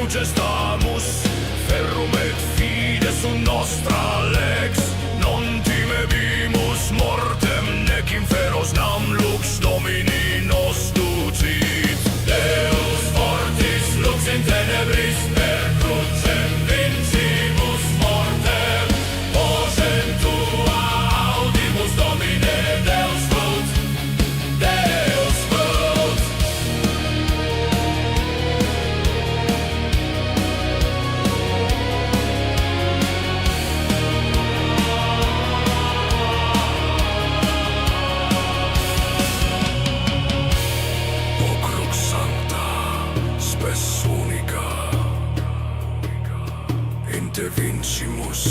gestamus, ferrum et fide sunt nostra lex, non timebimus mortem, nec in feros nam lux Domini nos ducit. Deus fortis lux in tenebris per crucem vincibus mortem, vocem tua audimus Domine Deus vult, Deus vult. O crux sancta, spes unica, in te vincimus,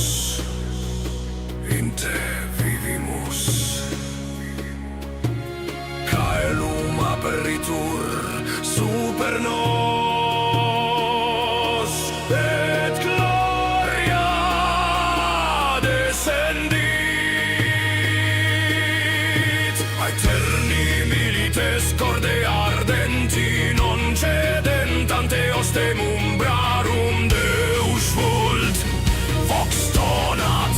in te vivimus. Caelum aperitur super nos, et gloria descendit. Aeterni milites corde ardenti, non cedent ante ostem umbrarum Deus vult. Vox donat,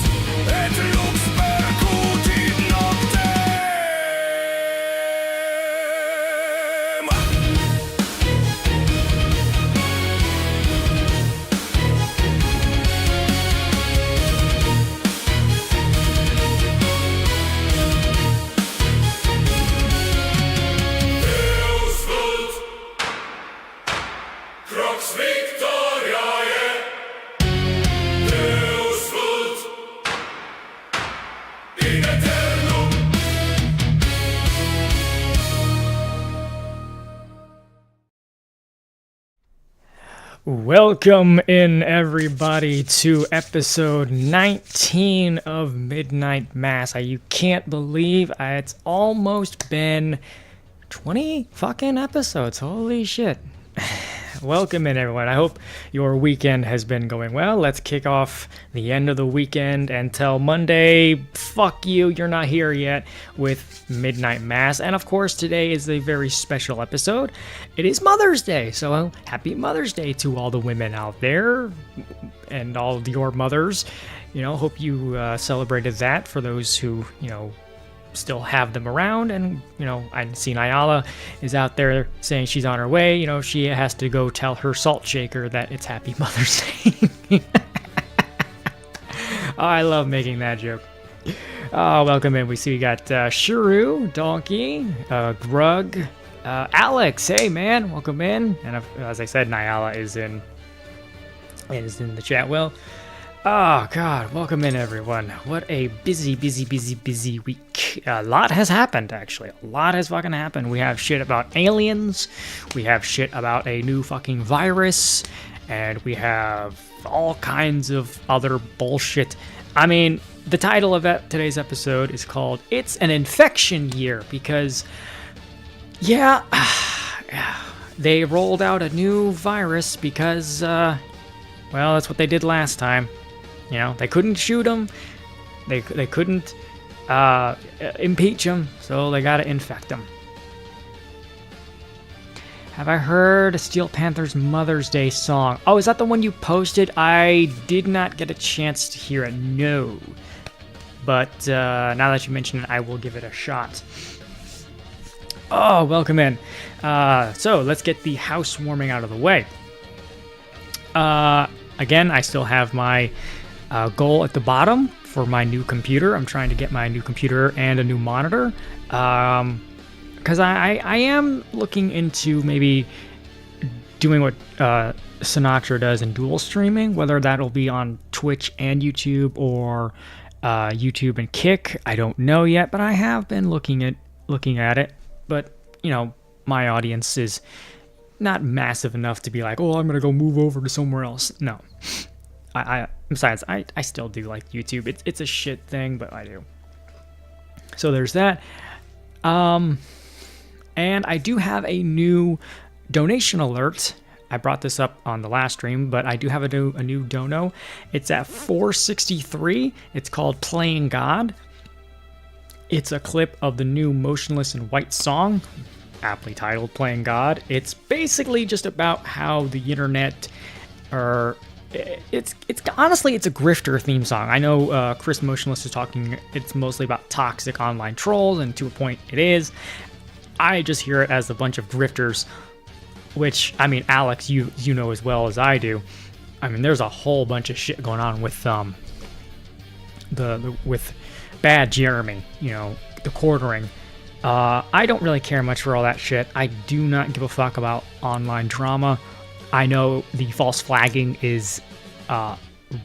et lux percutit noctem. Deus vult, crux victoriae. Deus vult, in aeternum. Welcome in, everybody, to episode 19 of Midnight Mass. You can't believe it's almost been 20 fucking episodes. Holy shit. Welcome in, everyone. I hope your weekend has been going well. Let's kick off the end of the weekend until Monday. Fuck you, you're not here yet with Midnight Mass. And of course, today is a very special episode. It is Mother's Day, so happy Mother's Day to all the women out there and all of your mothers. Hope you celebrated that for those who, still have them around. And I see Nyala is out there saying she's on her way. She has to go tell her salt shaker that it's happy Mother's Day. Oh, I love making that joke. Oh, welcome in. We see we got Shuru, Donkey, Grug, Alex. Hey man, welcome in. And as I said, Nyala is in the chat. Well, oh god, welcome in, everyone. What a busy week. A lot has happened, actually. A lot has fucking happened. We have shit about aliens, we have shit about a new fucking virus, and we have all kinds of other bullshit. I mean, the title of today's episode is called It's an Infection Year, because yeah, they rolled out a new virus because well, that's what they did last time. They couldn't shoot him, they couldn't impeach him, so they gotta infect him. Have I heard Steel Panther's Mother's Day song? Oh, is that the one you posted? I did not get a chance to hear it, no. But now that you mention it, I will give it a shot. Oh, welcome in. So let's get the housewarming out of the way. Again, I still have my goal at the bottom for my new computer. I'm trying to get my new computer and a new monitor. Because I am looking into maybe doing what Sinatra does in dual streaming, whether that'll be on Twitch and YouTube or YouTube and Kick. I don't know yet, but I have been looking at it. But my audience is not massive enough to be like, oh, I'm gonna go move over to somewhere else. No, besides, I still do like YouTube. It's a shit thing, but I do. So there's that. And I do have a new donation alert. I brought this up on the last stream, but I do have a new dono. It's at 463. It's called Playing God. It's a clip of the new Motionless in White song, aptly titled Playing God. It's basically just about how the internet or it's honestly it's a grifter theme song. I know Chris Motionless is talking. It's mostly about toxic online trolls, and to a point, it is. I just hear it as a bunch of grifters, which I mean, Alex, you know as well as I do. I mean, there's a whole bunch of shit going on with with Bad Jeremy, you know, the quartering. I don't really care much for all that shit. I do not give a fuck about online drama. I know the false flagging is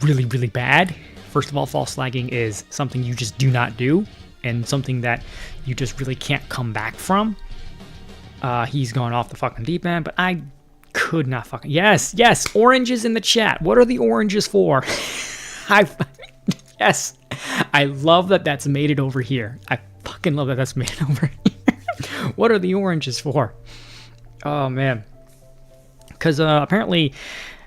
really, really bad. First of all, false flagging is something you just do not do, and something that you just really can't come back from. He's gone off the fucking deep end, but I could not fucking... Yes, oranges in the chat. What are the oranges for? Yes, I love that that's made it over here. I fucking love that that's made it over here. What are the oranges for? Oh, man. Because apparently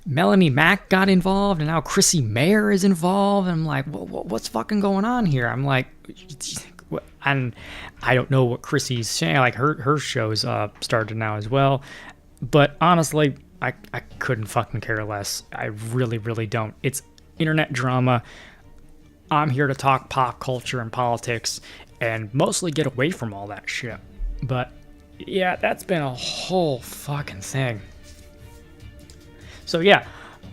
Melanie Mack got involved, and now Chrissy Mayer is involved. And I'm like, what's fucking going on here? I'm like... And I don't know what Chrissy's saying. Like, her show's started now as well. But honestly, I couldn't fucking care less. I really, really don't. It's internet drama. I'm here to talk pop culture and politics and mostly get away from all that shit. But yeah, that's been a whole fucking thing. So yeah,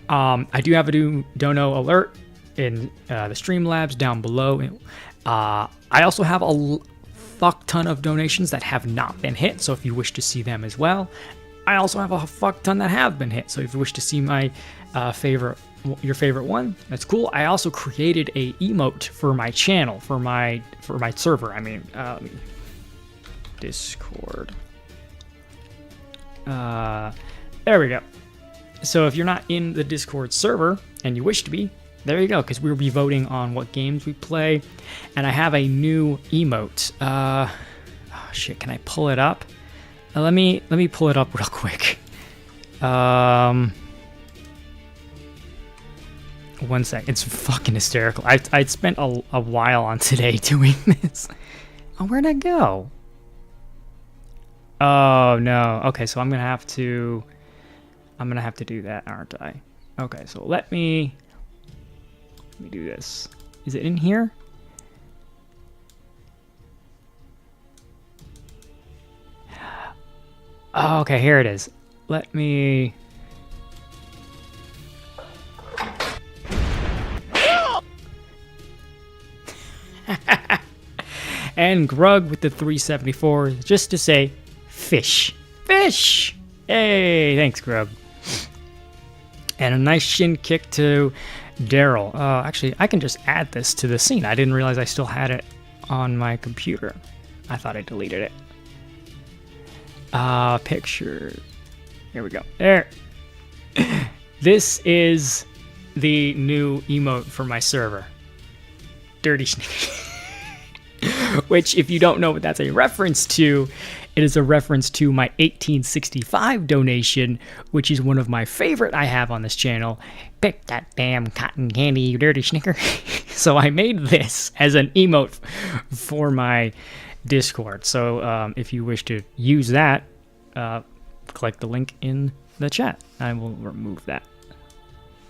I do have a new dono alert in the Streamlabs down below. I also have a fuck ton of donations that have not been hit, so if you wish to see them as well. I also have a fuck ton that have been hit, so if you wish to see my your favorite one, that's cool. I also created a emote for my channel, for my server. I mean, Discord. There we go. So if you're not in the Discord server and you wish to be, there you go, because we'll be voting on what games we play. And I have a new emote. Oh shit, can I pull it up? Let me pull it up real quick. 1 sec. It's fucking hysterical. I spent a while on today doing this. Oh, where'd I go? Oh no. Okay, so I'm gonna have to do that, aren't I? Okay, so let me do this. Is it in here? Oh, okay, here it is. Let me... And Grug with the 374, just to say, fish. Fish! Hey, thanks, Grug. And a nice shin kick to Daryl. Actually, I can just add this to the scene. I didn't realize I still had it on my computer. I thought I deleted it. Picture. Here we go. There. This is the new emote for my server. Dirty Snake. Which, if you don't know what that's a reference to, it is a reference to my 1865 donation, which is one of my favorite I have on this channel. Pick that damn cotton candy, you dirty snicker. So I made this as an emote for my Discord. So if you wish to use that, click the link in the chat. I will remove that.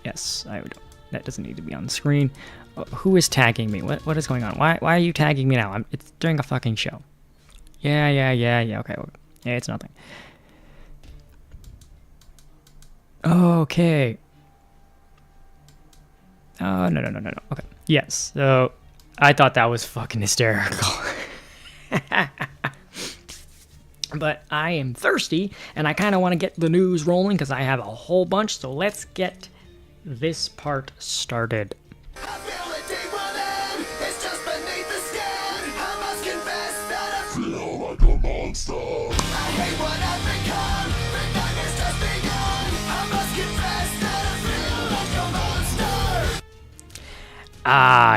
Yes, I would. That doesn't need to be on the screen. Who is tagging me? What is going on? Why are you tagging me now? It's during a fucking show. Yeah. Okay. Yeah, it's nothing. Okay. Oh, no. Okay. Yes. So I thought that was fucking hysterical. But I am thirsty, and I kind of want to get the news rolling because I have a whole bunch. So let's get this part started. I feel it deep within, it's just beneath the skin. I must confess that I feel like a monster. I hate what I've become, the night has just begun. I must confess that I feel like a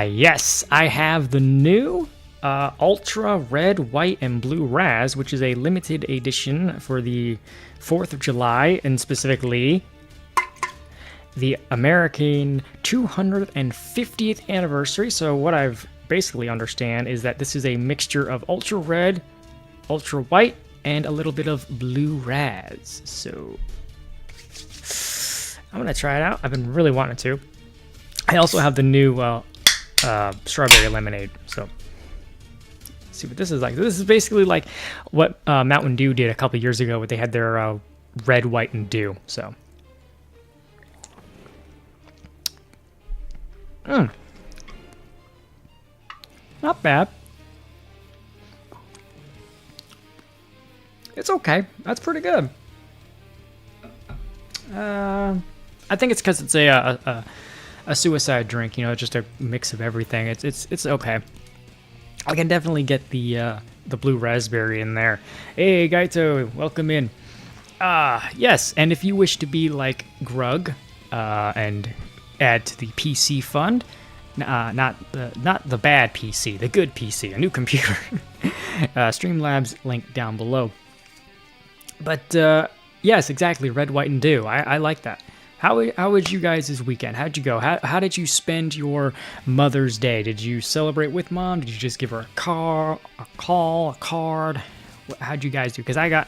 monster. Yes, I have the new Ultra Red, White, and Blue Raz, which is a limited edition for the 4th of July, and specifically the American 250th anniversary. So what I've basically understand is that this is a mixture of Ultra Red, Ultra White, and a little bit of Blue Raz. So I'm gonna try it out. I've been really wanting to. I also have the new strawberry lemonade. So let's see what this is like. This is basically like what Mountain Dew did a couple years ago, when they had their red, white, and dew. So. Not bad. It's okay. That's pretty good. I think it's because it's a suicide drink. You know, just a mix of everything. It's okay. I can definitely get the blue raspberry in there. Hey, Gaito, welcome in. Yes, and if you wish to be like Grug, and add to the PC fund, not the bad PC, the good PC, a new computer. Streamlabs link down below. But yes, exactly, red, white, and dew. I like that. How was you guys this weekend? How'd you go? How did you spend your Mother's Day? Did you celebrate with Mom? Did you just give her a call, a card? How'd you guys do? Because I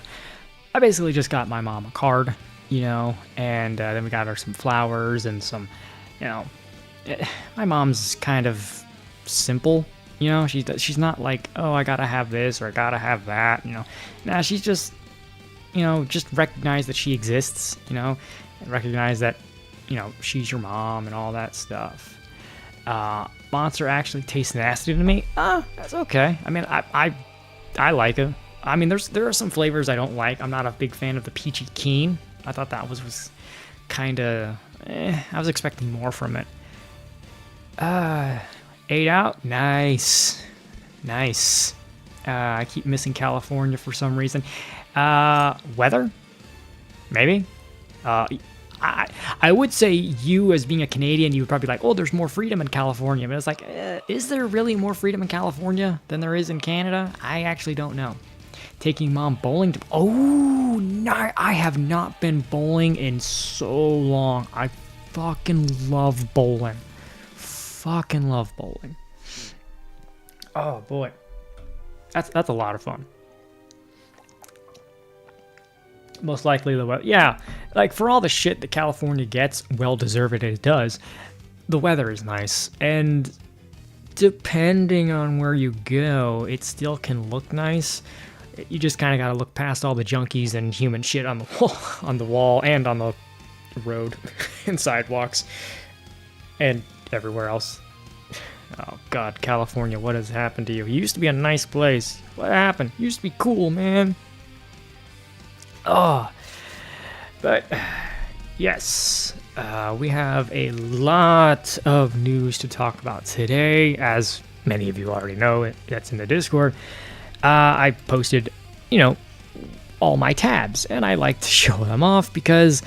basically just got my mom a card, you know, and then we got her some flowers and some, you know, my mom's kind of simple, you know. She's not like, oh, I gotta have this or I gotta have that, you know. Nah, she's just, you know, just recognize that she exists, you know, and recognize that, you know, she's your mom and all that stuff. Monster actually tastes nasty to me. That's okay. I mean, I like it. I mean, there are some flavors I don't like. I'm not a big fan of the peachy keen. I thought that was kind of, I was expecting more from it. 8 out, nice. I keep missing California for some reason. Weather, maybe. I would say you, as being a Canadian, you would probably be like, oh, there's more freedom in California. But it's like, is there really more freedom in California than there is in Canada? I actually don't know. Taking Mom bowling. Oh, no, I have not been bowling in so long. I fucking love bowling. Oh boy, that's a lot of fun. Most likely the weather. Yeah, like for all the shit that California gets, well deserved it does. The weather is nice, and depending on where you go, it still can look nice. You just kind of got to look past all the junkies and human shit on the wall, and on the road and sidewalks and everywhere else. Oh god, California, what has happened to you? It used to be a nice place. What happened? It used to be cool, man. Oh, but yes, we have a lot of news to talk about today. As many of you already know, that's in the Discord. I posted, you know, all my tabs, and I like to show them off because,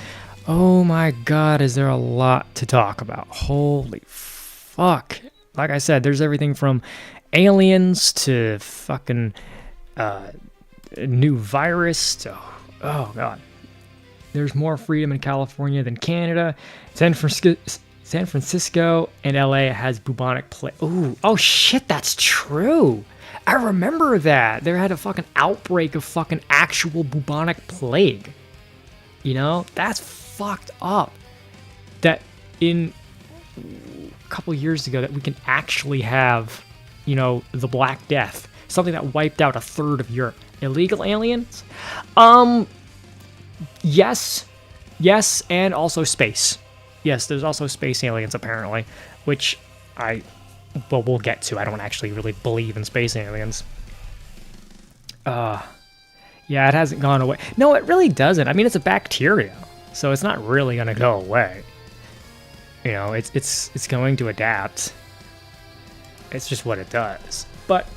oh my god, is there a lot to talk about. Holy fuck. Like I said, there's everything from aliens to fucking new virus to, oh god. There's more freedom in California than Canada. San Francisco and LA has bubonic plague. Ooh, oh shit, that's true. I remember that. They had a fucking outbreak of fucking actual bubonic plague. You know, that's fucked up. That in a couple years ago that we can actually have, you know, the Black Death, something that wiped out a third of Europe. Illegal aliens? Yes, and also space. Yes, there's also space aliens apparently, which we'll get to. I don't actually really believe in space aliens. Yeah, it hasn't gone away. No, it really doesn't. I mean, it's a bacteria, so it's not really gonna go away. You know, it's going to adapt. It's just what it does. But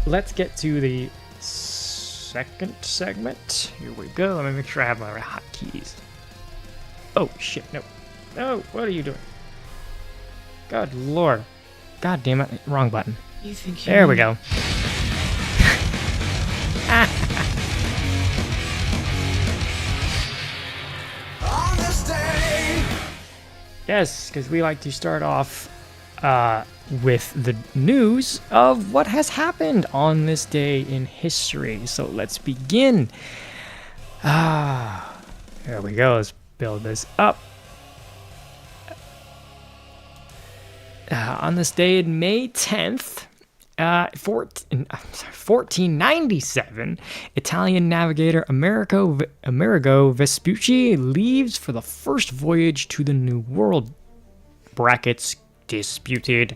let's get to the second segment. Here we go. Let me make sure I have my hotkeys. Oh shit! No, what are you doing? God lord! God damn it! Wrong button. There we go. Yes, because we like to start off with the news of what has happened on this day in history. So let's begin. There we go. Let's build this up. On this day in May 10th, 1497, Italian navigator Amerigo Vespucci leaves for the first voyage to the New World. Brackets disputed.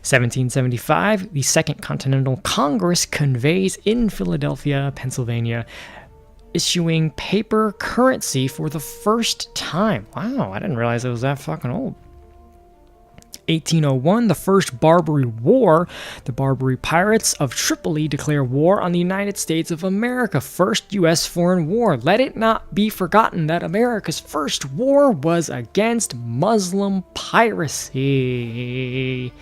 1775, the Second Continental Congress convenes in Philadelphia, Pennsylvania, issuing paper currency for the first time. Wow, I didn't realize it was that fucking old. 1801, the First Barbary War. The Barbary Pirates of Tripoli declare war on the United States of America. First U.S. foreign war. Let it not be forgotten that America's first war was against Muslim piracy.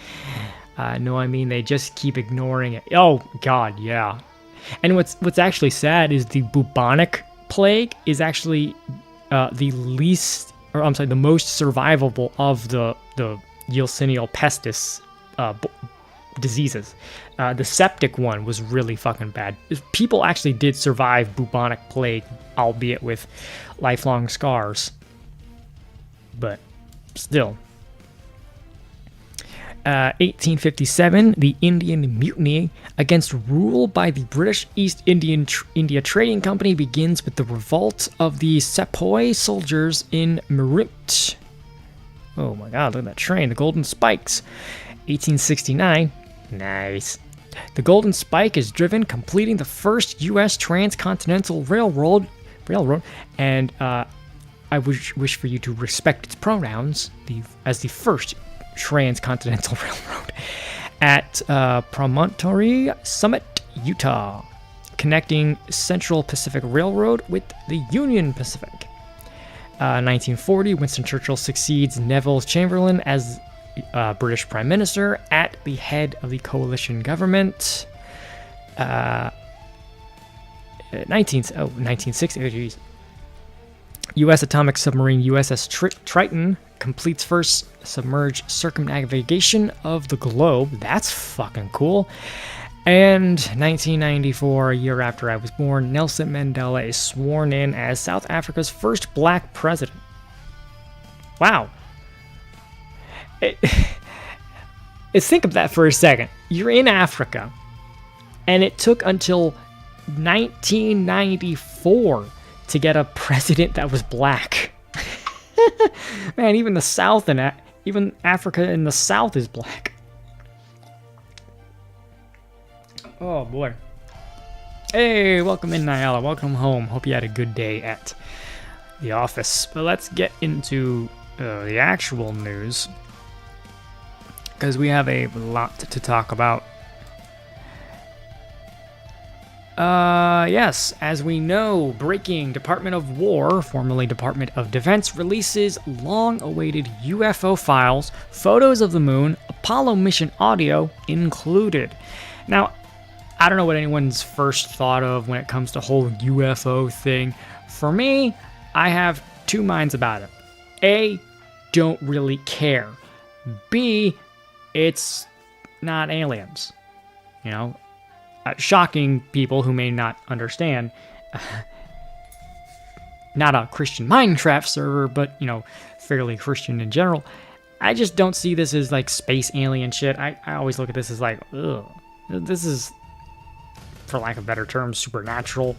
No, I mean, they just keep ignoring it. Oh, God, yeah. And what's actually sad is the bubonic plague is actually the most survivable of the Yersinia pestis diseases. The septic one was really fucking bad. People actually did survive bubonic plague, albeit with lifelong scars. But still. 1857, the Indian Mutiny against rule by the British East India Trading Company begins with the revolt of the Sepoy soldiers in Meerut. Oh my god, look at that train, the Golden Spikes. 1869, nice. The Golden Spike is driven, completing the first U.S. transcontinental railroad, and I wish for you to respect its pronouns as the first transcontinental railroad at Promontory Summit, Utah, connecting Central Pacific Railroad with the Union Pacific. 1940, Winston Churchill succeeds Neville Chamberlain as British Prime Minister at the head of the coalition government. 1960, oh geez. U.S. atomic submarine USS Triton completes first submerged circumnavigation of the globe. That's fucking cool. And 1994, a year after I was born, Nelson Mandela is sworn in as South Africa's first black president. Wow. Think of that for a second. You're in Africa, and it took until 1994 to get a president that was black. Man, even the South and even Africa in the South is black. Oh boy. Hey, welcome in, Nyala. Welcome home. Hope you had a good day at the office. But let's get into the actual news, because we have a lot to talk about. Yes, as we know, breaking, Department of War, formerly Department of Defense, releases long-awaited UFO files, photos of the moon, Apollo mission audio included. Now, I don't know what anyone's first thought of when it comes to whole UFO thing. For me, I have two minds about it. A, don't really care. B, it's not aliens. You know? Shocking people who may not understand. Not a Christian Minecraft server, but, you know, fairly Christian in general. I just don't see this as, like, space alien shit. I always look at this as, like, ugh. This is, for lack of better terms, supernatural.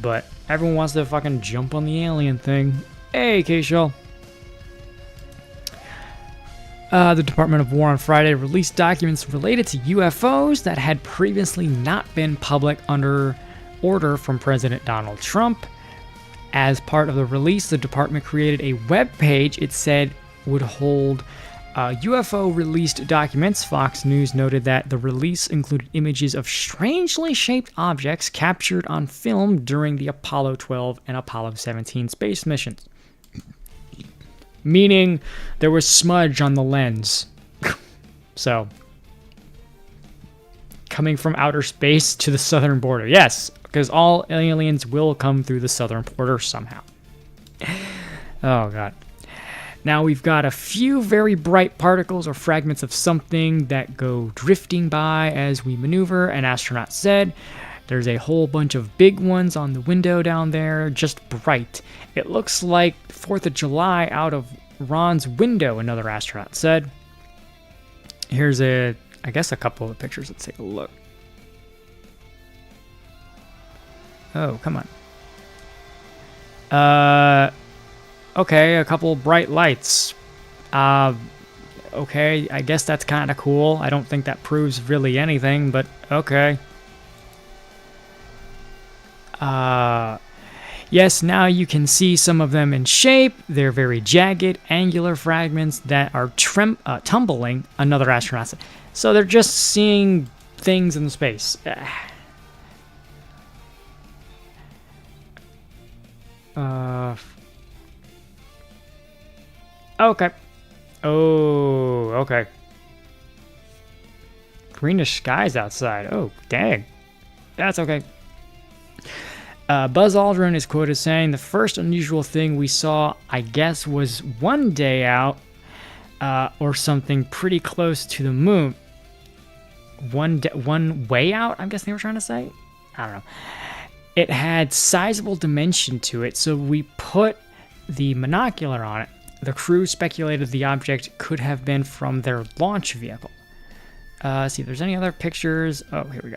But everyone wants to fucking jump on the alien thing. Hey, K-Shell. The Department of War on Friday released documents related to UFOs that had previously not been public under order from President Donald Trump. As part of the release, the department created a web page it said would hold UFO released documents. Fox News noted that the release included images of strangely shaped objects captured on film during the Apollo 12 and Apollo 17 space missions. Meaning there was smudge on the lens. So, coming from outer space to the southern border. Yes, because all aliens will come through the southern border somehow. Oh, God. Now we've got a few very bright particles or fragments of something that go drifting by as we maneuver, an astronaut said. There's a whole bunch of big ones on the window down there, just bright. It looks like 4th of July out of Ron's window, another astronaut said. Here's I guess a couple of pictures. Let's take a look. Oh, come on. Okay, a couple bright lights. Okay, I guess that's kind of cool. I don't think that proves really anything, but okay. Yes, now you can see some of them in shape. They're very jagged, angular fragments that are tumbling, another astronaut said. So they're just seeing things in space. Okay. Oh, okay. Greenish skies outside. Oh, dang. That's okay. Buzz Aldrin is quoted saying, the first unusual thing we saw, I guess, was one day out, or something pretty close to the moon. One way out, I guess they were trying to say? I don't know. It had sizable dimension to it, so we put the monocular on it. The crew speculated the object could have been from their launch vehicle. See if there's any other pictures. Oh, here we go.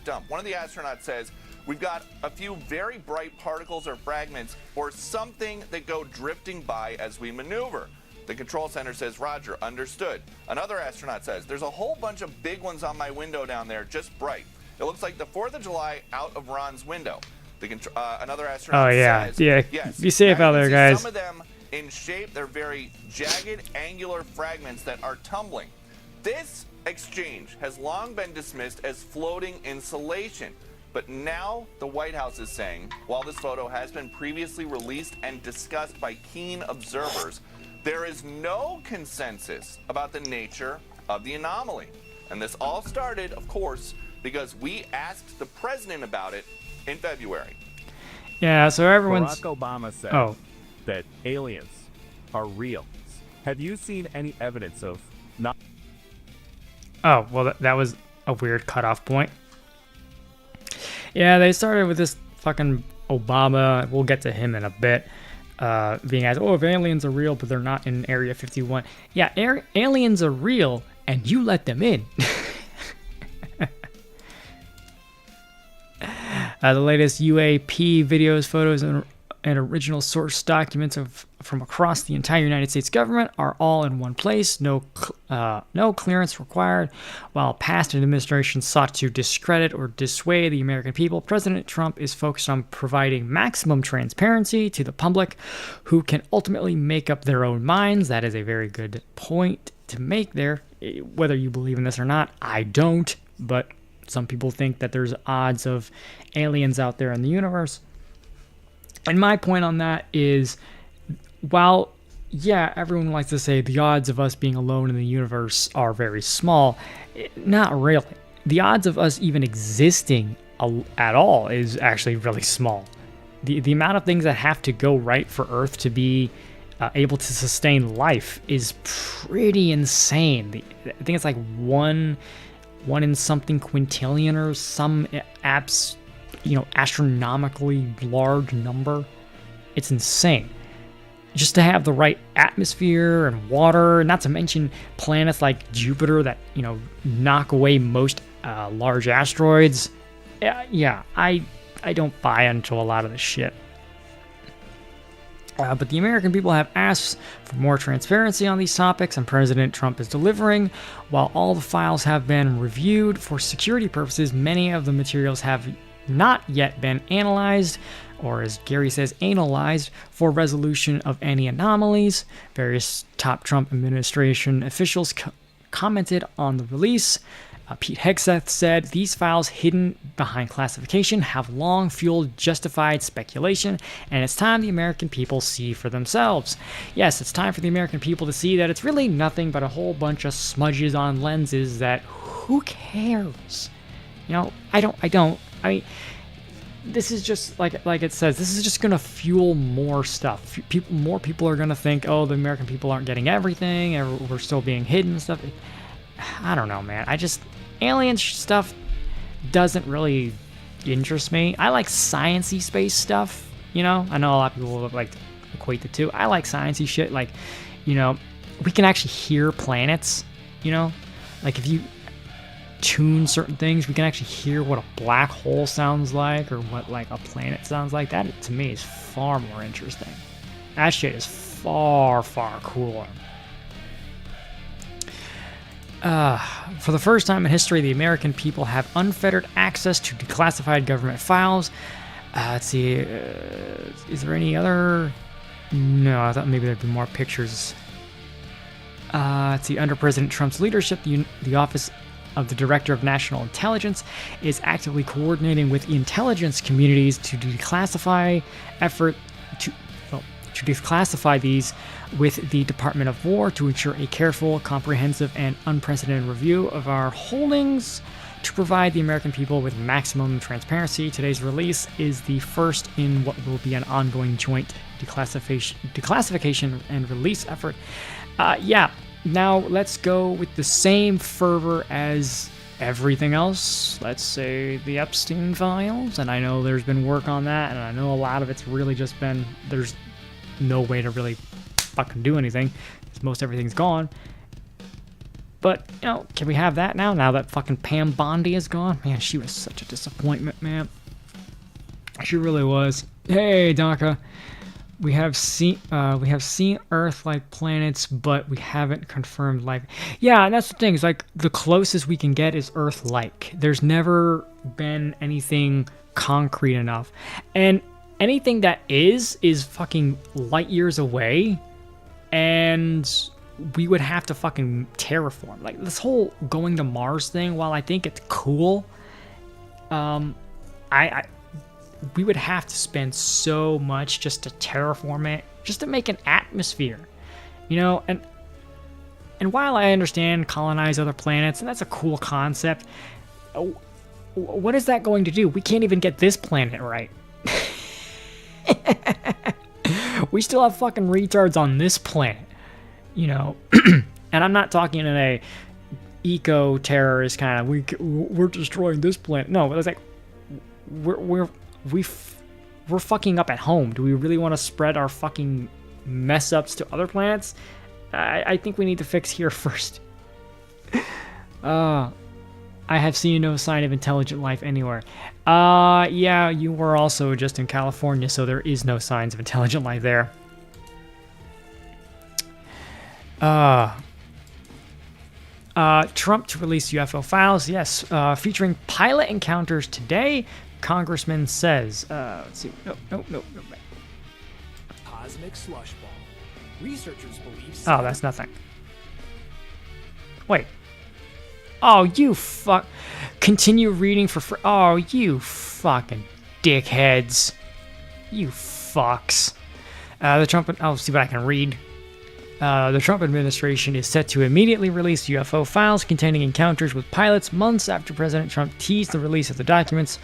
Dump. One of the astronauts says, we've got a few very bright particles or fragments or something that go drifting by as we maneuver. The control center says, Roger, understood. Another astronaut says, there's a whole bunch of big ones on my window down there, just bright. It looks like the 4th of July out of Ron's window. Another astronaut says, yes, be safe out there, guys. Some of them in shape, they're very jagged, angular fragments that are tumbling. This exchange has long been dismissed as floating insulation. But now the White House is saying, while this photo has been previously released and discussed by keen observers, there is no consensus about the nature of the anomaly. And this all started, of course, because we asked the president about it in February. Yeah, so everyone's... Barack Obama said that aliens are real. Have you seen any evidence of not... Oh, well, that was a weird cutoff point. Yeah, they started with this fucking Obama. We'll get to him in a bit. Being asked, oh, if aliens are real, but they're not in Area 51. Yeah, aliens are real, and you let them in. The latest UAP videos, photos, and original source documents from across the entire United States government are all in one place. No clearance required. While past administrations sought to discredit or dissuade the American people, President Trump is focused on providing maximum transparency to the public, who can ultimately make up their own minds. That is a very good point to make there. Whether you believe in this or not, I don't, but some people think that there's odds of aliens out there in the universe. And my point on that is, while, yeah, everyone likes to say the odds of us being alone in the universe are very small, not really. The odds of us even existing at all is actually really small. The amount of things that have to go right for Earth to be able to sustain life is pretty insane. I think it's like one in something quintillion or some astronomically large number. It's insane. Just to have the right atmosphere and water, not to mention planets like Jupiter that, knock away most large asteroids. Yeah, I don't buy into a lot of this shit. But the American people have asked for more transparency on these topics, and President Trump is delivering. While all the files have been reviewed for security purposes, many of the materials have not yet been analyzed, or as Gary says, analyzed, for resolution of any anomalies. Various top Trump administration officials commented on the release. Pete Hegseth said, these files hidden behind classification have long fueled justified speculation, and it's time the American people see for themselves. Yes, it's time for the American people to see that it's really nothing but a whole bunch of smudges on lenses that, who cares? I mean, this is just, like it says, this is just going to fuel more stuff. More people are going to think, oh, the American people aren't getting everything, and we're still being hidden and stuff. I don't know, man. Alien stuff doesn't really interest me. I like science-y space stuff, I know a lot of people like to equate the two. I like science-y shit, like, we can actually hear planets, Like if you tune certain things, we can actually hear what a black hole sounds like or what like a planet sounds like. That to me is far more interesting. That shit is far, far cooler. For the first time in history, the American people have unfettered access to declassified government files. Let's see. Is there any other? No, I thought maybe there'd be more pictures. Let's see. Under President Trump's leadership, the Office of the Director of National Intelligence is actively coordinating with the intelligence communities to declassify these with the Department of War to ensure a careful, comprehensive, and unprecedented review of our holdings to provide the American people with maximum transparency. Today's release is the first in what will be an ongoing joint declassification and release effort. Yeah, now let's go with the same fervor as everything else. Let's say the Epstein files, and I know there's been work on that, and I know a lot of it's really just been, there's no way to really fucking do anything because most everything's gone. But, you know, can we have that now that fucking Pam Bondi is gone? Man, she was such a disappointment, man. She really was. Hey, Daka. We have seen Earth-like planets, but we haven't confirmed life. Yeah, and that's the thing. It's like the closest we can get is Earth-like. There's never been anything concrete enough. And anything that is fucking light years away, and we would have to fucking terraform. Like, this whole going to Mars thing, while I think it's cool, we would have to spend so much just to terraform it, just to make an atmosphere, you know? And while I understand colonize other planets, and that's a cool concept, what is that going to do? We can't even get this planet right. We still have fucking retards on this planet, you know? And I'm not talking in a eco-terrorist kind of, we're destroying this planet. No, it's like, we're fucking up at home. Do we really want to spread our fucking mess ups to other planets? I think we need to fix here first. I have seen no sign of intelligent life anywhere. Yeah, you were also just in California, so there is no signs of intelligent life there. Trump to release UFO files. Yes, featuring pilot encounters today. Congressman says, let's see. No. Cosmic slush ball. Researchers believe. Oh, that's nothing. Wait. Oh, you fuck. Continue reading for free. Oh, you fucking dickheads. You fucks. The Trump. I'll see what I can read. The Trump administration is set to immediately release UFO files containing encounters with pilots months after President Trump teased the release of the documents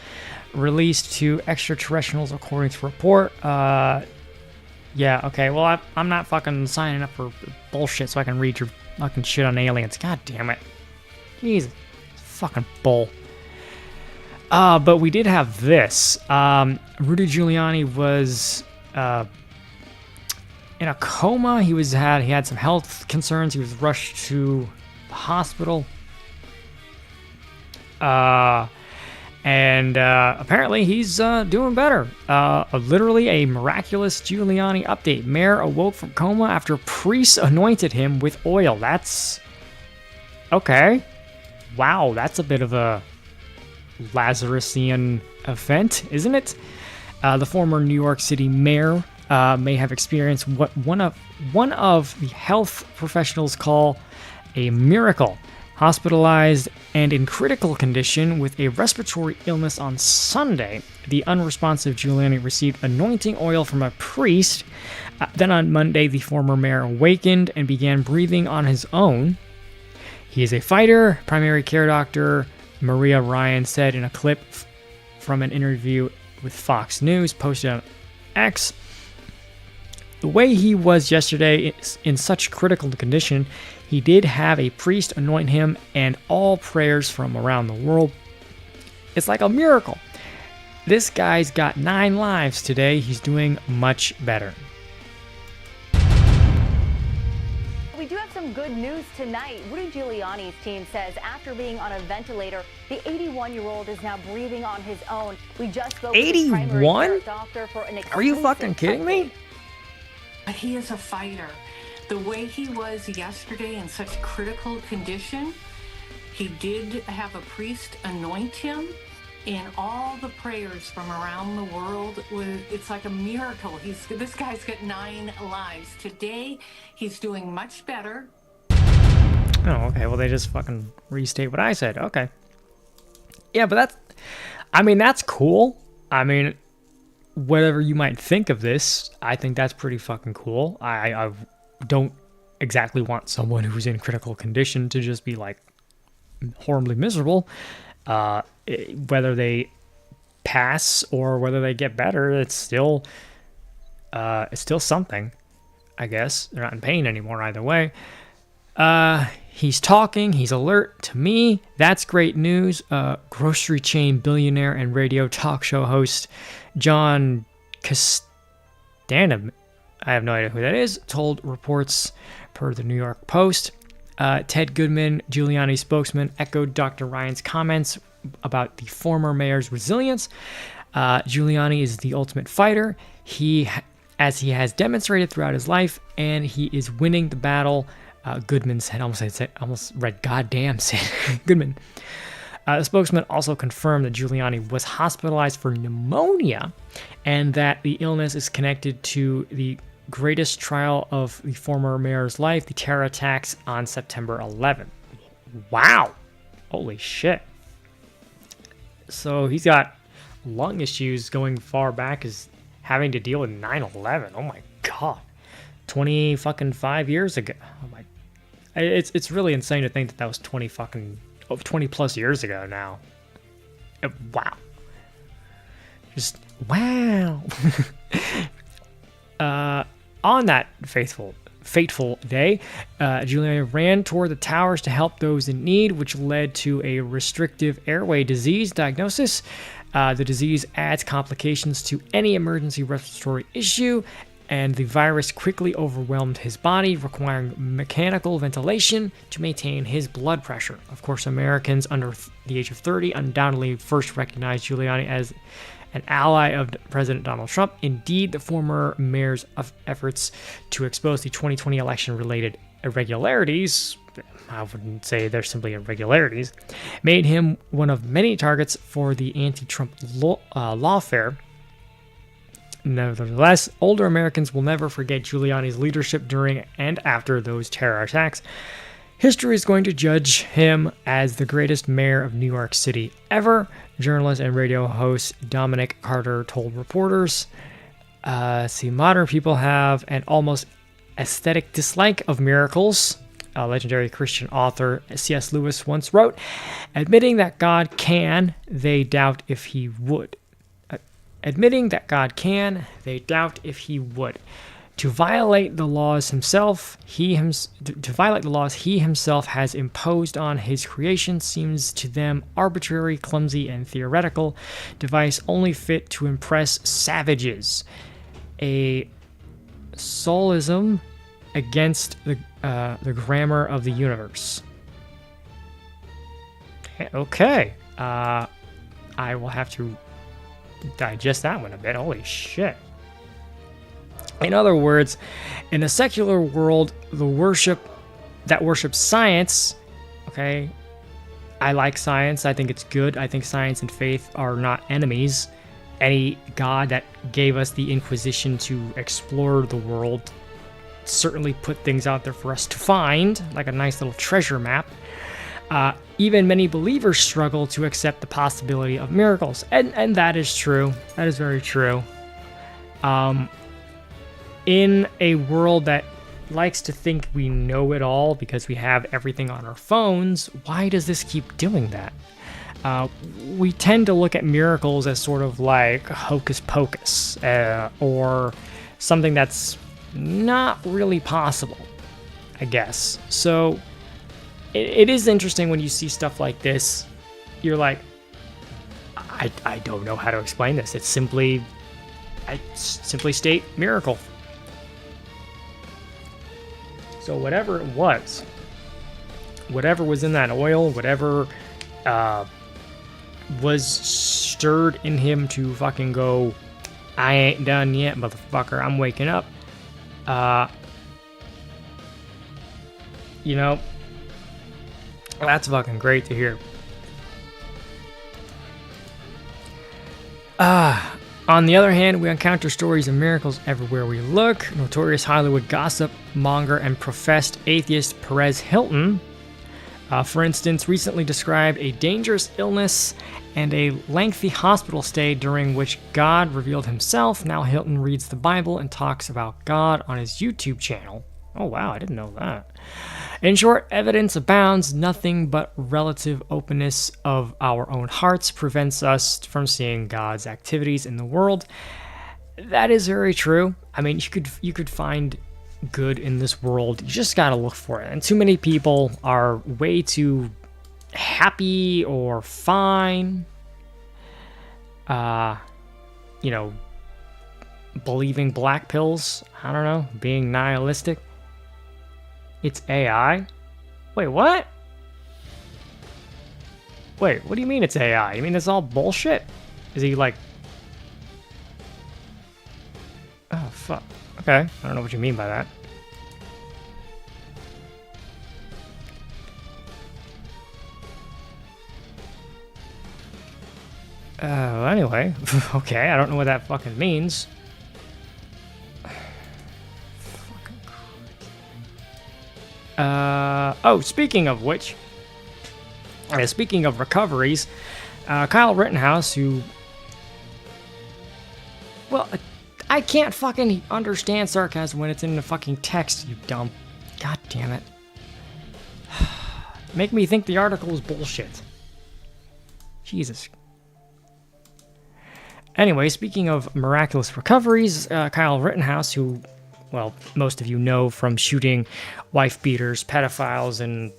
released to extraterrestrials, according to report. Yeah, okay. Well, I'm not fucking signing up for bullshit so I can read your fucking shit on aliens. God damn it. Jesus. Fucking bull. But we did have this. Rudy Giuliani was in a coma. He had some health concerns. He was rushed to the hospital. And apparently he's doing better. Literally a miraculous Giuliani update. Mayor awoke from coma after priests anointed him with oil. That's okay. Wow, that's a bit of a Lazarusian event, isn't it? The former New York City mayor may have experienced what one of the health professionals call a miracle. Hospitalized and in critical condition with a respiratory illness on Sunday, the unresponsive Giuliani received anointing oil from a priest. Then on Monday, the former mayor awakened and began breathing on his own. He is a fighter, primary care doctor, Maria Ryan said in a clip from an interview with Fox News posted on X. The way he was yesterday in such critical condition, he did have a priest anoint him and all prayers from around the world. It's like a miracle. This guy's got 9 lives today. He's doing much better. We do have some good news tonight. Rudy Giuliani's team says after being on a ventilator, the 81-year-old is now breathing on his own. We just spoke to his primary 81? care doctor for an Are you exclusive fucking kidding me? He is a fighter. The way he was yesterday in such critical condition, he did have a priest anoint him, and all the prayers from around the world, it's like a miracle. This guy's got 9 lives. Today, he's doing much better. Oh, okay. Well, they just fucking restate what I said. Okay. Yeah, but that's cool. I mean, whatever you might think of this, I think that's pretty fucking cool. I don't exactly want someone who's in critical condition to just be like horribly miserable. Whether they pass or whether they get better, it's still something, I guess. They're not in pain anymore either way. He's talking, he's alert. To me, that's great news. Grocery chain billionaire and radio talk show host John Costanza, I have no idea who that is, told reports per the New York Post. Ted Goodman, Giuliani's spokesman, echoed Dr. Ryan's comments about the former mayor's resilience. Giuliani is the ultimate fighter, as he has demonstrated throughout his life, and he is winning the battle. Goodman said, almost read goddamn, said Goodman. The spokesman also confirmed that Giuliani was hospitalized for pneumonia and that the illness is connected to the greatest trial of the former mayor's life, the terror attacks on September 11th. Wow. Holy shit. So he's got lung issues going far back as having to deal with 9/11. Oh my god. 20 fucking 5 years ago. Oh my. It's really insane to think that was 20 plus years ago now. Wow. Just wow. On that fateful day, Giuliani ran toward the towers to help those in need, which led to a restrictive airway disease diagnosis. The disease adds complications to any emergency respiratory issue, and the virus quickly overwhelmed his body, requiring mechanical ventilation to maintain his blood pressure. Of course, Americans under the age of 30 undoubtedly first recognized Giuliani as an ally of President Donald Trump. Indeed, the former mayor's efforts to expose the 2020 election-related irregularities, I wouldn't say they're simply irregularities, made him one of many targets for the anti-Trump lawfare. Nevertheless, older Americans will never forget Giuliani's leadership during and after those terror attacks. History is going to judge him as the greatest mayor of New York City ever, journalist and radio host Dominic Carter told reporters. Modern people have an almost aesthetic dislike of miracles. Legendary Christian author C.S. Lewis once wrote, admitting that God can, they doubt if he would. Admitting that God can, they doubt if he would. To violate the laws he himself has imposed on his creation seems to them arbitrary, clumsy, and theoretical, device only fit to impress savages. A solism against the grammar of the universe. Okay, I will have to digest that one a bit. Holy shit. In other words, in a secular world, the worship that worships science, okay, I like science. I think it's good. I think science and faith are not enemies. Any God that gave us the Inquisition to explore the world certainly put things out there for us to find, like a nice little treasure map. Even many believers struggle to accept the possibility of miracles. And that is true. That is very true. In a world that likes to think we know it all because we have everything on our phones, why does this keep doing that? We tend to look at miracles as sort of like hocus pocus, or something that's not really possible, I guess. So it is interesting when you see stuff like this. You're like, I don't know how to explain this. I simply state miracle. So whatever it was, whatever was in that oil, whatever was stirred in him to fucking go, I ain't done yet, motherfucker, I'm waking up. You know, that's fucking great to hear. On the other hand, we encounter stories of miracles everywhere we look. Notorious Hollywood gossip monger and professed atheist Perez Hilton, for instance, recently described a dangerous illness and a lengthy hospital stay during which God revealed himself. Now Hilton reads the Bible and talks about God on his YouTube channel. Oh wow, I didn't know that. In short, evidence abounds. Nothing but relative openness of our own hearts prevents us from seeing God's activities in the world. That is very true. I mean, you could find good in this world. You just gotta look for it. And too many people are way too happy or fine. You know, believing black pills. I don't know, being nihilistic. It's AI? Wait, what? Wait, what do you mean it's AI? You mean it's all bullshit? Is he like... Oh, fuck. Okay, I don't know what you mean by that. Anyway. Okay, I don't know what that fucking means. Oh, speaking of which, speaking of recoveries, Kyle Rittenhouse, who, well, I can't fucking understand sarcasm when it's in the fucking text, you dumb. God damn it. Make me think the article is bullshit. Jesus. Anyway, speaking of miraculous recoveries, Kyle Rittenhouse, who, well, most of you know from shooting wife beaters, pedophiles, and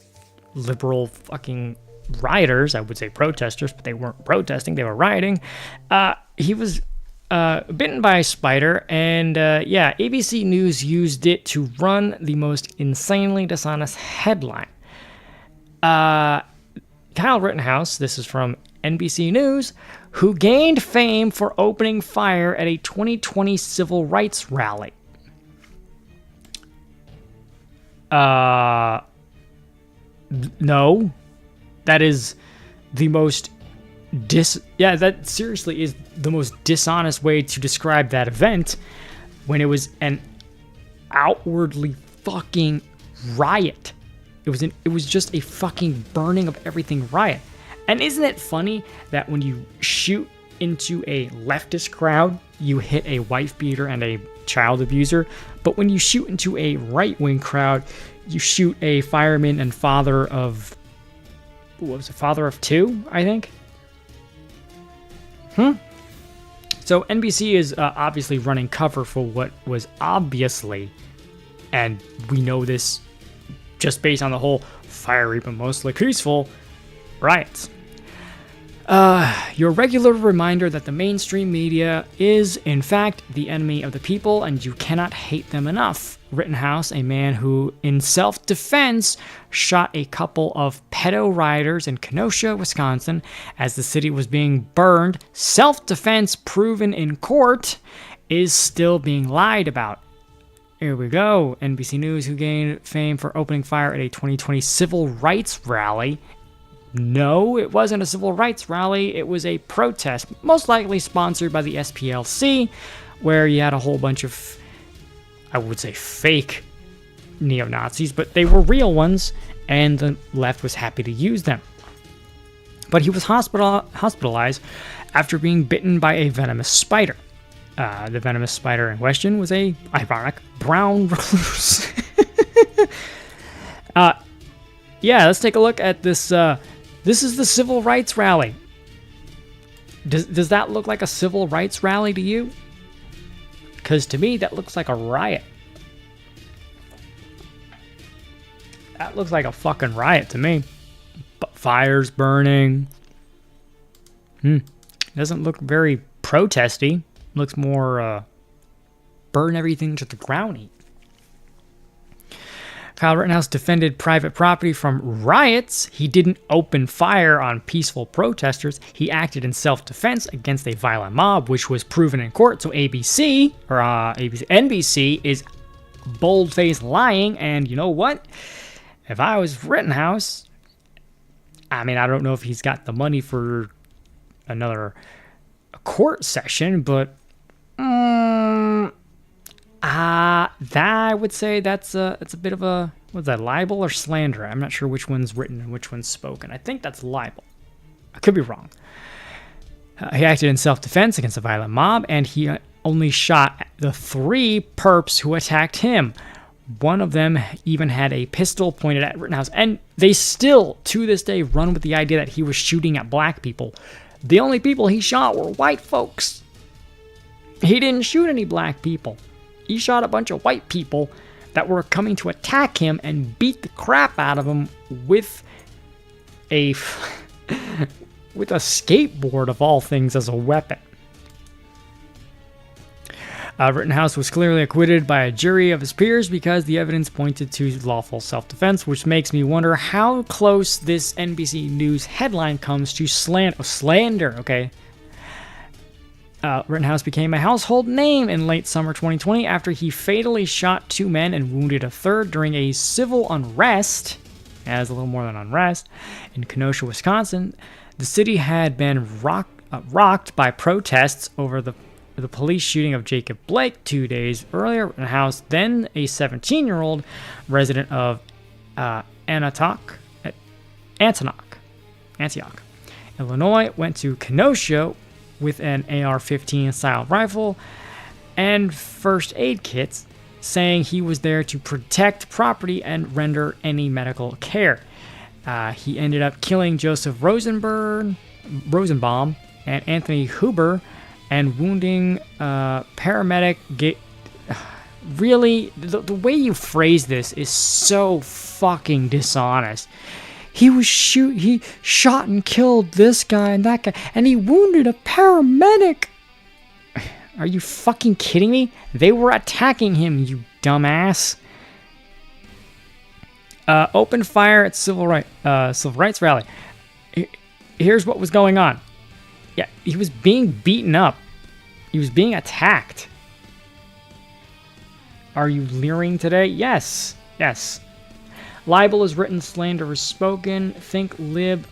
liberal fucking rioters. I would say protesters, but they weren't protesting, they were rioting. He was bitten by a spider, and yeah, ABC News used it to run the most insanely dishonest headline. Kyle Rittenhouse, this is from NBC News, who gained fame for opening fire at a 2020 civil rights rally. No, that is the most that seriously is the most dishonest way to describe that event, when it was an outwardly fucking riot. It was just a fucking burning of everything riot. And isn't it funny that when you shoot into a leftist crowd, you hit a wife beater and a child abuser, but when you shoot into a right-wing crowd, you shoot a fireman and father of... What was it? Father of two, I think? So NBC is obviously running cover for what was obviously, and we know this just based on the whole fiery but mostly peaceful riots. Your regular reminder that the mainstream media is, in fact, the enemy of the people, and you cannot hate them enough. Rittenhouse, a man who, in self-defense, shot a couple of pedo rioters in Kenosha, Wisconsin, as the city was being burned, self-defense proven in court, is still being lied about. Here we go. NBC News, who gained fame for opening fire at a 2020 civil rights rally. No, it wasn't a civil rights rally. It was a protest, most likely sponsored by the SPLC, where you had a whole bunch of, I would say, fake neo-Nazis, but they were real ones, and the left was happy to use them. But he was hospitalized after being bitten by a venomous spider. The venomous spider in question was a ironic brown recluse. Yeah, let's take a look at this. This is the civil rights rally. Does that look like a civil rights rally to you? Because to me, that looks like a riot. That looks like a fucking riot to me. Fires burning. Doesn't look very protesty. Looks more burn everything to the ground. Kyle Rittenhouse defended private property from riots. He didn't open fire on peaceful protesters. He acted in self-defense against a violent mob, which was proven in court. So NBC is bold-faced lying. And you know what? If I was Rittenhouse, I mean, I don't know if he's got the money for another court session, but I would say that's a bit of a, what's that, libel or slander? I'm not sure which one's written and which one's spoken. I think that's libel. I could be wrong. He acted in self-defense against a violent mob, and he only shot the 3 perps who attacked him. One of them even had a pistol pointed at Rittenhouse, and they still, to this day, run with the idea that he was shooting at black people. The only people he shot were white folks. He didn't shoot any black people. He shot a bunch of white people that were coming to attack him and beat the crap out of him with a skateboard of all things as a weapon. Rittenhouse was clearly acquitted by a jury of his peers because the evidence pointed to lawful self-defense, which makes me wonder how close this NBC News headline comes to slander. Okay. Rittenhouse became a household name in late summer 2020 after he fatally shot 2 men and wounded a third during a civil unrest, as a little more than unrest, in Kenosha, Wisconsin. The city had been rocked by protests over the police shooting of Jacob Blake 2 days earlier. Rittenhouse, then a 17-year-old resident of Antioch, Illinois, went to Kenosha with an AR-15 style rifle and first aid kits, saying he was there to protect property and render any medical care. He ended up killing Joseph Rosenbaum and Anthony Huber and wounding paramedic. Really, the way you phrase this is so fucking dishonest. He shot and killed this guy and that guy, and he wounded a paramedic. Are you fucking kidding me? They were attacking him, you dumbass. Opened fire at civil rights rally. Here's what was going on. Yeah, he was being beaten up. He was being attacked. Are you leering today? Yes. Yes. Libel is written, slander is spoken. Think lib.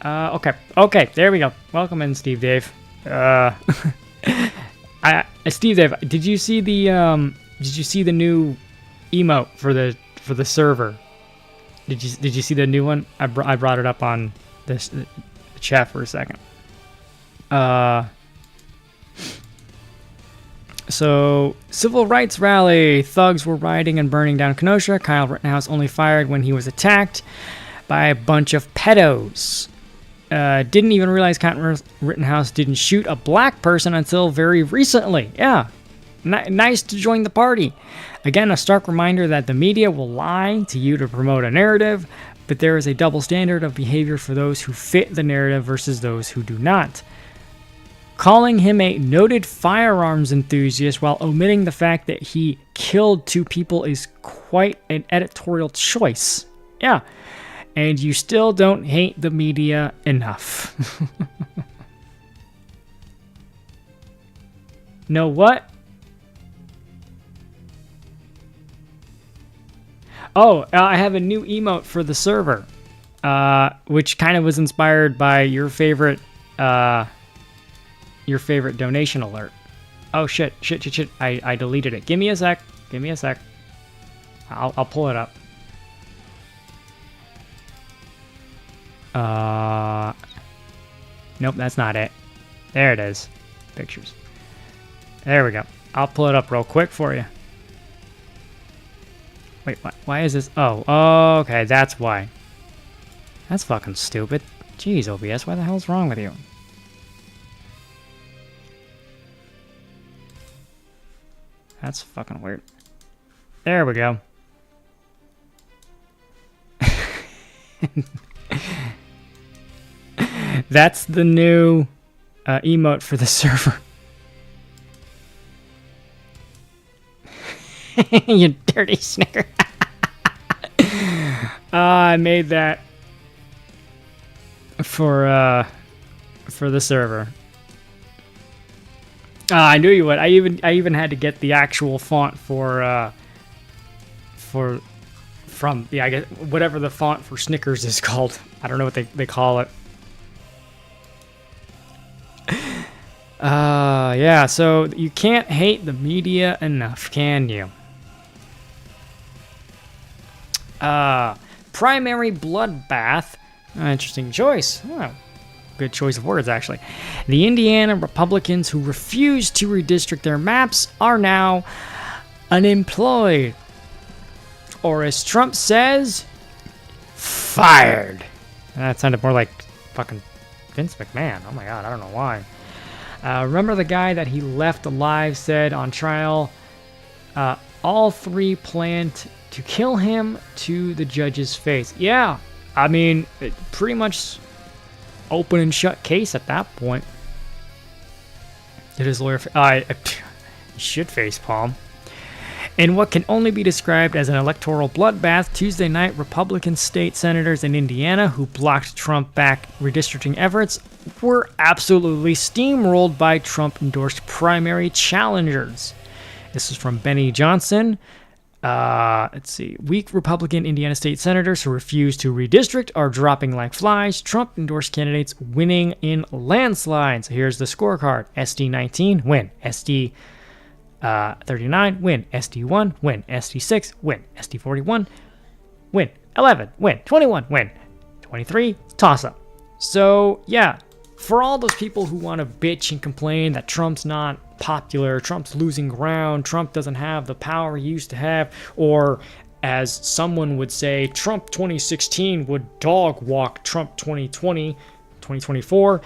Okay, there we go. Welcome in, Steve Dave. Steve Dave, did you see the new emote for the server? Did you see the new one? I brought it up on the chat for a second. So, civil rights rally. Thugs were rioting and burning down Kenosha. Kyle Rittenhouse only fired when he was attacked by a bunch of pedos. Didn't even realize Kyle Rittenhouse didn't shoot a black person until very recently. Yeah, nice to join the party. Again, a stark reminder that the media will lie to you to promote a narrative, but there is a double standard of behavior for those who fit the narrative versus those who do not. Calling him a noted firearms enthusiast while omitting the fact that he killed 2 people is quite an editorial choice. Yeah, and you still don't hate the media enough. Know what? Oh, I have a new emote for the server, which kind of was inspired by your favorite donation alert. Oh shit. I deleted it. Give me a sec. I'll pull it up. Nope, that's not it. There it is. Pictures. There we go. I'll pull it up real quick for you. Wait, why is this? Oh, okay, that's why. That's fucking stupid. Jeez, OBS, what the hell's wrong with you? That's fucking weird. There we go. That's the new emote for the server. You dirty snicker. I made that for the server. I knew you would. I even had to get the actual font from I guess whatever the font for Snickers is called. I don't know what they call it. Yeah, so you can't hate the media enough, can you? Primary bloodbath. Interesting choice. Oh, good choice of words, actually. The Indiana Republicans who refused to redistrict their maps are now unemployed. Or as Trump says, fired. That sounded more like fucking Vince McMahon. Oh my god, I don't know why. Remember the guy that he left alive said on trial, all three planned to kill him to the judge's face. Yeah, I mean, pretty much open and shut case at that point. Did his lawyer... shit face palm. In what can only be described as an electoral bloodbath, Tuesday night, Republican state senators in Indiana who blocked Trump-backed redistricting efforts were absolutely steamrolled by Trump-endorsed primary challengers. This is from Benny Johnson. Let's see. Weak Republican Indiana state senators who refuse to redistrict are dropping like flies. Trump-endorsed candidates winning in landslides. Here's the scorecard. SD 19, win. SD 39, win. SD1, win. SD6, win. SD41, win. 11, win. 21, win. 23, toss-up. So, yeah, for all those people who want to bitch and complain that Trump's not popular, Trump's losing ground, Trump doesn't have the power he used to have, or as someone would say, Trump 2016 would dog walk Trump 2020, 2024.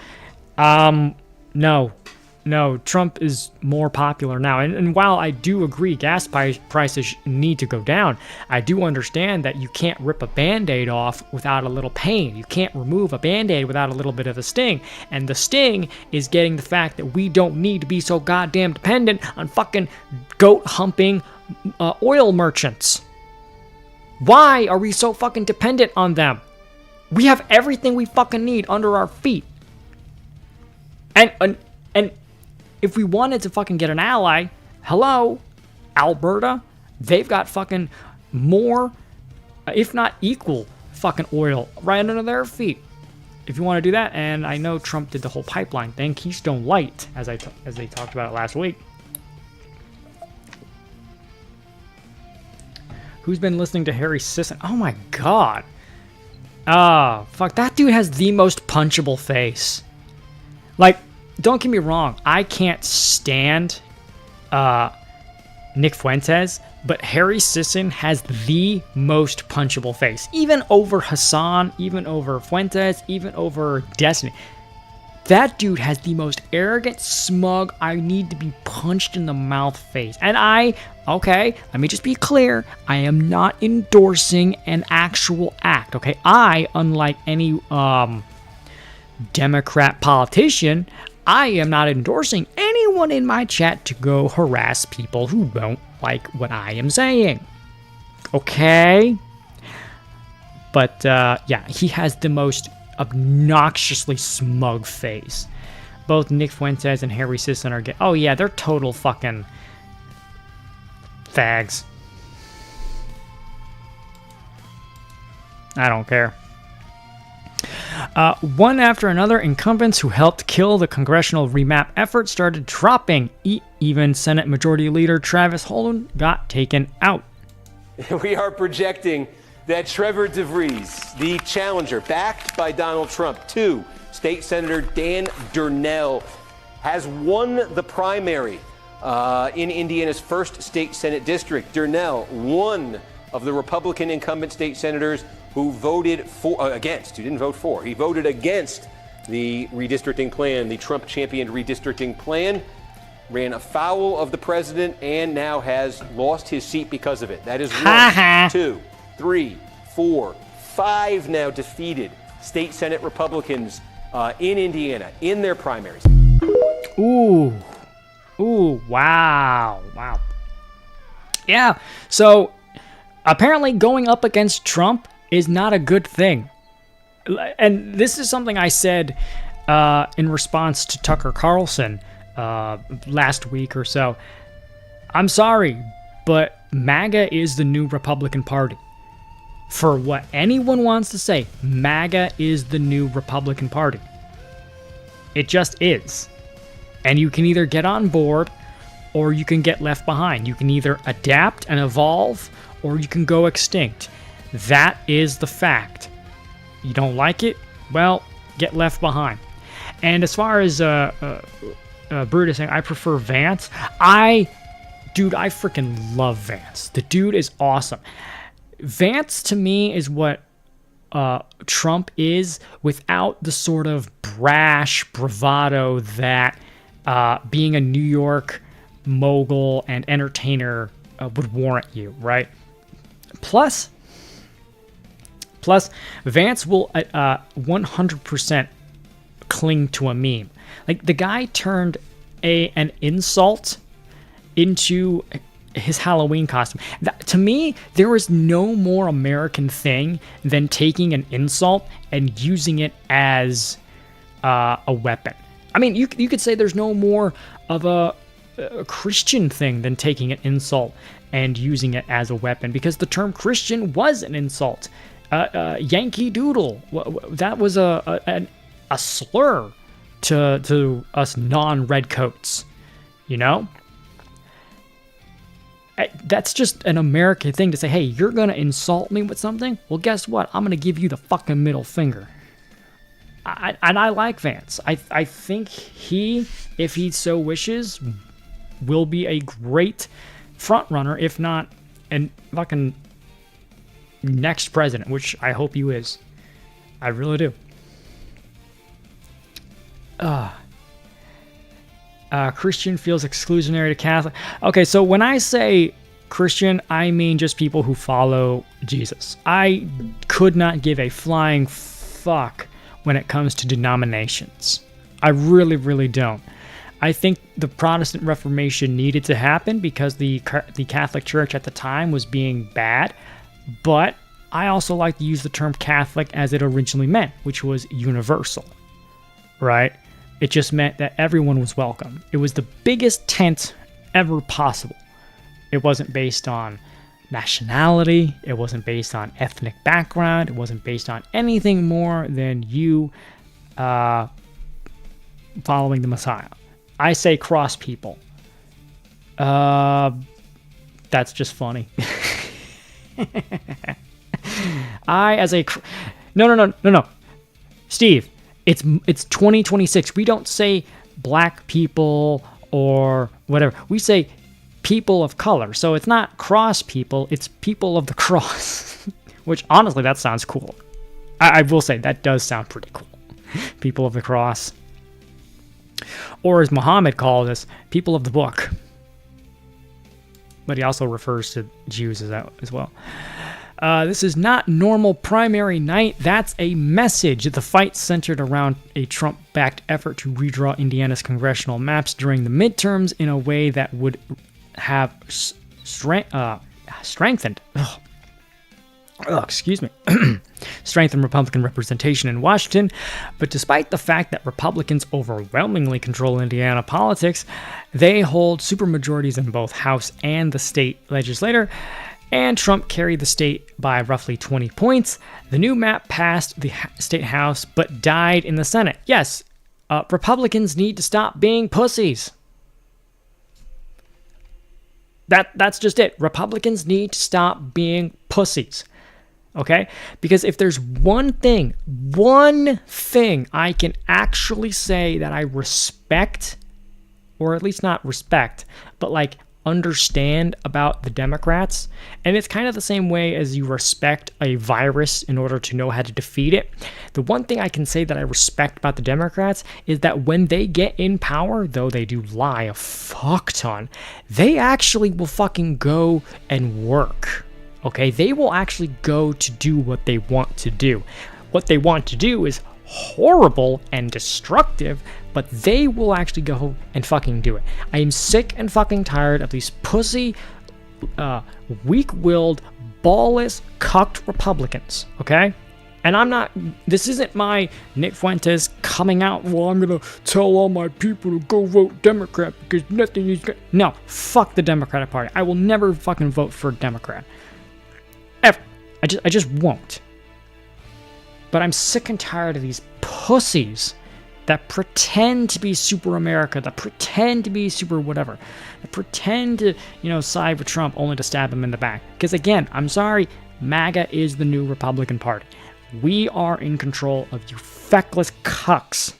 No, Trump is more popular now. And while I do agree gas prices need to go down, I do understand that you can't rip a Band-Aid off without a little pain. You can't remove a Band-Aid without a little bit of a sting. And the sting is getting the fact that we don't need to be so goddamn dependent on fucking goat-humping oil merchants. Why are we so fucking dependent on them? We have everything we fucking need under our feet. And if we wanted to fucking get an ally, hello, Alberta, they've got fucking more, if not equal, fucking oil right under their feet. If you want to do that, and I know Trump did the whole pipeline thing, Keystone Light, as they talked about it last week. Who's been listening to Harry Sisson? Oh my god. Fuck, that dude has the most punchable face. Like, don't get me wrong, I can't stand Nick Fuentes, but Harry Sisson has the most punchable face. Even over Hassan, even over Fuentes, even over Destiny. That dude has the most arrogant, smug, I need to be punched in the mouth face. And okay, let me just be clear, I am not endorsing an actual act, okay? I, unlike any Democrat politician, I am not endorsing anyone in my chat to go harass people who don't like what I am saying. Okay? But, yeah, he has the most obnoxiously smug face. Both Nick Fuentes and Harry Sisson are oh yeah, they're total fucking fags. I don't care. One after another, incumbents who helped kill the congressional remap effort started dropping. Even Senate Majority Leader Travis Holden got taken out. We are projecting that Trevor DeVries, the challenger, backed by Donald Trump, to State Senator Dan Durnell, has won the primary in Indiana's first state Senate district. Durnell, one of the Republican incumbent state senators who voted against, who didn't vote for, he voted against the redistricting plan, the Trump-championed redistricting plan, ran afoul of the president, and now has lost his seat because of it. That is 1, 2, 3, 4, 5 now defeated state Senate Republicans in Indiana in their primaries. Ooh, wow. Yeah, so apparently going up against Trump is not a good thing. And this is something I said in response to Tucker Carlson last week or so. I'm sorry, but MAGA is the new Republican Party. For what anyone wants to say, MAGA is the new Republican Party. It just is. And you can either get on board or you can get left behind. You can either adapt and evolve or you can go extinct. That is the fact. You don't like it? Well, get left behind. And as far as Brutus saying, I prefer Vance. Dude, I freaking love Vance. The dude is awesome. Vance, to me, is what Trump is without the sort of brash bravado that being a New York mogul and entertainer would warrant you, right? Plus, Vance will 100% cling to a meme. Like, the guy turned an insult into his Halloween costume. To me, there is no more American thing than taking an insult and using it as a weapon. I mean, you could say there's no more of a Christian thing than taking an insult and using it as a weapon, because the term Christian was an insult. Yankee Doodle, that was a slur to us non-redcoats, you know? That's just an American thing to say, hey, you're going to insult me with something? Well, guess what? I'm going to give you the fucking middle finger. And I like Vance. I think he, if he so wishes, will be a great frontrunner, if not a fucking next president, which I hope he is. I really do. Christian feels exclusionary to Catholic. Okay, so when I say Christian, I mean just people who follow Jesus. I could not give a flying fuck when it comes to denominations. I really, really don't. I think the Protestant Reformation needed to happen because the Catholic Church at the time was being bad, but I also like to use the term Catholic as it originally meant, which was universal, right? It just meant that everyone was welcome. It was the biggest tent ever possible. It wasn't based on nationality. It wasn't based on ethnic background. It wasn't based on anything more than you following the Messiah. I say cross people. That's just funny. No. Steve, it's 2026. We don't say black people or whatever. We say people of color. So it's not cross people, it's people of the cross. Which, honestly, that sounds cool. I will say, that does sound pretty cool. People of the cross. Or as Muhammad calls us, people of the book. But he also refers to Jews as well. This is not normal primary night. That's a message. The fight centered around a Trump-backed effort to redraw Indiana's congressional maps during the midterms in a way that would have strengthened Republican representation in Washington. But despite the fact that Republicans overwhelmingly control Indiana politics, they hold supermajorities in both House and the state legislature, and Trump carried the state by roughly 20 points. The new map passed the state House, but died in the Senate. Yes, Republicans need to stop being pussies. That's just it. Republicans need to stop being pussies. Okay? Because if there's one thing I can actually say that I respect, or at least not respect, but like understand about the Democrats, and it's kind of the same way as you respect a virus in order to know how to defeat it. The one thing I can say that I respect about the Democrats is that when they get in power, though they do lie a fuck ton, they actually will fucking go and work. Okay? They will actually go to do what they want to do. What they want to do is horrible and destructive, but they will actually go and fucking do it. I am sick and fucking tired of these pussy, weak-willed ballless, cucked Republicans, okay? And I'm not, this isn't my Nick Fuentes coming out, well, I'm going to tell all my people to go vote Democrat because nothing is good. No, fuck the Democratic Party. I will never fucking vote for a Democrat. Ever. I just won't. But I'm sick and tired of these pussies that pretend to be super America, that pretend to be super whatever, that pretend to, side with Trump only to stab him in the back. Because again, I'm sorry, MAGA is the new Republican Party. We are in control of you feckless cucks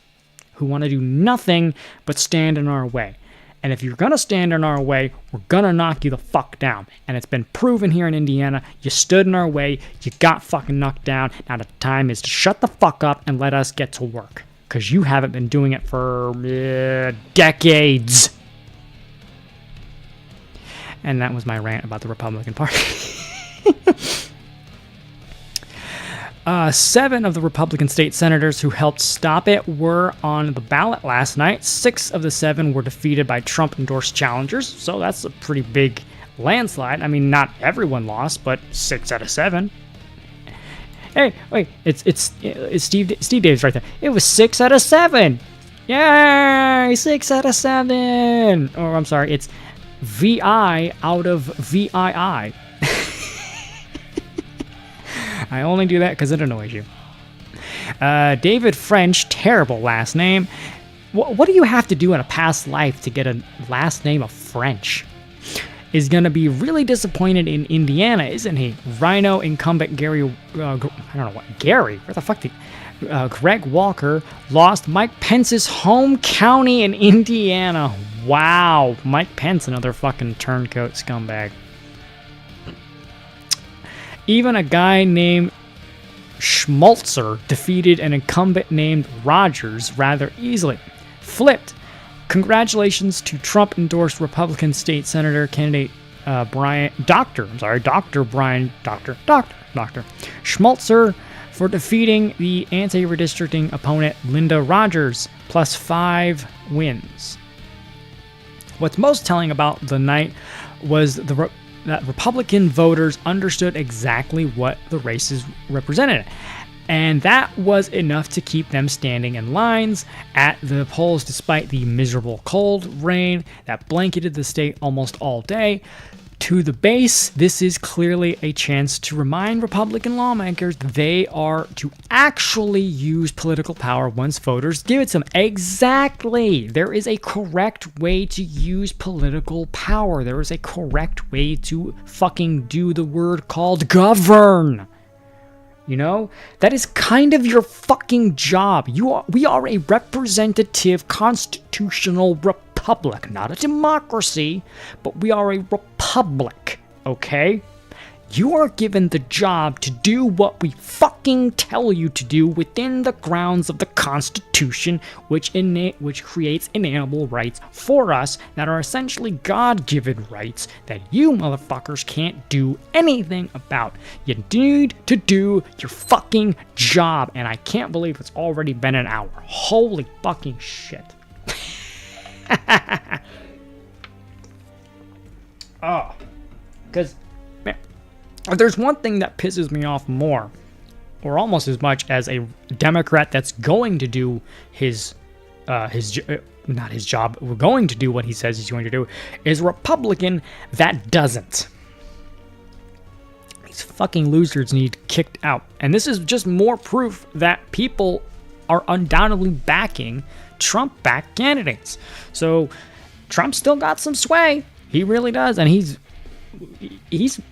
who want to do nothing but stand in our way. And if you're going to stand in our way, we're going to knock you the fuck down. And it's been proven here in Indiana. You stood in our way. You got fucking knocked down. Now the time is to shut the fuck up and let us get to work. Because you haven't been doing it for decades. And that was my rant about the Republican Party. 7 of the Republican state senators who helped stop it were on the ballot last night. 6 of the 7 were defeated by Trump-endorsed challengers, so that's a pretty big landslide. I mean, not everyone lost, but 6 out of 7. Hey, wait, it's Steve Davis right there. It was 6 out of 7. Yay, 6 out of 7. Or I'm sorry, it's VI out of VII. I only do that because it annoys you. David French, terrible last name. What do you have to do in a past life to get a last name of French? Is going to be really disappointed in Indiana, isn't he? Rhino incumbent Gary, I don't know what, Gary? Where the fuck did... Greg Walker lost Mike Pence's home county in Indiana. Wow. Mike Pence, another fucking turncoat scumbag. Even a guy named Schmaltzer defeated an incumbent named Rogers rather easily. Flipped. Congratulations to Trump-endorsed Republican state senator candidate Dr. Schmaltzer for defeating the anti-redistricting opponent Linda Rogers, plus 5 wins. What's most telling about the night was that Republican voters understood exactly what the races represented. And that was enough to keep them standing in lines at the polls despite the miserable cold rain that blanketed the state almost all day. To the base, this is clearly a chance to remind Republican lawmakers they are to actually use political power once voters give it to them. Exactly. There is a correct way to use political power. There is a correct way to fucking do the word called govern. You know, that is kind of your fucking job. We are a representative constitutional republic, not a democracy, but we are a republic, okay? You are given the job to do what we fucking tell you to do within the grounds of the Constitution, which creates inalienable rights for us that are essentially God-given rights that you motherfuckers can't do anything about. You need to do your fucking job, and I can't believe it's already been an hour. Holy fucking shit. Oh, because... if there's one thing that pisses me off more, or almost as much as a Democrat that's going to do not his job, we're going to do what he says he's going to do, is a Republican that doesn't. These fucking losers need kicked out. And this is just more proof that people are undoubtedly backing Trump-backed candidates. So Trump still got some sway. He really does. And he's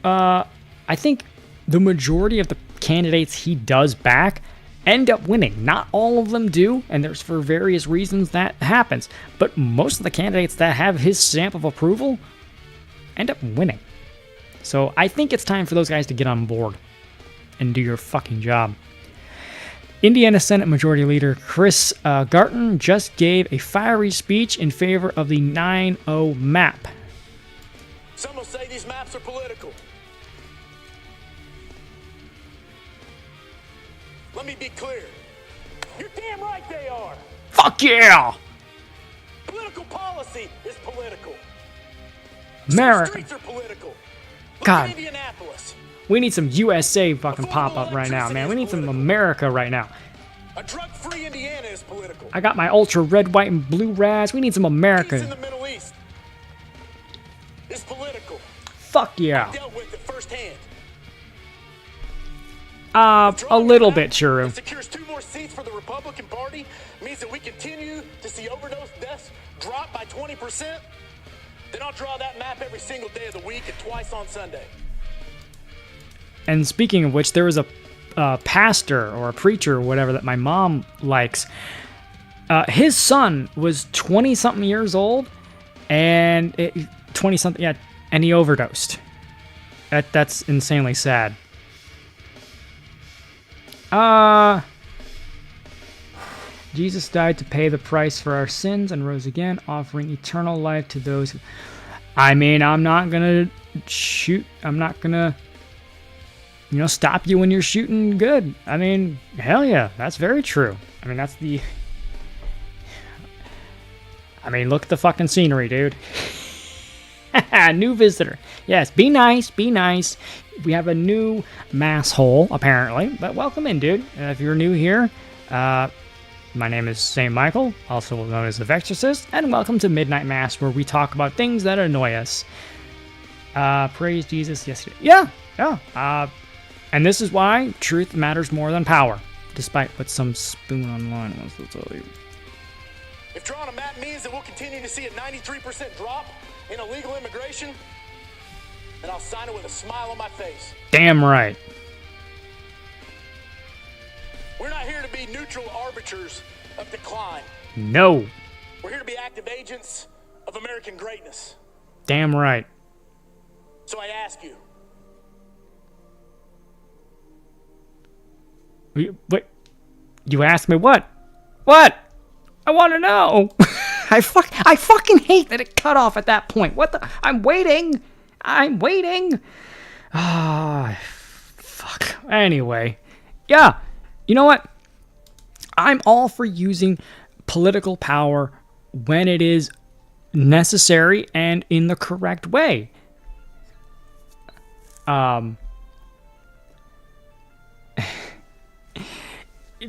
I think the majority of the candidates he does back end up winning. Not all of them do, and there's for various reasons that happens. But most of the candidates that have his stamp of approval end up winning. So I think it's time for those guys to get on board and do your fucking job. Indiana Senate Majority Leader Chris Garton just gave a fiery speech in favor of the 9-0 map. Some will say these maps are political. Let me be clear. You're damn right they are. Fuck yeah! Political policy is political. America. Streets are political. Look God. at Indianapolis. We need some USA fucking pop up right now, man. We need some America right now. A drug-free Indiana is political. I got my ultra red, white, and blue Raz. We need some Peace in America. the Middle East is political. Fuck yeah. Dealt with it firsthand. A little bit, sure. It secures 2 more seats for the Republican Party, means that we continue to see overdose deaths drop by 20%. Then I'll draw that map every single day of the week and twice on Sunday. And speaking of which, there was a pastor or a preacher or whatever that my mom likes. His son was 20-something years old, and 20-something, yeah, and he overdosed. That's insanely sad. Jesus died to pay the price for our sins and rose again, offering eternal life to those who... I mean, I'm not gonna shoot. I'm not gonna, stop you when you're shooting good. I mean, hell yeah, that's very true. I mean, that's the... I mean, look at the fucking scenery, dude. New visitor. Yes, be nice, be nice. We have a new mass hole, apparently. But welcome in, dude. If you're new here, my name is St. Michael, also known as the Vexorcist, and welcome to Midnight Mass, where we talk about things that annoy us. Praise Jesus yesterday. Yeah. And this is why truth matters more than power, despite what some spoon online wants to tell you. If drawing a map means that we'll continue to see a 93% drop in illegal immigration, then I'll sign it with a smile on my face. Damn right. We're not here to be neutral arbiters of decline. No. We're here to be active agents of American greatness. Damn right. So I ask you. Wait. You asked me what? What? I want to know. I fucking hate that it cut off at that point. What the? I'm waiting. Fuck. Anyway. Yeah. You know what? I'm all for using political power when it is necessary and in the correct way.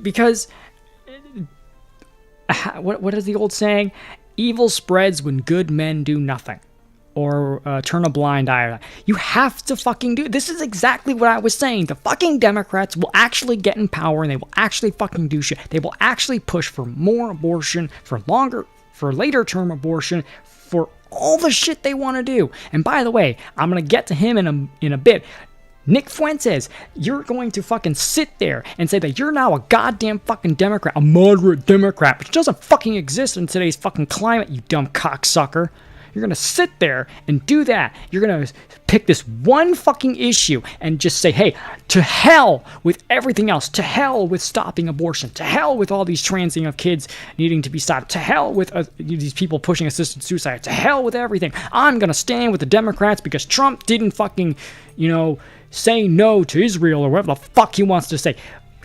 Because what is the old saying? Evil spreads when good men do nothing. Or turn a blind eye. You have to fucking do it. This is exactly what I was saying. The fucking Democrats will actually get in power and they will actually fucking do shit. They will actually push for more abortion, for later term abortion, for all the shit they want to do. And by the way, I'm going to get to him in a bit. Nick Fuentes, you're going to fucking sit there and say that you're now a goddamn fucking Democrat, a moderate Democrat, which doesn't fucking exist in today's fucking climate, you dumb cocksucker. You're going to sit there and do that. You're going to pick this one fucking issue and just say, hey, to hell with everything else. To hell with stopping abortion. To hell with all these transing of kids needing to be stopped. To hell with these people pushing assisted suicide. To hell with everything. I'm going to stand with the Democrats because Trump didn't fucking, say no to Israel or whatever the fuck he wants to say.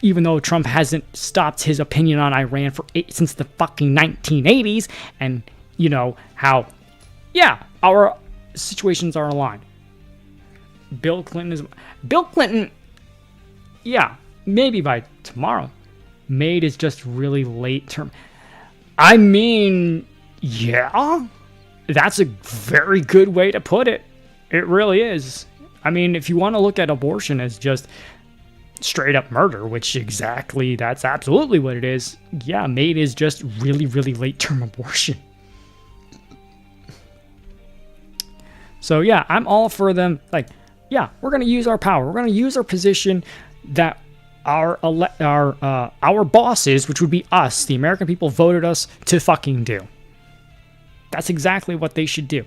Even though Trump hasn't stopped his opinion on Iran since the fucking 1980s. And, how... yeah, our situations are aligned. Bill Clinton, yeah, maybe by tomorrow. Made is just really late term. I mean, yeah, that's a very good way to put it. It really is. I mean, if you want to look at abortion as just straight up murder, which that's absolutely what it is. Yeah, made is just really, really late term abortion. So yeah, I'm all for them. Like, yeah, we're gonna use our power. We're gonna use our position that our bosses, which would be us, the American people, voted us to fucking do. That's exactly what they should do.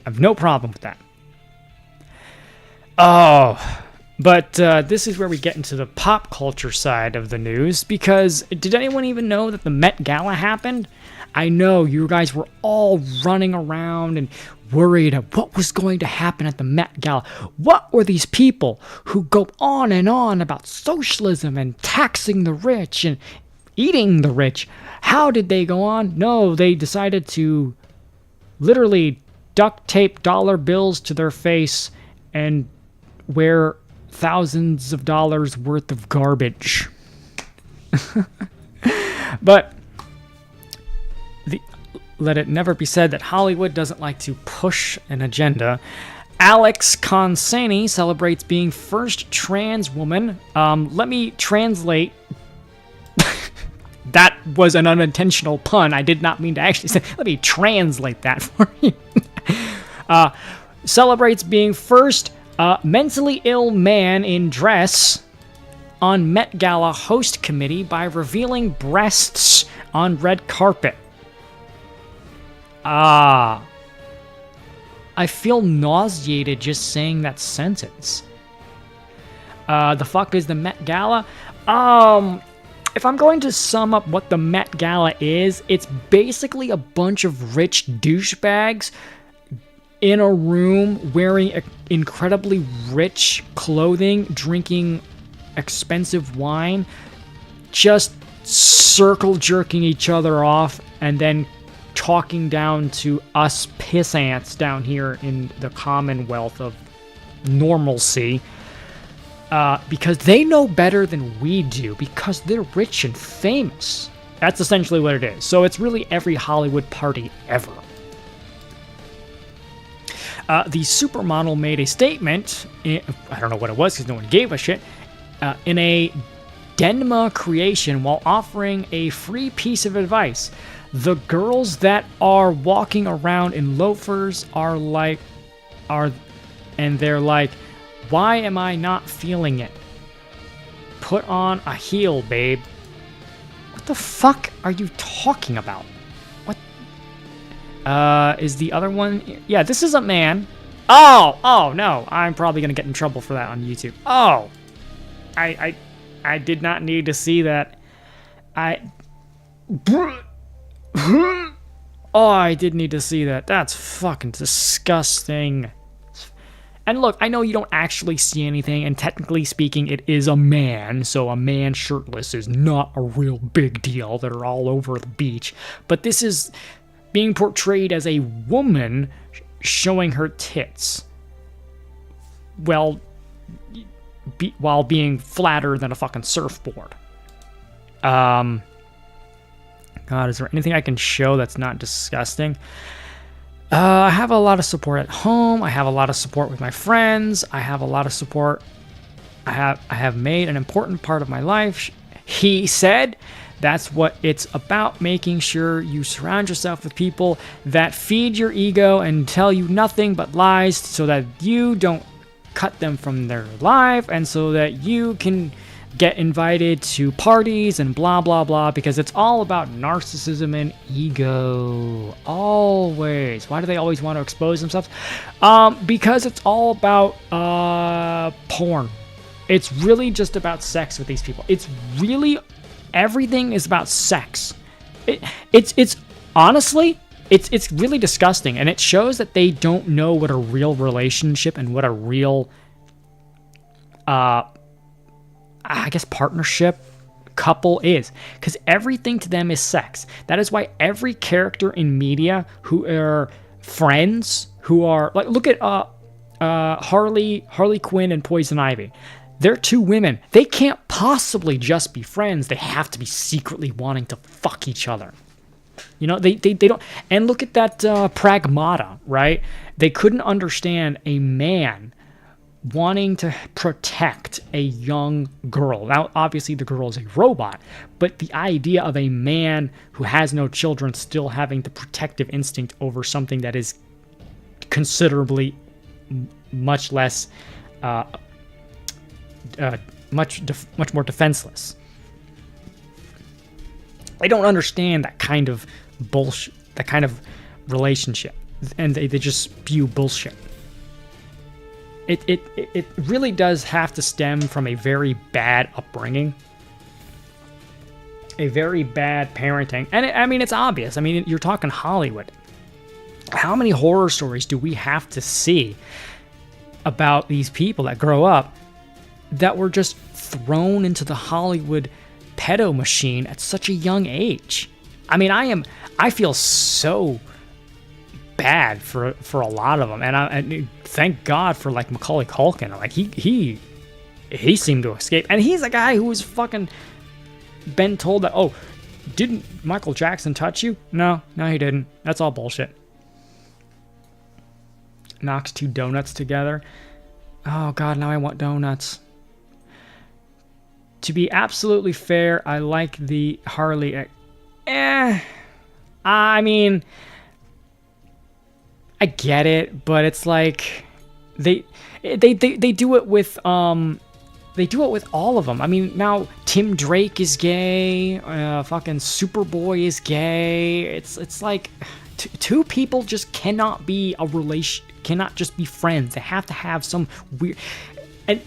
I have no problem with that. Oh, but this is where we get into the pop culture side of the news, because did anyone even know that the Met Gala happened? I know you guys were all running around and worried of what was going to happen at the Met Gala. What were these people who go on and on about socialism and taxing the rich and eating the rich? How did they go on? No, they decided to literally duct tape dollar bills to their face and wear thousands of dollars worth of garbage. But let it never be said that Hollywood doesn't like to push an agenda. Alex Consani celebrates being first trans woman. Let me translate. That was an unintentional pun. I did not mean to actually say. Let me translate that for you. Celebrates being first mentally ill man in dress on Met Gala host committee by revealing breasts on red carpet. I feel nauseated just saying that sentence. The fuck is the Met Gala? If I'm going to sum up what the Met Gala is, it's basically a bunch of rich douchebags in a room wearing incredibly rich clothing, drinking expensive wine, just circle jerking each other off, and then talking down to us piss ants down here in the Commonwealth of normalcy, because they know better than we do, because they're rich and famous. That's essentially what it is. So it's really every Hollywood party ever. The supermodel made a statement, I don't know what it was because no one gave a shit, in a Denma creation while offering a free piece of advice. The girls that are walking around in loafers they're like, why am I not feeling it? Put on a heel, babe. What the fuck are you talking about? What? Is the other one? Yeah, this is a man. Oh no, I'm probably gonna get in trouble for that on YouTube. Oh, I did not need to see that. Oh, I did need to see that. That's fucking disgusting. And look, I know you don't actually see anything, and technically speaking, it is a man, so a man shirtless is not a real big deal. They're all over the beach. But this is being portrayed as a woman showing her tits. Well, while being flatter than a fucking surfboard. God, is there anything I can show that's not disgusting? I have a lot of support at home. I have a lot of support with my friends. I have a lot of support. I have made an important part of my life. He said that's what it's about, making sure you surround yourself with people that feed your ego and tell you nothing but lies so that you don't cut them from their life and so that you can get invited to parties and blah, blah, blah, because it's all about narcissism and ego. Always. Why do they always want to expose themselves? Because it's all about porn. It's really just about sex with these people. It's really, everything is about sex. It's honestly, it's really disgusting, and it shows that they don't know what a real relationship and what a real I guess partnership, couple is, because everything to them is sex. That is why every character in media who are friends, who are like, look at Harley Quinn and Poison Ivy. They're two women. They can't possibly just be friends. They have to be secretly wanting to fuck each other. You know, they don't. And look at that Pragmata, right? They couldn't understand a man wanting to protect a young girl. Now, obviously, the girl is a robot, but the idea of a man who has no children still having the protective instinct over something that is considerably much less, much more defenseless. I don't understand that kind of bullshit, that kind of relationship, and they just spew bullshit. It really does have to stem from a very bad upbringing, a very bad parenting, and I mean, it's obvious. I mean, you're talking Hollywood. How many horror stories do we have to see about these people that grow up that were just thrown into the Hollywood pedo machine at such a young age? I mean, I feel so bad for a lot of them, and thank God for like Macaulay Culkin. Like he seemed to escape, and he's a guy who was fucking been told that, oh, didn't Michael Jackson touch you? No, he didn't. That's all bullshit. Knocks 2 donuts together. Oh God, now I want donuts. To be absolutely fair, I like the Harley. I mean, I get it, but it's like they do it with they do it with all of them. I mean, now Tim Drake is gay, fucking Superboy is gay. It's like two people just cannot be a relation, cannot just be friends. They have to have some weird. And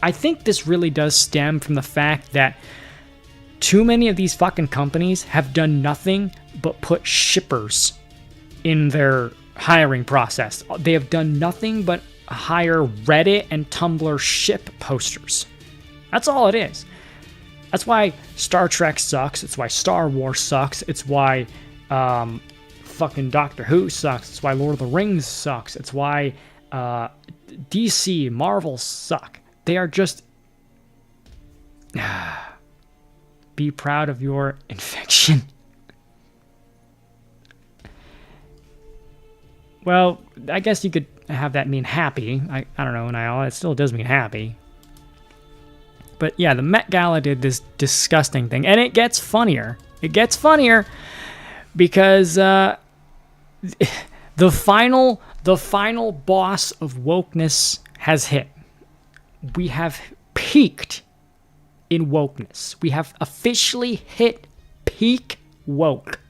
I think this really does stem from the fact that too many of these fucking companies have done nothing but put shippers in their hiring process. They have done nothing but hire Reddit and Tumblr ship posters. That's all it is. That's why Star Trek sucks. It's why Star Wars sucks. It's why fucking Doctor Who sucks. It's why Lord of the Rings sucks. It's why DC, Marvel suck. They are just... Be proud of your infection. Well, I guess you could have that mean happy. I don't know, Niall. It still does mean happy. But yeah, the Met Gala did this disgusting thing. And it gets funnier. It gets funnier because the final boss of wokeness has hit. We have peaked in wokeness. We have officially hit peak woke.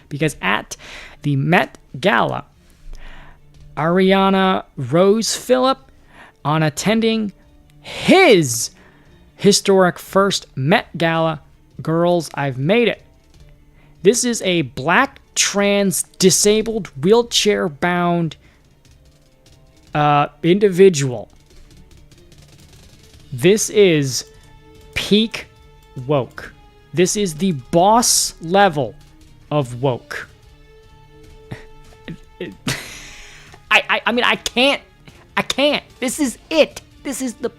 Because at the Met Gala, Ariana Rose Phillip, on attending his historic first Met Gala, Girls, I've Made It. This is a black, trans, disabled, wheelchair-bound individual. This is peak woke. This is the boss level of woke. I mean, I can't. This is it. This is the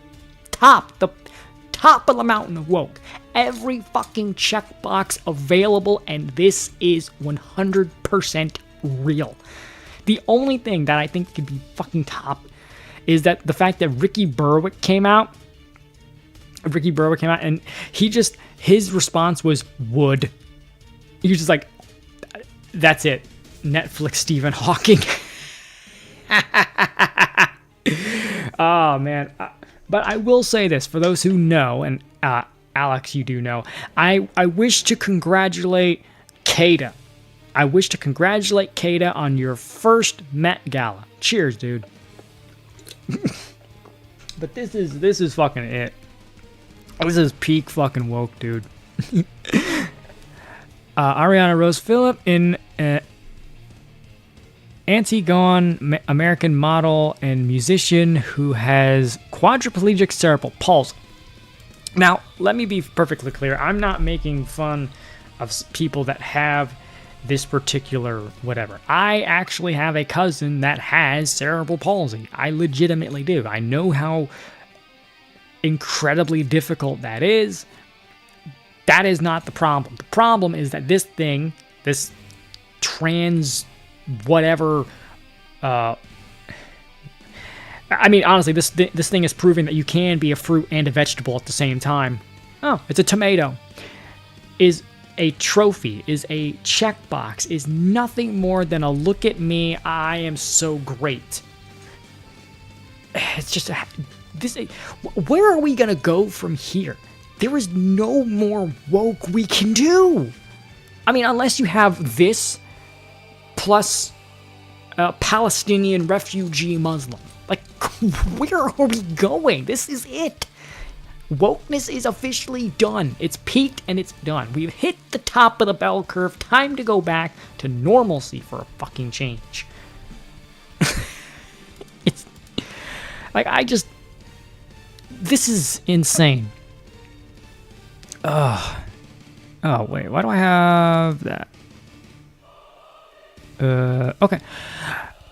top of the mountain of woke. Every fucking checkbox available, and this is 100% real. The only thing that I think could be fucking top is that the fact that Ricky Berwick came out, and his response was wood. He was just like, that's it. Netflix Stephen Hawking. Oh, man. But I will say this, for those who know, and Alex, you do know, I wish to congratulate Kada. I wish to congratulate Kada on your first Met Gala. Cheers, dude. But this is fucking it. This is peak fucking woke, dude. Ariana Rose Phillip, in Antigone, American model and musician who has quadriplegic cerebral palsy. Now, let me be perfectly clear. I'm not making fun of people that have this particular whatever. I actually have a cousin that has cerebral palsy. I legitimately do. I know how incredibly difficult that is. That is not the problem. The problem is that this trans whatever, I mean, honestly, this thing is proving that you can be a fruit and a vegetable at the same time. Oh, it's a tomato. Is a trophy, is a checkbox, is nothing more than a look at me, I am so great. It's just where are we gonna go from here? There is no more woke we can do. I mean, unless you have this plus Palestinian refugee Muslim. Like, where are we going? This is it. Wokeness is officially done. It's peaked and it's done. We've hit the top of the bell curve. Time to go back to normalcy for a fucking change. It's like, this is insane. Oh wait, why do I have that? Okay.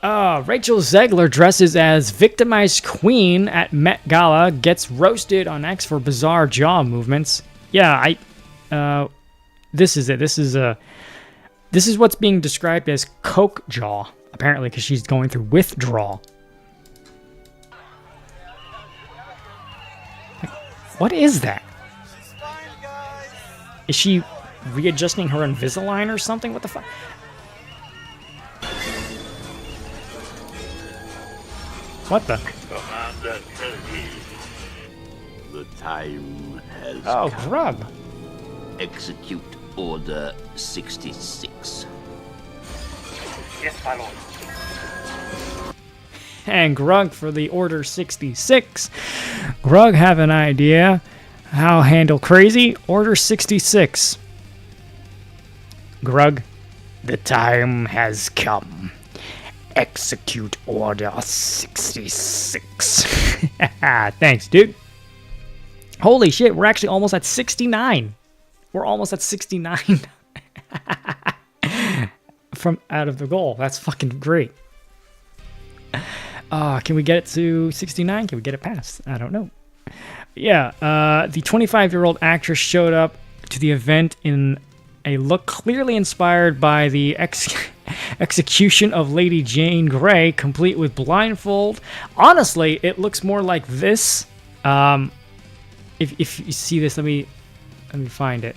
Rachel Zegler dresses as victimized queen at Met Gala, gets roasted on X for bizarre jaw movements. Yeah, this is it. This is what's being described as coke jaw, apparently, because she's going through withdrawal. What is that? Is she readjusting her Invisalign or something? What the fuck? What the? Commander Kennedy, the time has Oh, come. Grub. Execute Order 66. Yes, my lord. And Grug for the Order 66. Grug have an idea how handle crazy? Order 66. Grug, the time has come. Execute Order 66. Thanks, dude. Holy shit, we're actually almost at 69. We're almost at 69 from out of the goal. That's fucking great. Can we get it to 69? Can we get it past? I don't know. Yeah, the 25-year-old actress showed up to the event in a look clearly inspired by the execution of Lady Jane Grey, complete with blindfold. Honestly, it looks more like this. If you see this, let me find it.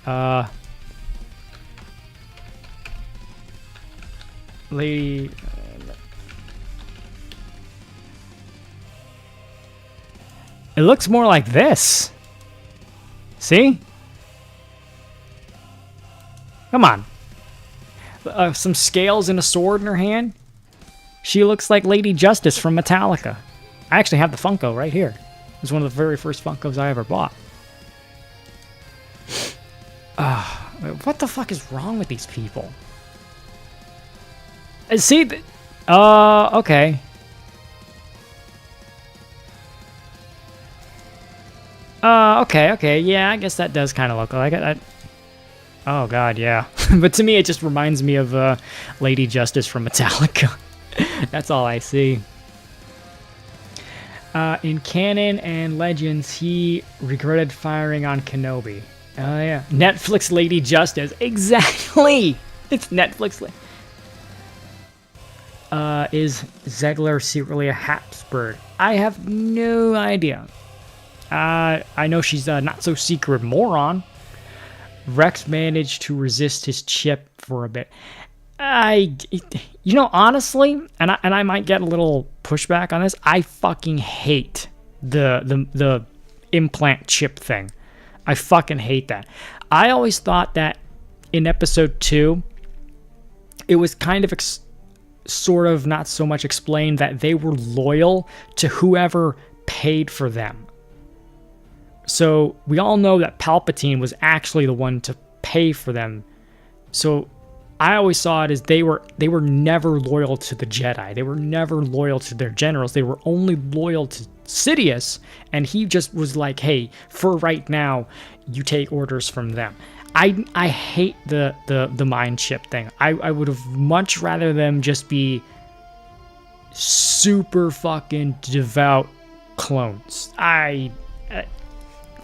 Lady. It looks more like this. See? Come on. Some scales and a sword in her hand. She looks like Lady Justice from Metallica. I actually have the Funko right here. It was one of the very first Funkos I ever bought. What the fuck is wrong with these people? See? Okay. Okay, yeah, I guess that does kind of look like it. Oh god, yeah. But to me, it just reminds me of Lady Justice from Metallica. That's all I see. In canon and legends, he regretted firing on Kenobi. Oh yeah, Netflix Lady Justice. Exactly. It's Netflix. Is Zegler secretly a Habsburg? I have no idea. I know she's a not-so-secret moron. Rex managed to resist his chip for a bit. Honestly, and I might get a little pushback on this, I fucking hate the implant chip thing. I fucking hate that. I always thought that in episode 2, it was kind of sort of not so much explained that they were loyal to whoever paid for them. So we all know that Palpatine was actually the one to pay for them. So I always saw it as they were never loyal to the Jedi. They were never loyal to their generals. They were only loyal to Sidious, and he just was like, hey, for right now, you take orders from them. I hate the mind chip thing. I would have much rather them just be super fucking devout clones.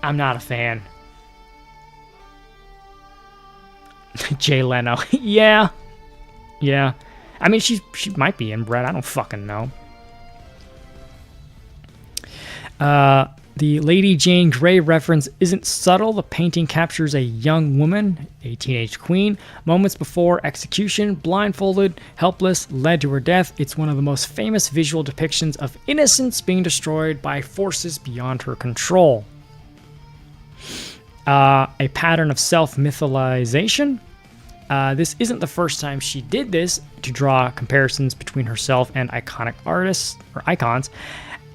I'm not a fan. Jay Leno. Yeah. I mean, she might be inbred. I don't fucking know. The Lady Jane Grey reference isn't subtle. The painting captures a young woman, a teenage queen, moments before execution, blindfolded, helpless, led to her death. It's one of the most famous visual depictions of innocence being destroyed by forces beyond her control. A pattern of self-mytholization. This isn't the first time she did this to draw comparisons between herself and iconic artists or icons,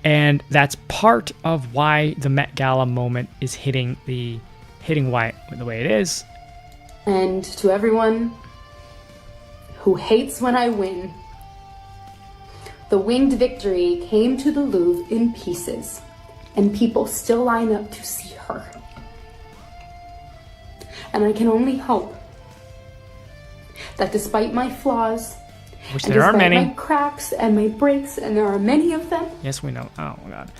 and that's part of why the Met Gala moment is hitting why the way it is. And to everyone who hates when I win, the winged victory came to the Louvre in pieces, and people still line up to see her. And I can only hope that despite my flaws Which And there are despite many. my cracks and my breaks, and there are many of them. Yes, we know. Oh my god.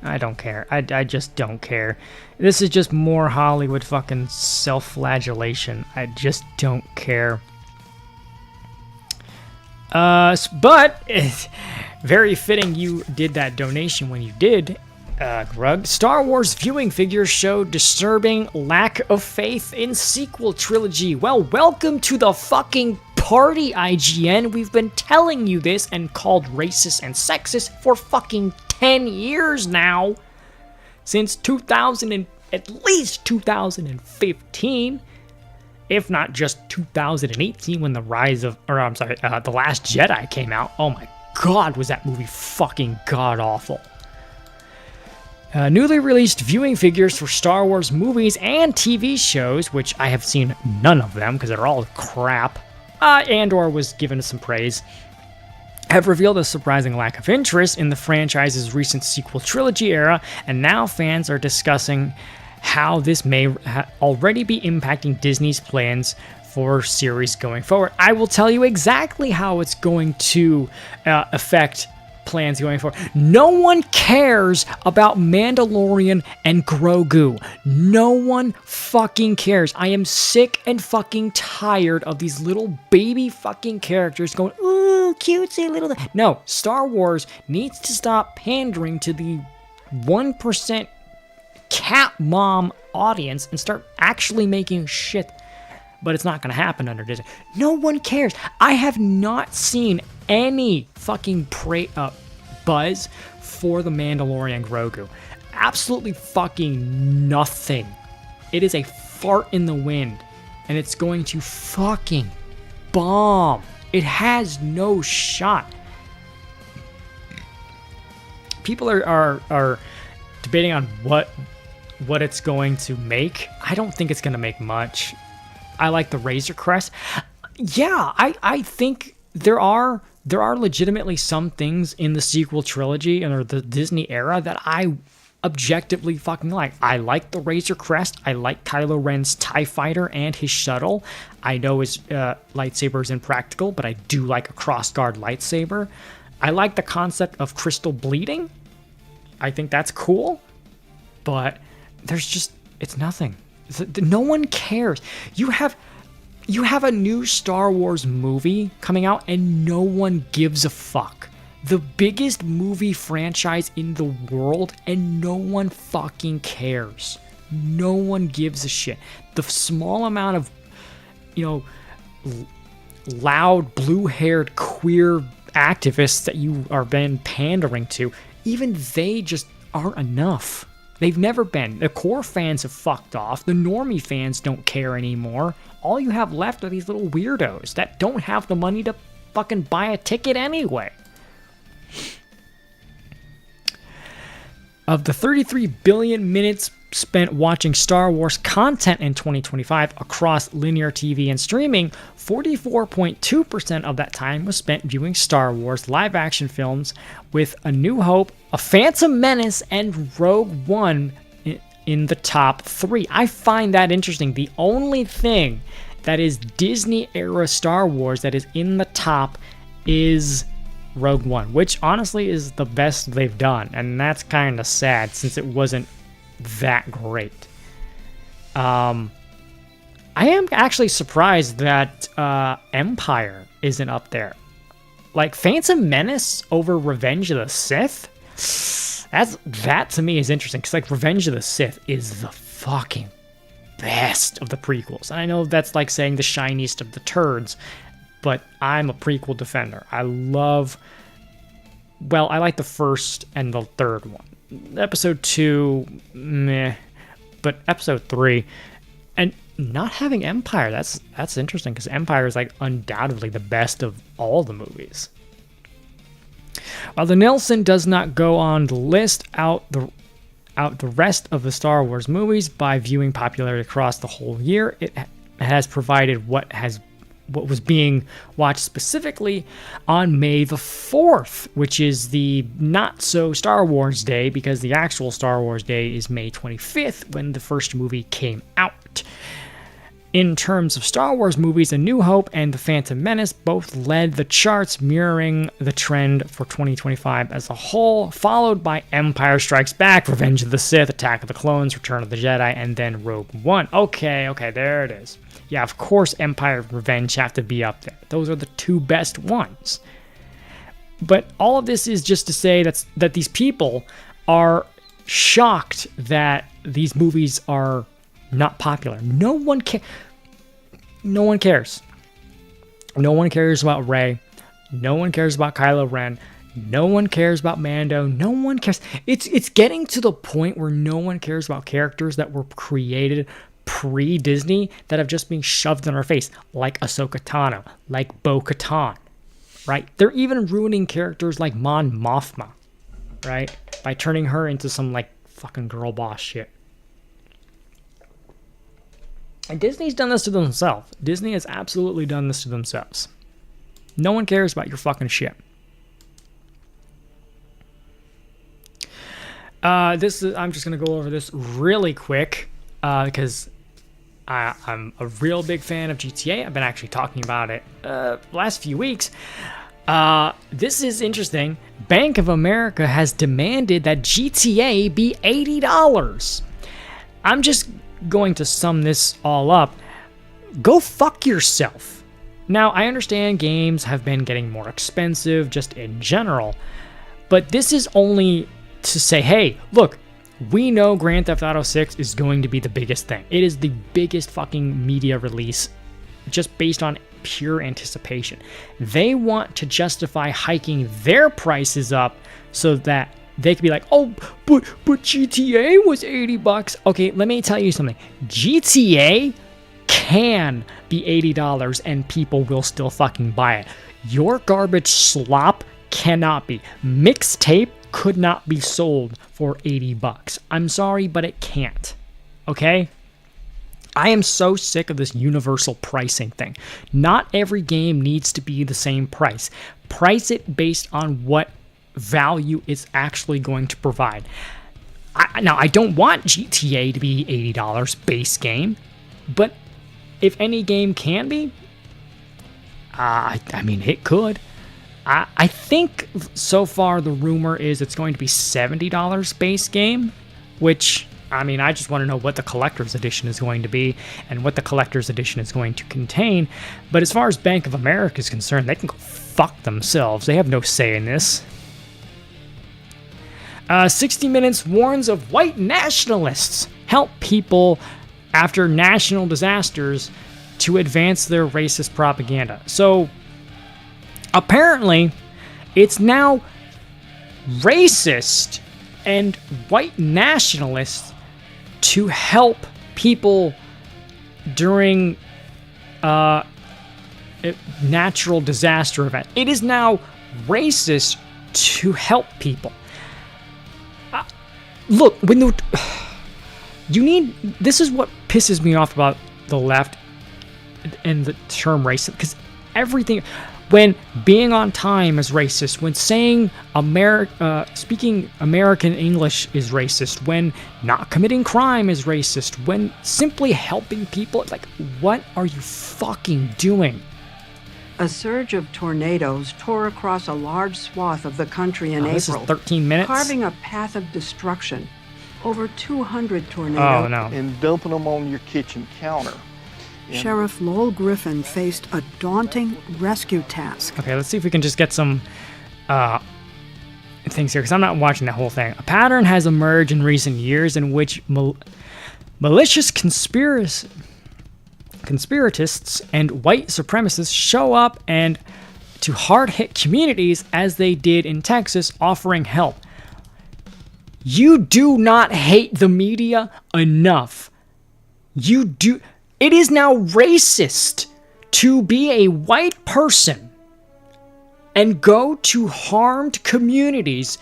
I don't care. I just don't care. This is just more Hollywood fucking self-flagellation. I just don't care. But it's very fitting you did that donation when you did, Grug. Star Wars viewing figures show disturbing lack of faith in sequel trilogy. Well, welcome to the fucking party, IGN. We've been telling you this and called racist and sexist for fucking 10 years now. Since at least 2015. If not just 2018 when The Last Jedi came out. Oh my god, was that movie fucking god-awful. Newly released viewing figures for Star Wars movies and TV shows, which I have seen none of them because they're all crap. Andor was given some praise, have revealed a surprising lack of interest in the franchise's recent sequel trilogy era, and now fans are discussing how this may already be impacting Disney's plans for series going forward. I will tell you exactly how it's going to affect plans going forward. No one cares about Mandalorian and Grogu. No one fucking cares. I am sick and fucking tired of these little baby fucking characters going, ooh, cutesy little... No, Star Wars needs to stop pandering to the 1% cat mom audience and start actually making shit. But it's not going to happen under Disney. No one cares. I have not seen any fucking buzz for the Mandalorian Grogu. Absolutely fucking nothing. It is a fart in the wind. And it's going to fucking bomb. It has no shot. People are debating on what it's going to make. I don't think it's going to make much. I like the Razor Crest. Yeah, I think there are legitimately some things in the sequel trilogy or the Disney era that I objectively fucking like. I like the Razor Crest. I like Kylo Ren's TIE Fighter and his shuttle. I know his lightsaber is impractical, but I do like a crossguard lightsaber. I like the concept of crystal bleeding. I think that's cool, but it's nothing. No one cares. You have a new Star Wars movie coming out and no one gives a fuck. The biggest movie franchise in the world and no one fucking cares. No one gives a shit. The small amount of, loud blue-haired queer activists that you are been pandering to, even they just aren't enough. They've never been. The core fans have fucked off. The normie fans don't care anymore. All you have left are these little weirdos that don't have the money to fucking buy a ticket anyway. Of the 33 billion minutes spent watching Star Wars content in 2025 across linear TV and streaming, 44.2% of that time was spent viewing Star Wars live-action films, with A New Hope, A Phantom Menace, and Rogue One in the top 3. I find that interesting. The only thing that is Disney-era Star Wars that is in the top is Rogue One, which honestly is the best they've done, and that's kind of sad since it wasn't that great. I am actually surprised that Empire isn't up there. Like Phantom Menace over Revenge of the Sith? That to me is interesting, because like Revenge of the Sith is the fucking best of the prequels. And I know that's like saying the shiniest of the turds, but I'm a prequel defender. I like the first and the third one. Episode 2, meh, but episode 3, and not having Empire, that's interesting, because Empire is like undoubtedly the best of all the movies. While the Nielsen does not go on the list out the rest of the Star Wars movies by viewing popularity across the whole year, it has provided what was being watched specifically on May the 4th, which is the not so Star Wars day, because the actual Star Wars day is May 25th when the first movie came out. In terms of Star Wars movies, A New Hope and The Phantom Menace both led the charts, mirroring the trend for 2025 as a whole, followed by Empire Strikes Back, Revenge of the Sith, Attack of the Clones, Return of the Jedi, and then Rogue One. Okay, there it is. Yeah, of course Empire and Revenge have to be up there. Those are the two best ones. But all of this is just to say that these people are shocked that these movies are not popular. No one cares. No one cares. No one cares about Rey. No one cares about Kylo Ren. No one cares about Mando. No one cares. It's getting to the point where no one cares about characters that were created pre-Disney that have just been shoved in our face, like Ahsoka Tano, like Bo-Katan, right? They're even ruining characters like Mon Mothma, right? By turning her into some like fucking girl boss shit. And Disney's done this to themselves. Disney has absolutely done this to themselves. No one cares about your fucking shit. I'm just going to go over this really quick because I'm a real big fan of GTA. I've been actually talking about it last few weeks. This is interesting. Bank of America has demanded that GTA be $80. I'm just going to sum this all up. Go fuck yourself. Now, I understand games have been getting more expensive just in general, but this is only to say, hey, look, we know Grand Theft Auto 6 is going to be the biggest thing. It is the biggest fucking media release just based on pure anticipation. They want to justify hiking their prices up so that they could be like, oh, but GTA was $80. Okay, let me tell you something. GTA can be $80 and people will still fucking buy it. Your garbage slop cannot be. Mixtape could not be sold for $80. I'm sorry, but it can't. Okay? I am so sick of this universal pricing thing. Not every game needs to be the same price. Price it based on what value it's actually going to provide. Now, I don't want GTA to be $80 base game, but if any game can be, I mean, it could. I think so far the rumor is it's going to be $70 base game, which, I mean, I just want to know what the collector's edition is going to be and what the collector's edition is going to contain. But as far as Bank of America is concerned, they can go fuck themselves. They have no say in this. 60 Minutes warns of white nationalists help people after national disasters to advance their racist propaganda. So, apparently, it's now racist and white nationalists to help people during natural disaster events. It is now racist to help people. Look, when this is what pisses me off about the left and the term racist, because everything, when being on time is racist, when saying speaking American English is racist, when not committing crime is racist, when simply helping people, like, what are you fucking doing? A surge of tornadoes tore across a large swath of the country in April. This is 13 minutes? Carving a path of destruction. Over 200 tornadoes. Oh, no. And dumping them on your kitchen counter. Sheriff Lowell Griffin faced a daunting rescue task. Okay, let's see if we can just get some things here, because I'm not watching the whole thing. A pattern has emerged in recent years in which malicious conspiratists and white supremacists show up and to hard-hit communities as they did in Texas, offering help. You do not hate the media enough. You do. It is now racist to be a white person and go to harmed communities.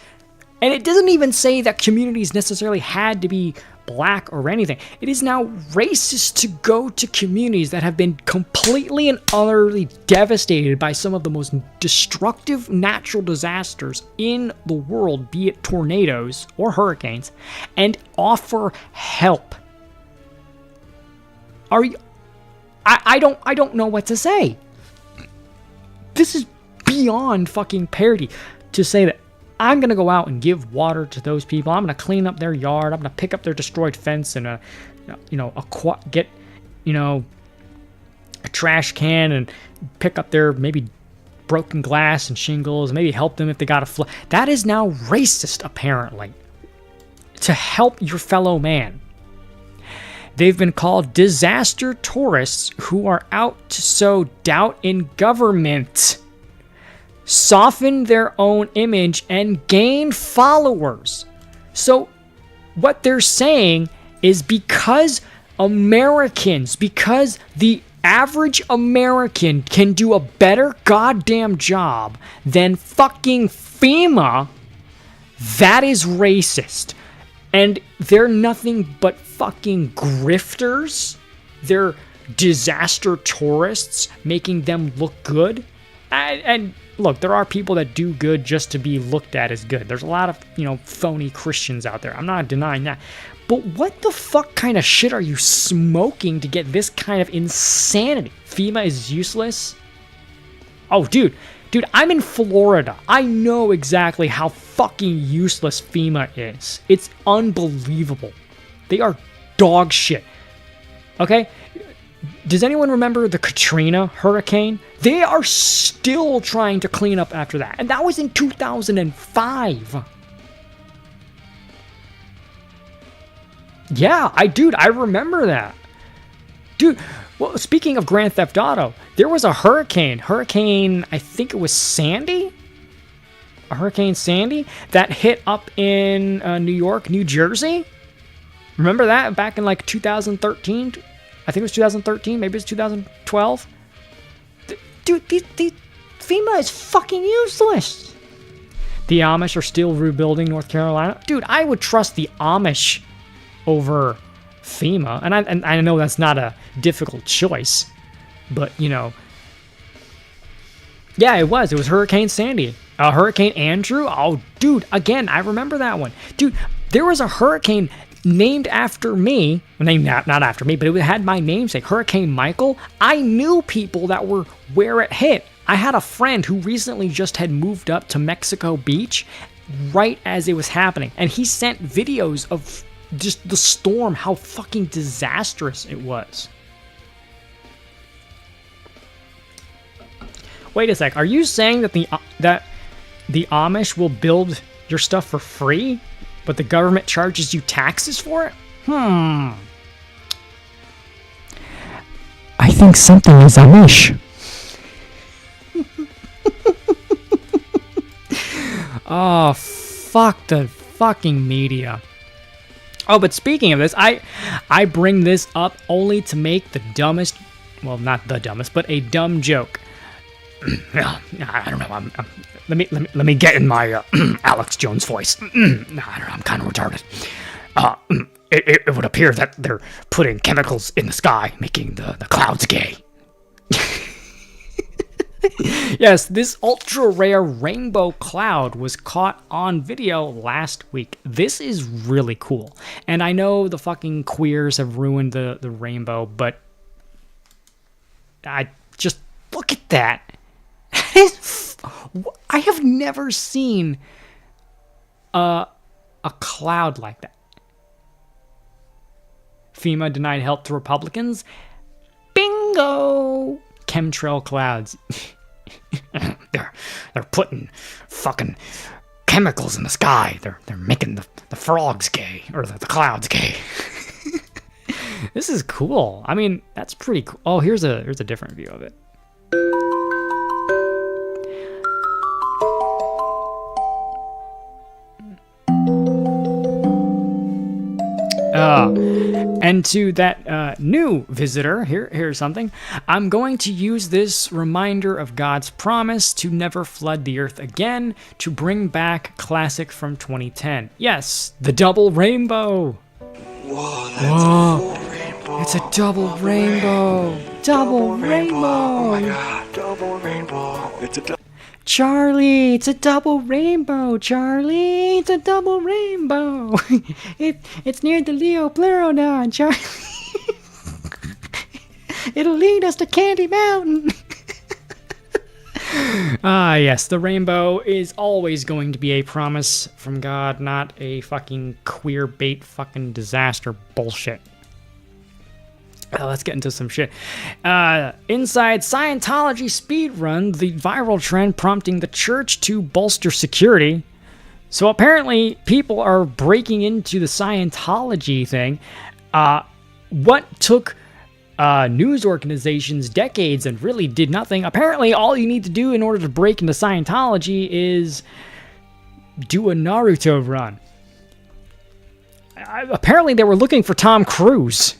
And it doesn't even say that communities necessarily had to be black or anything. It is now racist to go to communities that have been completely and utterly devastated by some of the most destructive natural disasters in the world, be it tornadoes or hurricanes, and offer help. I don't know what to say. This is beyond fucking parody to say that I'm going to go out and give water to those people. I'm going to clean up their yard. I'm going to pick up their destroyed fence and, get, a trash can and pick up their maybe broken glass and shingles, maybe help them if they got a flood. That is now racist, apparently. To help your fellow man. They've been called disaster tourists who are out to sow doubt in government, soften their own image, and gain followers. So what they're saying is because the average American can do a better goddamn job than fucking FEMA, that is racist. And they're nothing but fucking grifters. They're disaster tourists, making them look good. And look, there are people that do good just to be looked at as good. There's a lot of, phony Christians out there. I'm not denying that. But what the fuck kind of shit are you smoking to get this kind of insanity? FEMA is useless? Oh, dude, I'm in Florida. I know exactly how fucking useless FEMA is. It's unbelievable. They are dog shit. Okay? Does anyone remember the Katrina hurricane? They are still trying to clean up after that. And that was in 2005. Yeah, I remember that. Dude, well, speaking of Grand Theft Auto, there was a hurricane, I think it was Sandy? Hurricane Sandy that hit up in New York, New Jersey? Remember that back in like 2013? I think it was 2013, maybe it's 2012. Dude, FEMA is fucking useless. The Amish are still rebuilding North Carolina. Dude, I would trust the Amish over FEMA, and I know that's not a difficult choice, but yeah, it was Hurricane Sandy, Hurricane Andrew. Oh, dude, again, I remember that one, dude. There was a hurricane named after me, not after me, but it had my namesake, Hurricane Michael. I knew people that were where it hit. I had a friend who recently just had moved up to Mexico Beach right as it was happening, and he sent videos of just the storm, how fucking disastrous it was. Wait a sec, are you saying that the Amish will build your stuff for free, but the government charges you taxes for it? I think something is amish. Oh, fuck the fucking media. Oh, but speaking of this, I bring this up only to make the dumbest, well, not the dumbest, but a dumb joke. I don't know. Let me get in my Alex Jones voice. I don't know. I'm kind of retarded. It would appear that they're putting chemicals in the sky, making the clouds gay. Yes, this ultra-rare rainbow cloud was caught on video last week. This is really cool. And I know the fucking queers have ruined the rainbow, but I just look at that. I have never seen a cloud like that. FEMA denied help to Republicans. Bingo! Chemtrail clouds. They're putting fucking chemicals in the sky. They're making the frogs gay, or the clouds gay. This is cool. I mean, that's pretty cool. Oh, here's a different view of it. And to that new visitor, here's something. I'm going to use this reminder of God's promise to never flood the earth again to bring back classic from 2010. Yes, the double rainbow. Whoa, that's Whoa. a full rainbow. It's a double rainbow. Double rainbow. Oh my god, double rainbow. It's a double. Charlie, it's a double rainbow, Charlie. It's a double rainbow. It's near the Liopleurodon, Charlie. It'll lead us to Candy Mountain. Yes, the rainbow is always going to be a promise from God, not a fucking queer bait fucking disaster bullshit. Let's get into some shit. Inside Scientology speedrun, the viral trend prompting the church to bolster security. So apparently people are breaking into the Scientology thing. What took news organizations decades and really did nothing. Apparently all you need to do in order to break into Scientology is do a Naruto run. Apparently they were looking for Tom Cruise.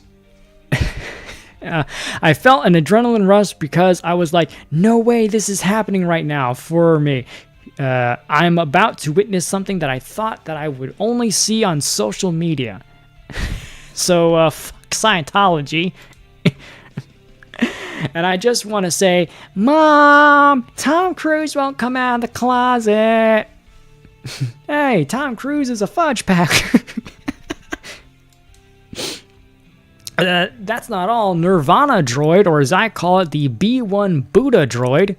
I felt an adrenaline rush because I was like, no way this is happening right now for me. I'm about to witness something that I thought that I would only see on social media. So, fuck Scientology. And I just want to say, Mom, Tom Cruise won't come out of the closet. Hey, Tom Cruise is a fudge packer. That's not all. Nirvana droid, or as I call it, the B1 Buddha droid,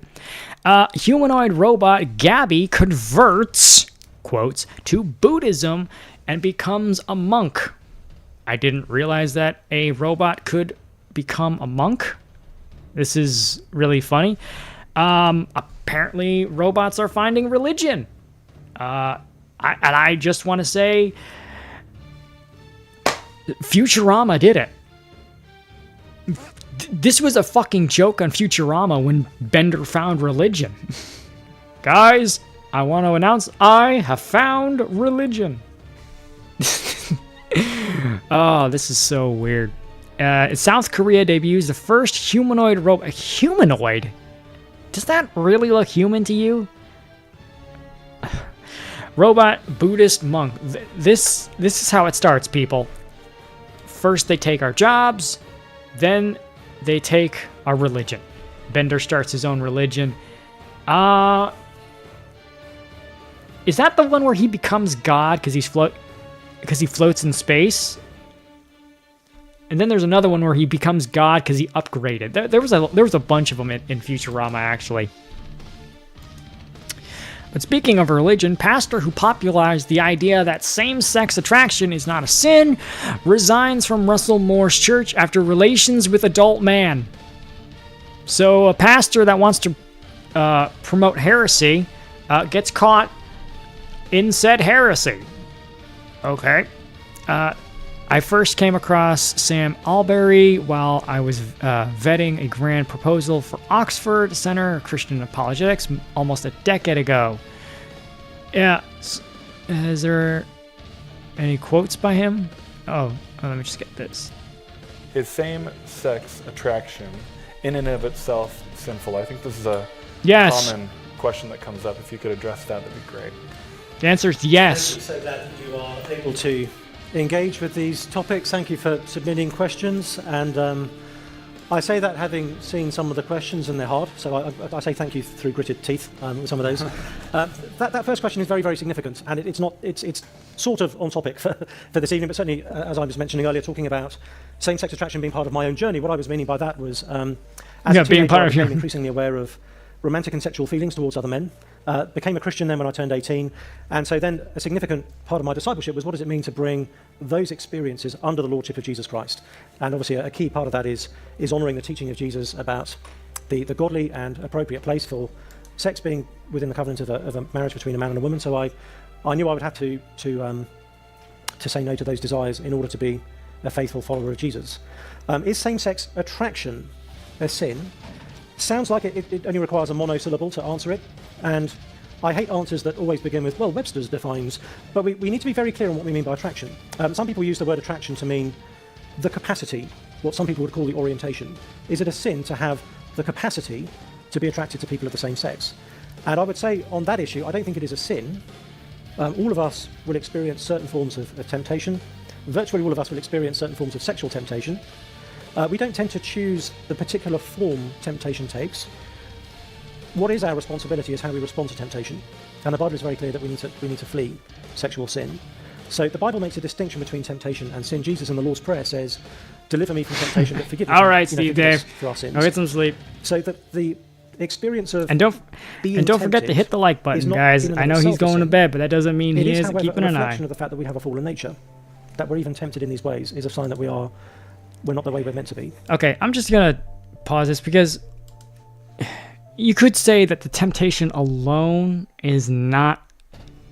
humanoid robot Gabby converts, quotes, to Buddhism and becomes a monk. I didn't realize that a robot could become a monk. This is really funny. Apparently, robots are finding religion. I just want to say, Futurama did it. This was a fucking joke on Futurama when Bender found religion. Guys, I want to announce I have found religion. Oh, this is so weird. South Korea debuts the first humanoid robot. Humanoid? Does that really look human to you? Robot Buddhist monk. This is how it starts, people. First they take our jobs, then they take our religion. Bender starts his own religion. Is that the one where he becomes God because he floats in space? And then there's another one where he becomes God because he upgraded. There was a bunch of them in Futurama, actually. But speaking of religion, pastor who popularized the idea that same-sex attraction is not a sin resigns from Russell Moore's church after relations with adult man. So a pastor that wants to promote heresy gets caught in said heresy. Okay. I first came across Sam Alberry while I was vetting a grand proposal for Oxford Center Christian Apologetics almost a decade ago. Yeah. Is there any quotes by him? Oh, let me just get this. Is same-sex attraction in and of itself sinful? I think this is a common question that comes up. If you could address that, that'd be great. The answer is yes. I'm so glad that you are able to engage with these topics. Thank you for submitting questions, and I say that having seen some of the questions, and they're hard, so I say thank you through gritted teeth with some of those. That first question is very, very significant, and it's sort of on topic for this evening, but certainly, as I was mentioning earlier, talking about same-sex attraction being part of my own journey, what I was meaning by that was, as a teenager, I became increasingly aware of romantic and sexual feelings towards other men. Became a Christian then when I turned 18, and so then a significant part of my discipleship was what does it mean to bring those experiences under the lordship of Jesus Christ? And obviously a key part of that is honouring the teaching of Jesus about the godly and appropriate place for sex being within the covenant of a marriage between a man and a woman. So I knew I would have to say no to those desires in order to be a faithful follower of Jesus. Is same-sex attraction a sin? Sounds like it only requires a monosyllable to answer it, and I hate answers that always begin with, well, Webster's defines, but we need to be very clear on what we mean by attraction. Some people use the word attraction to mean the capacity, what some people would call the orientation. Is it a sin to have the capacity to be attracted to people of the same sex? And I would say on that issue, I don't think it is a sin. All of us will experience certain forms of temptation. Virtually all of us will experience certain forms of sexual temptation. We don't tend to choose the particular form temptation takes. What is our responsibility is how we respond to temptation. And the Bible is very clear that we need to flee sexual sin. So the Bible makes a distinction between temptation and sin. Jesus in the Lord's Prayer says, "Deliver me from temptation, but forgive me." All right, you know, Steve, forgive us Dave. for our sins. Go get some sleep. So the experience of And don't being forget to hit the like is button, not guys. in and I of know he's itself a going to sin. bed, but that doesn't mean It he is, is however, keeping a an eye. reflection of the fact that we have a fallen nature, that we're even tempted in these ways, is a sign that we're not the way we're meant to be. Okay, I'm just gonna pause this because you could say that the temptation alone is not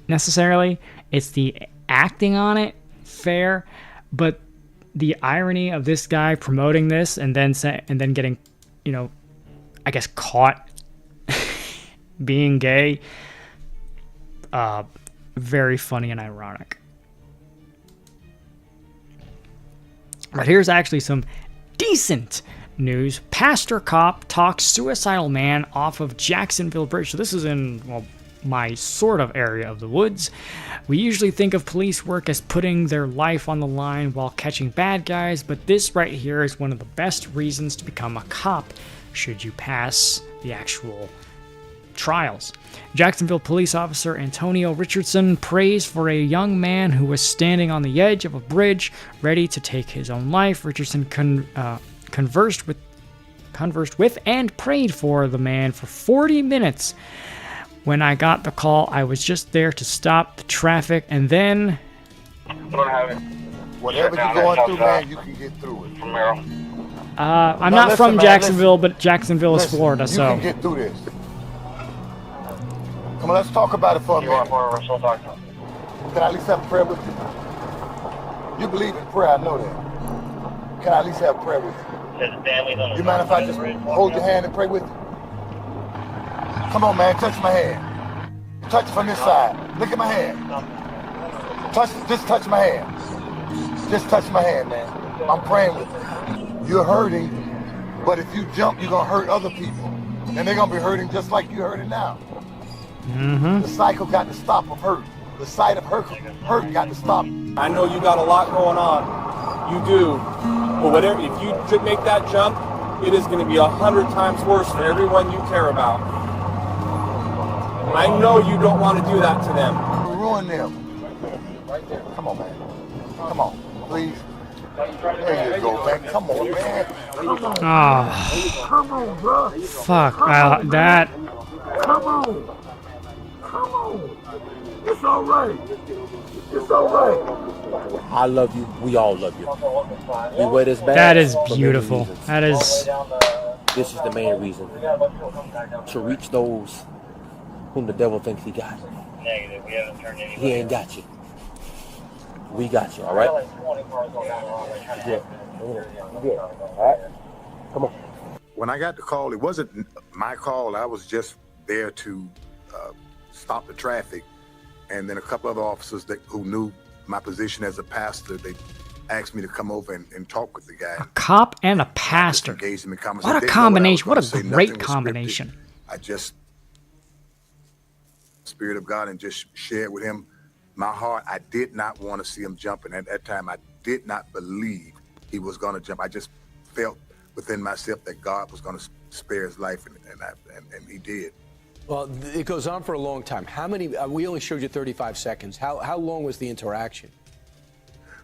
necessarily. It's the acting on it fair, but the irony of this guy promoting this and then getting, you know, I guess caught being gay, very funny and ironic. But here's actually some decent news. Pastor cop talks suicidal man off of Jacksonville Bridge. So this is in, well, my sort of area of the woods. We usually think of police work as putting their life on the line while catching bad guys, but this right here is one of the best reasons to become a cop should you pass the actual trials. Jacksonville police officer Antonio Richardson prays for a young man who was standing on the edge of a bridge ready to take his own life. Richardson conversed with and prayed for the man for 40 minutes. When I got the call, I was just there to stop the traffic, and then whatever you're going through, man, you can get through it. I'm not from Jacksonville, but Jacksonville is Florida, you so can get through this. Come on, let's talk about it for a minute. Can I at least have a prayer with you? You believe in prayer, I know that. Can I at least have a prayer with you? You mind if I just hold your hand and pray with you? Come on, man, touch my hand. Touch it from this side. Look at my hand. Just touch my hand. Just touch my hand, man. I'm praying with you. You're hurting, but if you jump, you're gonna hurt other people. And they're gonna be hurting just like you hurting now. The cycle got to stop of hurt. The sight of hurt got to stop. I know you got a lot going on. You do. But whatever, if you make that jump, it is going to be 100 times worse for everyone you care about. I know you don't want to do that to them. Ruin them. Right there. Come on, man. Come on, please. There you go, man. Come on, man. Come on. Oh. Come on, bro. Fuck. That. Come on. Come on. It's all right. It's all right. I love you. We all love you. We wear this badge. That is for many beautiful. reasons. That is. This is the main reason. To reach those whom the devil thinks he got. Negative. We haven't turned any. He ain't got you. We got you, all right? Yeah. Yeah. All right. Come on. When I got the call, it wasn't my call. I was just there to stop the traffic. And then a couple other officers who knew my position as a pastor, they asked me to come over and talk with the guy. A cop and a pastor. Engaged him in conversation. What a They didn't know combination. what I was What a gonna say. great Nothing was combination. scripted. I just, Spirit of God, and just shared with him my heart. I did not want to see him jumping. At that time, I did not believe he was going to jump. I just felt within myself that God was going to spare his life, and he did. Well, it goes on for a long time. How many? We only showed you 35 seconds. How long was the interaction?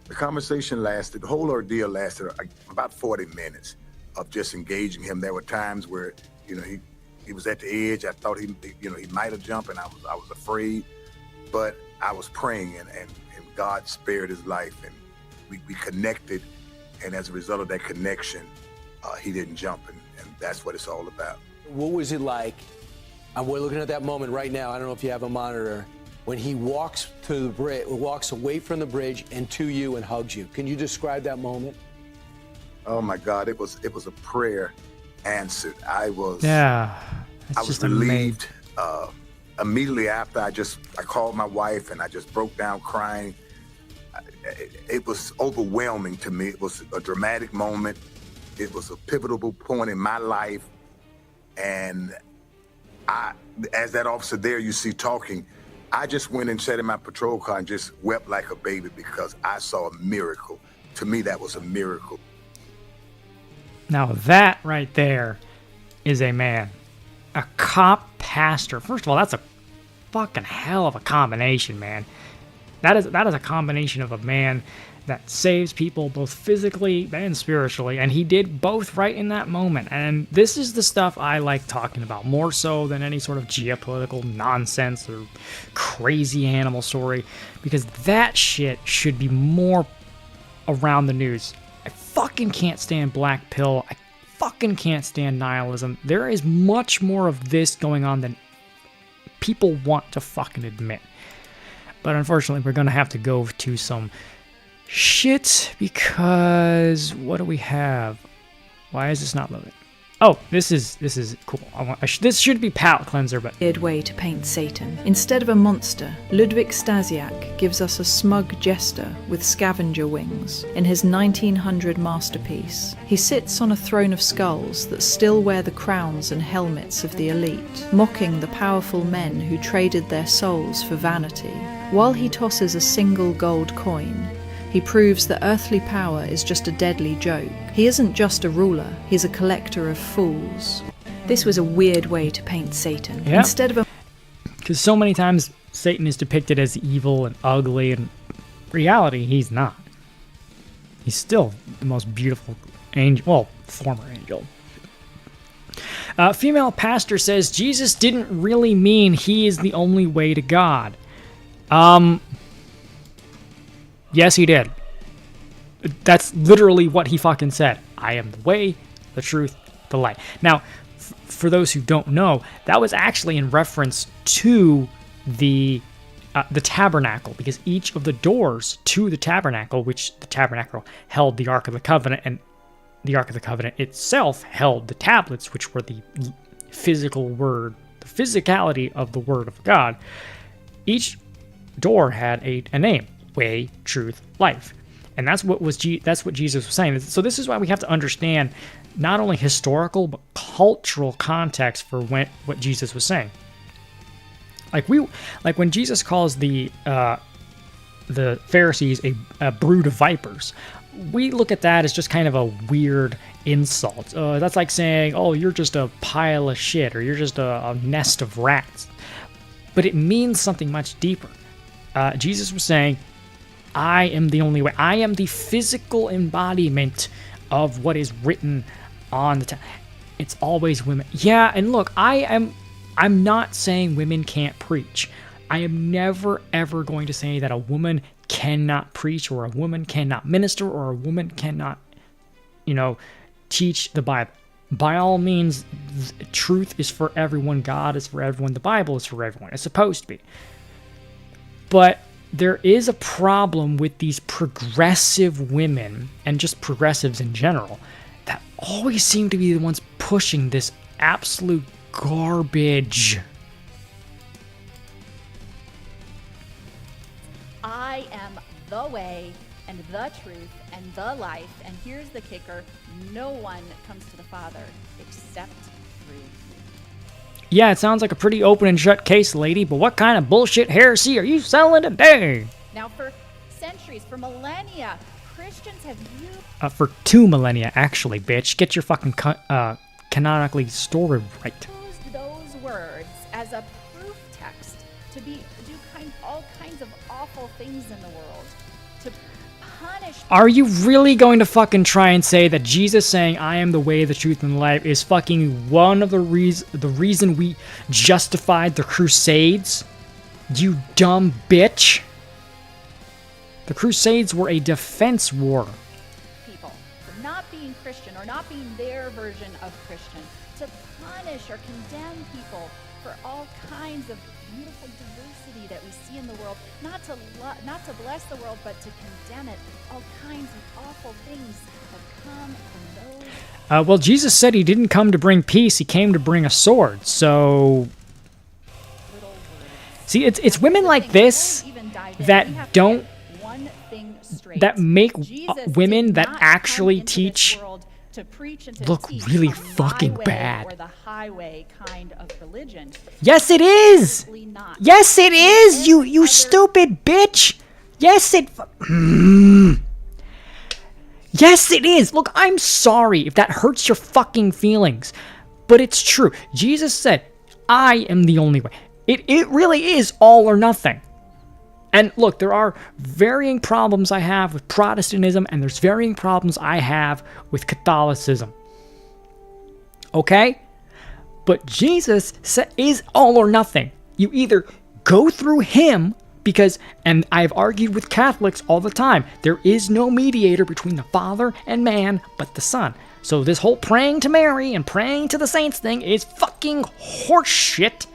The conversation lasted, the whole ordeal lasted about 40 minutes of just engaging him. There were times where, you know, he was at the edge. I thought he might have jumped, and I was afraid, but I was praying, and God spared his life, and we connected, and as a result of that connection, he didn't jump, and that's what it's all about. What was it like? And we're looking at that moment right now. I don't know if you have a monitor. When he walks to the bridge, walks away from the bridge and to you and hugs you. Can you describe that moment? Oh my God! It was a prayer answered. I was just relieved. Immediately after, I called my wife and I just broke down crying. It was overwhelming to me. It was a dramatic moment. It was a pivotal point in my life, and as that officer there you see talking, I just went and sat in my patrol car and just wept like a baby because I saw a miracle. To me, that was a miracle. Now that right there is a man. A cop pastor. First of all, that's a fucking hell of a combination, man. That is a combination of a man that saves people both physically and spiritually, and he did both right in that moment. And this is the stuff I like talking about, more so than any sort of geopolitical nonsense or crazy animal story, because that shit should be more around the news. I fucking can't stand black pill. I fucking can't stand nihilism. There is much more of this going on than people want to fucking admit. But unfortunately, we're going to have to go to some shit, because what do we have? Why is this not loading? Oh, this is cool. This should be palate cleanser, but weird way to paint Satan. Instead of a monster, Ludwig Stasiak gives us a smug jester with scavenger wings in his 1900 masterpiece. He sits on a throne of skulls that still wear the crowns and helmets of the elite, mocking the powerful men who traded their souls for vanity. While he tosses a single gold coin, he proves that earthly power is just a deadly joke. He isn't just a ruler, he's a collector of fools. This was a weird way to paint Satan. Yeah. Instead of a... Because so many times Satan is depicted as evil and ugly, and in reality, he's not. He's still the most beautiful angel, well, former angel. Female pastor says Jesus didn't really mean he is the only way to God. Yes, he did. That's literally what he fucking said. I am the way, the truth, the light. Now, for those who don't know, that was actually in reference to the tabernacle, because each of the doors to the tabernacle, which the tabernacle held the Ark of the Covenant, and the Ark of the Covenant itself held the tablets, which were the physical word, the physicality of the word of God. Each door had a name: way, truth, life. And that's what Jesus was saying. So this is why we have to understand not only historical but cultural context for what Jesus was saying. Like when Jesus calls the Pharisees a brood of vipers, we look at that as just kind of a weird insult. That's like saying, "Oh, you're just a pile of shit," or "You're just a nest of rats." But it means something much deeper. Jesus was saying, I am the only way. I am the physical embodiment of what is written on the It's always women. Yeah, and look, I'm not saying women can't preach. I am never, ever going to say that a woman cannot preach, or a woman cannot minister, or a woman cannot, teach the Bible. By all means, truth is for everyone. God is for everyone. The Bible is for everyone. It's supposed to be. But there is a problem with these progressive women, and just progressives in general, that always seem to be the ones pushing this absolute garbage. I am the way and the truth and the life, and here's the kicker: no one comes to the Father except through me. Yeah, it sounds like a pretty open and shut case, lady, but what kind of bullshit heresy are you selling today? Now, for centuries, for millennia, Christians have used... For 2 millennia, actually, bitch. Get your fucking canonically story right. ...used those words as a proof text to do all kinds of awful things in the world, to punish... Are you really going to fucking try and say that Jesus saying, I am the way, the truth, and the life is fucking one of the reason we justified the Crusades? You dumb bitch. The Crusades were a defense war. People for not being Christian, or not being their version of Christian, to punish or condemn people for all kinds of beautiful diversity that we see in the world, not to bless the world, but to condemn it. All kinds of awful things have come from those. Well, Jesus said he didn't come to bring peace; he came to bring a sword. So, see, it's women like this that don't. That make women that actually teach look really fucking bad. Or the highway kind of religion. Yes, it is. Yes, it is. You stupid bitch. Yes, it. Yes, it is. Look, I'm sorry if that hurts your fucking feelings, but it's true. Jesus said, "I am the only way." It really is all or nothing. And look, there are varying problems I have with Protestantism, and there's varying problems I have with Catholicism. Okay? But Jesus is all or nothing. You either go through him, because, and I've argued with Catholics all the time, there is no mediator between the Father and man but the Son. So this whole praying to Mary and praying to the saints thing is fucking horseshit.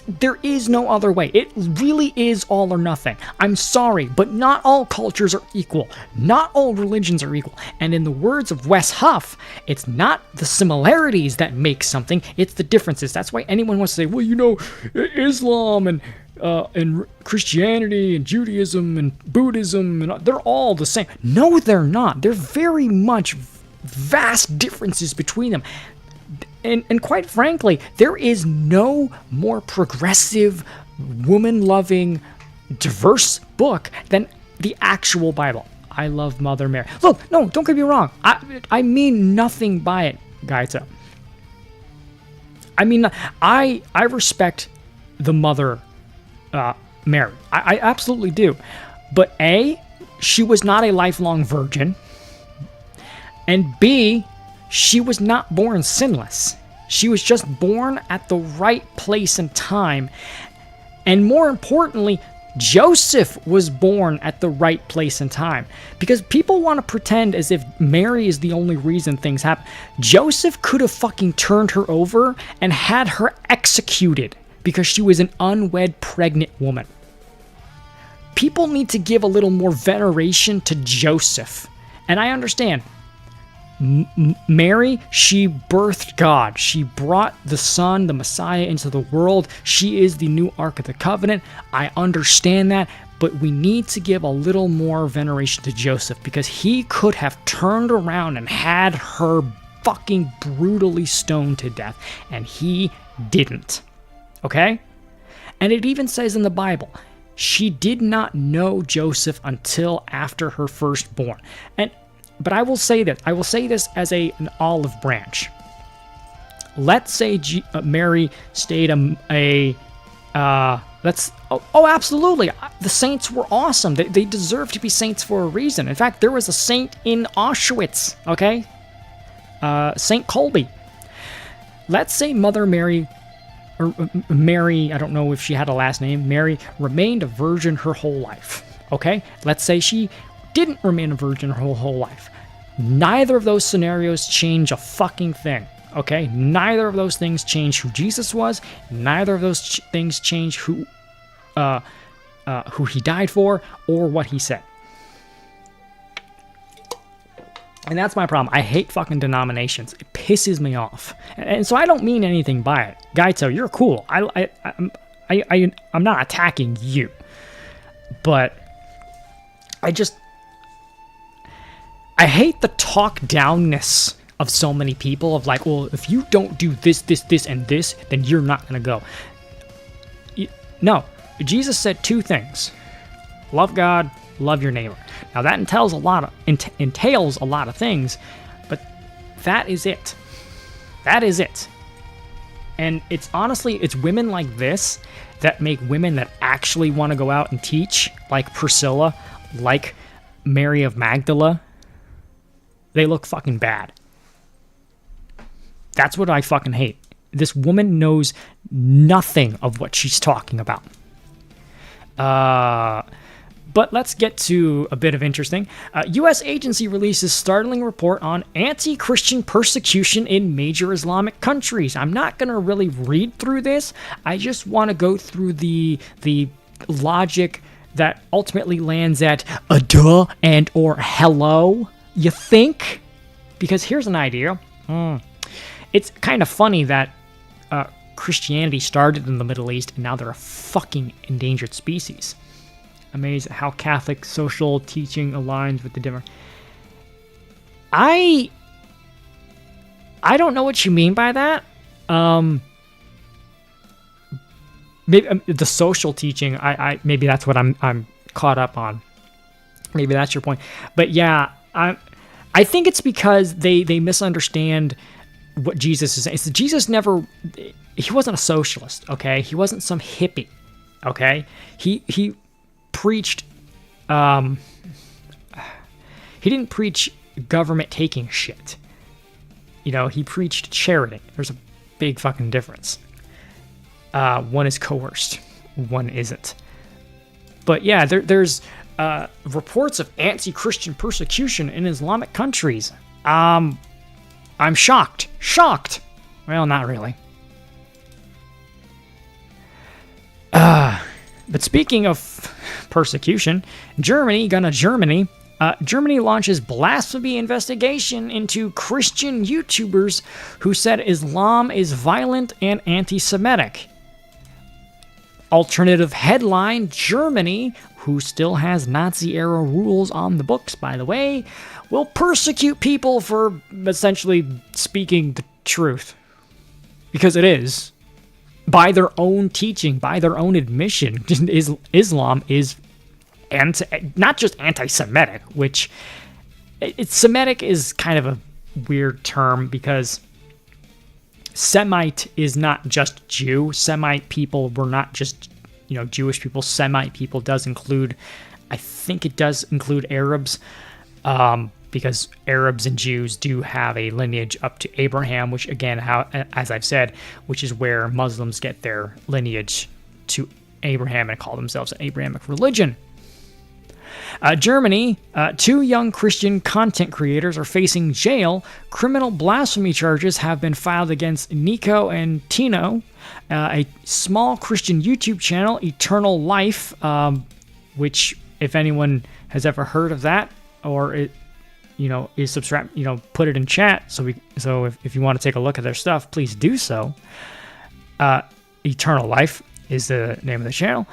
There is no other way. It really is all or nothing. I'm sorry, but not all cultures are equal. Not all religions are equal. And in the words of Wes Huff, it's not the similarities that make something, it's the differences. That's why anyone wants to say, well, you know, Islam and Christianity and Judaism and Buddhism, and they're all the same. No, they're not. They're very much vast differences between them. And quite frankly, there is no more progressive, woman-loving, diverse book than the actual Bible. I love Mother Mary. Look, no, don't get me wrong. I mean nothing by it, Gaito. I mean, I respect the Mother Mary. I absolutely do. But A, she was not a lifelong virgin. And B, she was not born sinless. She was just born at the right place and time. And more importantly, Joseph was born at the right place and time. Because people want to pretend as if Mary is the only reason things happen. Joseph could have fucking turned her over and had her executed because she was an unwed pregnant woman. People need to give a little more veneration to Joseph. And I understand. Mary, she birthed God. She brought the Son, the Messiah, into the world. She is the new Ark of the Covenant. I understand that, but we need to give a little more veneration to Joseph because he could have turned around and had her fucking brutally stoned to death, and he didn't. Okay? And it even says in the Bible, she did not know Joseph until after her firstborn. But I will say this. I will say this as an olive branch. Let's say Mary stayed absolutely. The saints were awesome. They deserve to be saints for a reason. In fact, there was a saint in Auschwitz, okay? Saint Colby. Let's say Mother Mary, or Mary, I don't know if she had a last name, Mary remained a virgin her whole life, okay? Let's say she didn't remain a virgin her whole life. Neither of those scenarios change a fucking thing, okay? Neither of those things change who Jesus was. Neither of those things change who he died for or what he said. And that's my problem. I hate fucking denominations. It pisses me off. And so I don't mean anything by it. Gaito, you're cool. I'm not attacking you. But I hate the talk downness of so many people of like, well, if you don't do this, and this, then you're not going to go. No, Jesus said two things. Love God, love your neighbor. Now that entails a lot of things, but that is it. That is it. And it's women like this that make women that actually want to go out and teach, like Priscilla, like Mary of Magdala. They look fucking bad. That's what I fucking hate. This woman knows nothing of what she's talking about. But let's get to a bit of interesting. U.S. agency releases startling report on anti-Christian persecution in major Islamic countries. I'm not going to really read through this. I just want to go through the logic that ultimately lands at a duh and or hello. You think? Because here's an idea. It's kind of funny that Christianity started in the Middle East and now they're a fucking endangered species. Amazed at how Catholic social teaching aligns with the different. I don't know what you mean by that. Maybe the social teaching. Maybe that's what I'm caught up on. Maybe that's your point. But yeah, I think it's because they misunderstand what Jesus is saying. Jesus he wasn't a socialist, okay? He wasn't some hippie. Okay? He preached, he didn't preach government taking shit. You know, he preached charity. There's a big fucking difference. One is coerced, one isn't. But yeah, there's reports of anti-Christian persecution in Islamic countries. I'm shocked. Shocked. Well, not really. But speaking of persecution, Germany launches blasphemy investigation into Christian YouTubers who said Islam is violent and anti-Semitic. Alternative headline, Germany, who still has Nazi-era rules on the books, by the way, will persecute people for essentially speaking the truth. Because it is. By their own teaching, by their own admission, Islam is not just anti-Semitic, which Semitic is kind of a weird term because Semite is not just Jew. Semite people were not just, Jewish people. Semite people does include, I think it does include Arabs, because Arabs and Jews do have a lineage up to Abraham, which again, as I've said, which is where Muslims get their lineage to Abraham and call themselves an Abrahamic religion. Germany, 2 young Christian content creators are facing jail. Criminal blasphemy charges have been filed against Nico and Tino, a small Christian YouTube channel, Eternal Life, which, if anyone has ever heard of that, or is subscribed, put it in chat. So if you want to take a look at their stuff, please do so. Eternal Life is the name of the channel.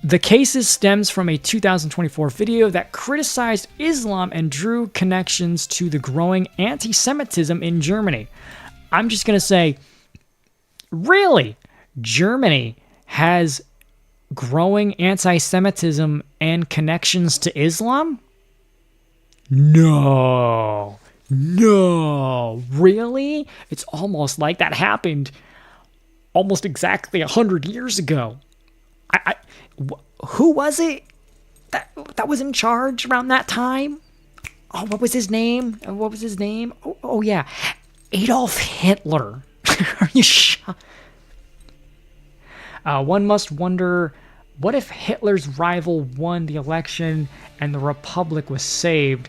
The cases stems from a 2024 video that criticized Islam and drew connections to the growing anti-Semitism in Germany. I'm just going to say, really? Germany has growing anti-Semitism and connections to Islam? No, really? It's almost like that happened almost exactly 100 years ago. Who was it that was in charge around that time? Oh, what was his name? Oh yeah, Adolf Hitler. Are you shocked? One must wonder, what if Hitler's rival won the election and the Republic was saved?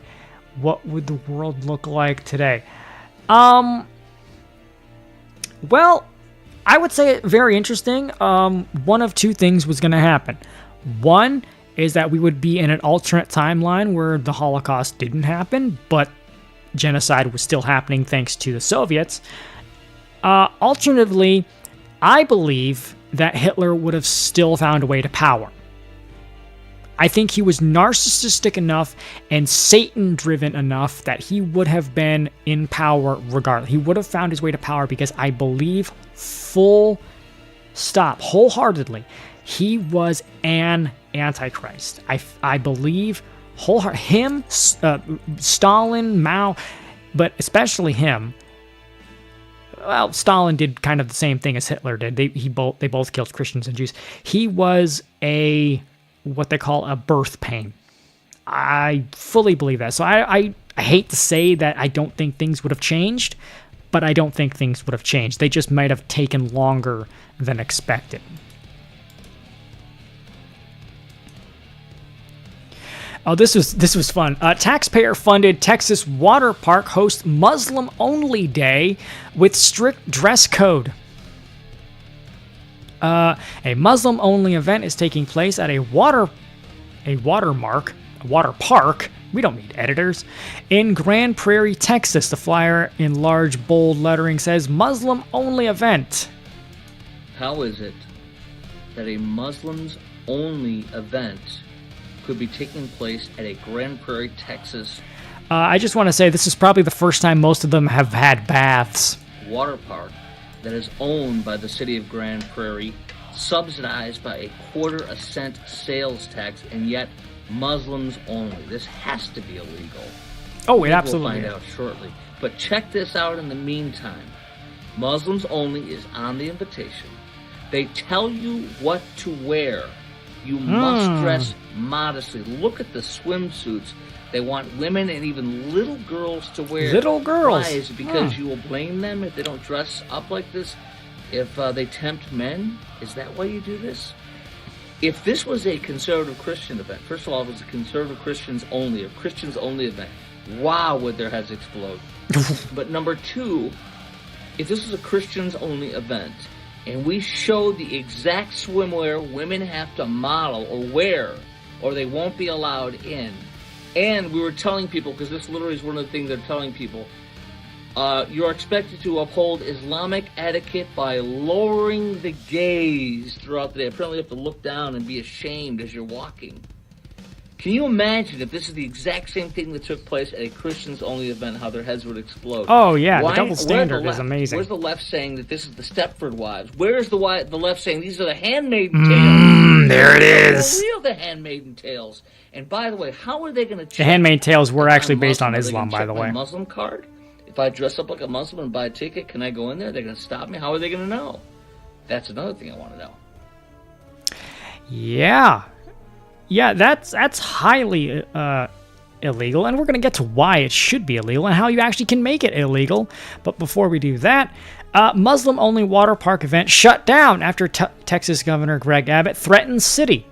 What would the world look like today? Well, I would say very interesting. One of two things was going to happen. One is that we would be in an alternate timeline where the Holocaust didn't happen, but genocide was still happening thanks to the Soviets. Alternatively, I believe that Hitler would have still found a way to power. I think he was narcissistic enough and Satan-driven enough that he would have been in power regardless. He would have found his way to power because I believe full stop, wholeheartedly, he was an antichrist. I believe him, Stalin, Mao, but especially him. Well, Stalin did kind of the same thing as Hitler did. They both killed Christians and Jews. He was what they call a birth pain. I fully believe that. So I hate to say that I don't think things would have changed, but I don't think things would have changed. They just might have taken longer than expected. Oh, this was fun. Taxpayer-funded Texas water park hosts Muslim-only day with strict dress code. A Muslim-only event is taking place at a water park. We don't need editors. In Grand Prairie, Texas, the flyer in large bold lettering says Muslim-only event. How is it that a Muslims-only event could be taking place at a Grand Prairie, Texas I just want to say this is probably the first time most of them have had baths. water park that is owned by the city of Grand Prairie, subsidized by a 1/4 cent sales tax, and yet Muslims only? This has to be illegal. Oh, it absolutely We'll find out shortly. But check this out in the meantime. Muslims only is on the invitation. They tell you what to wear. You must dress modestly. Look at the swimsuits they want women and even little girls to wear. Little girls? Why? Is it because you will blame them if they don't dress up like this? If they tempt men? Is that why you do this? If this was a conservative Christian event, first of all, if it was a conservative Christians only event, wow, would their heads explode. But number two, if this was a Christians only event, and we showed the exact swimwear women have to model or wear, or they won't be allowed in, and we were telling people, because this literally is one of the things they're telling people, you're expected to uphold Islamic etiquette by lowering the gaze throughout the day. Apparently you have to look down and be ashamed as you're walking. Can you imagine if this is the exact same thing that took place at a Christians-only event, how their heads would explode? Oh, yeah, the double standard is amazing. Where's the left saying that this is the Stepford Wives? Where's the left saying these are the Handmaiden Tales? There it is. Real the Handmaiden Tales. And by the way, how are they going to check? The Handmaid's Tales were actually based on Islam, by the way. My Muslim card? If I dress up like a Muslim and buy a ticket, can I go in there? They're going to stop me? How are they going to know? That's another thing I want to know. Yeah. Yeah, that's highly illegal, and we're going to get to why it should be illegal and how you actually can make it illegal. But before we do that, Muslim-only water park event shut down after Texas Governor Greg Abbott threatens city.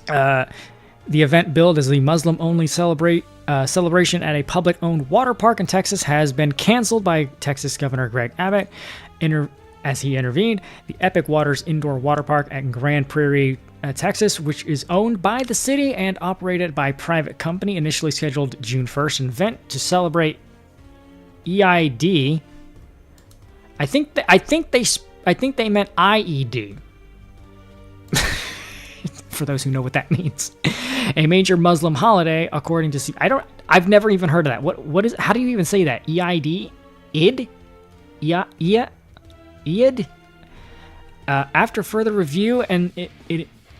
The event billed as the Muslim-only celebration at a public-owned water park in Texas has been canceled by Texas Governor Greg Abbott as he intervened. The Epic Waters Indoor Water Park at Grand Prairie, Texas, which is owned by the city and operated by a private company, initially scheduled June 1st, an event to celebrate EID. I think they meant IED. For those who know what that means. A major Muslim holiday, according to I've never even heard of that. What is, how do you even say that? EID? Id? Id? After further review and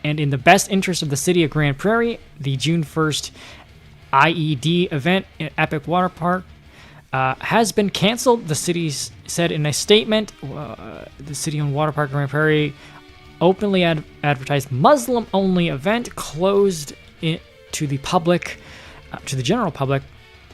in the best interest of the city of Grand Prairie, the June 1st IED event at Epic Water Park has been canceled. The city said in a statement, the city-owned water park in Grand Prairie openly advertised Muslim-only event closed to the public, to the general public.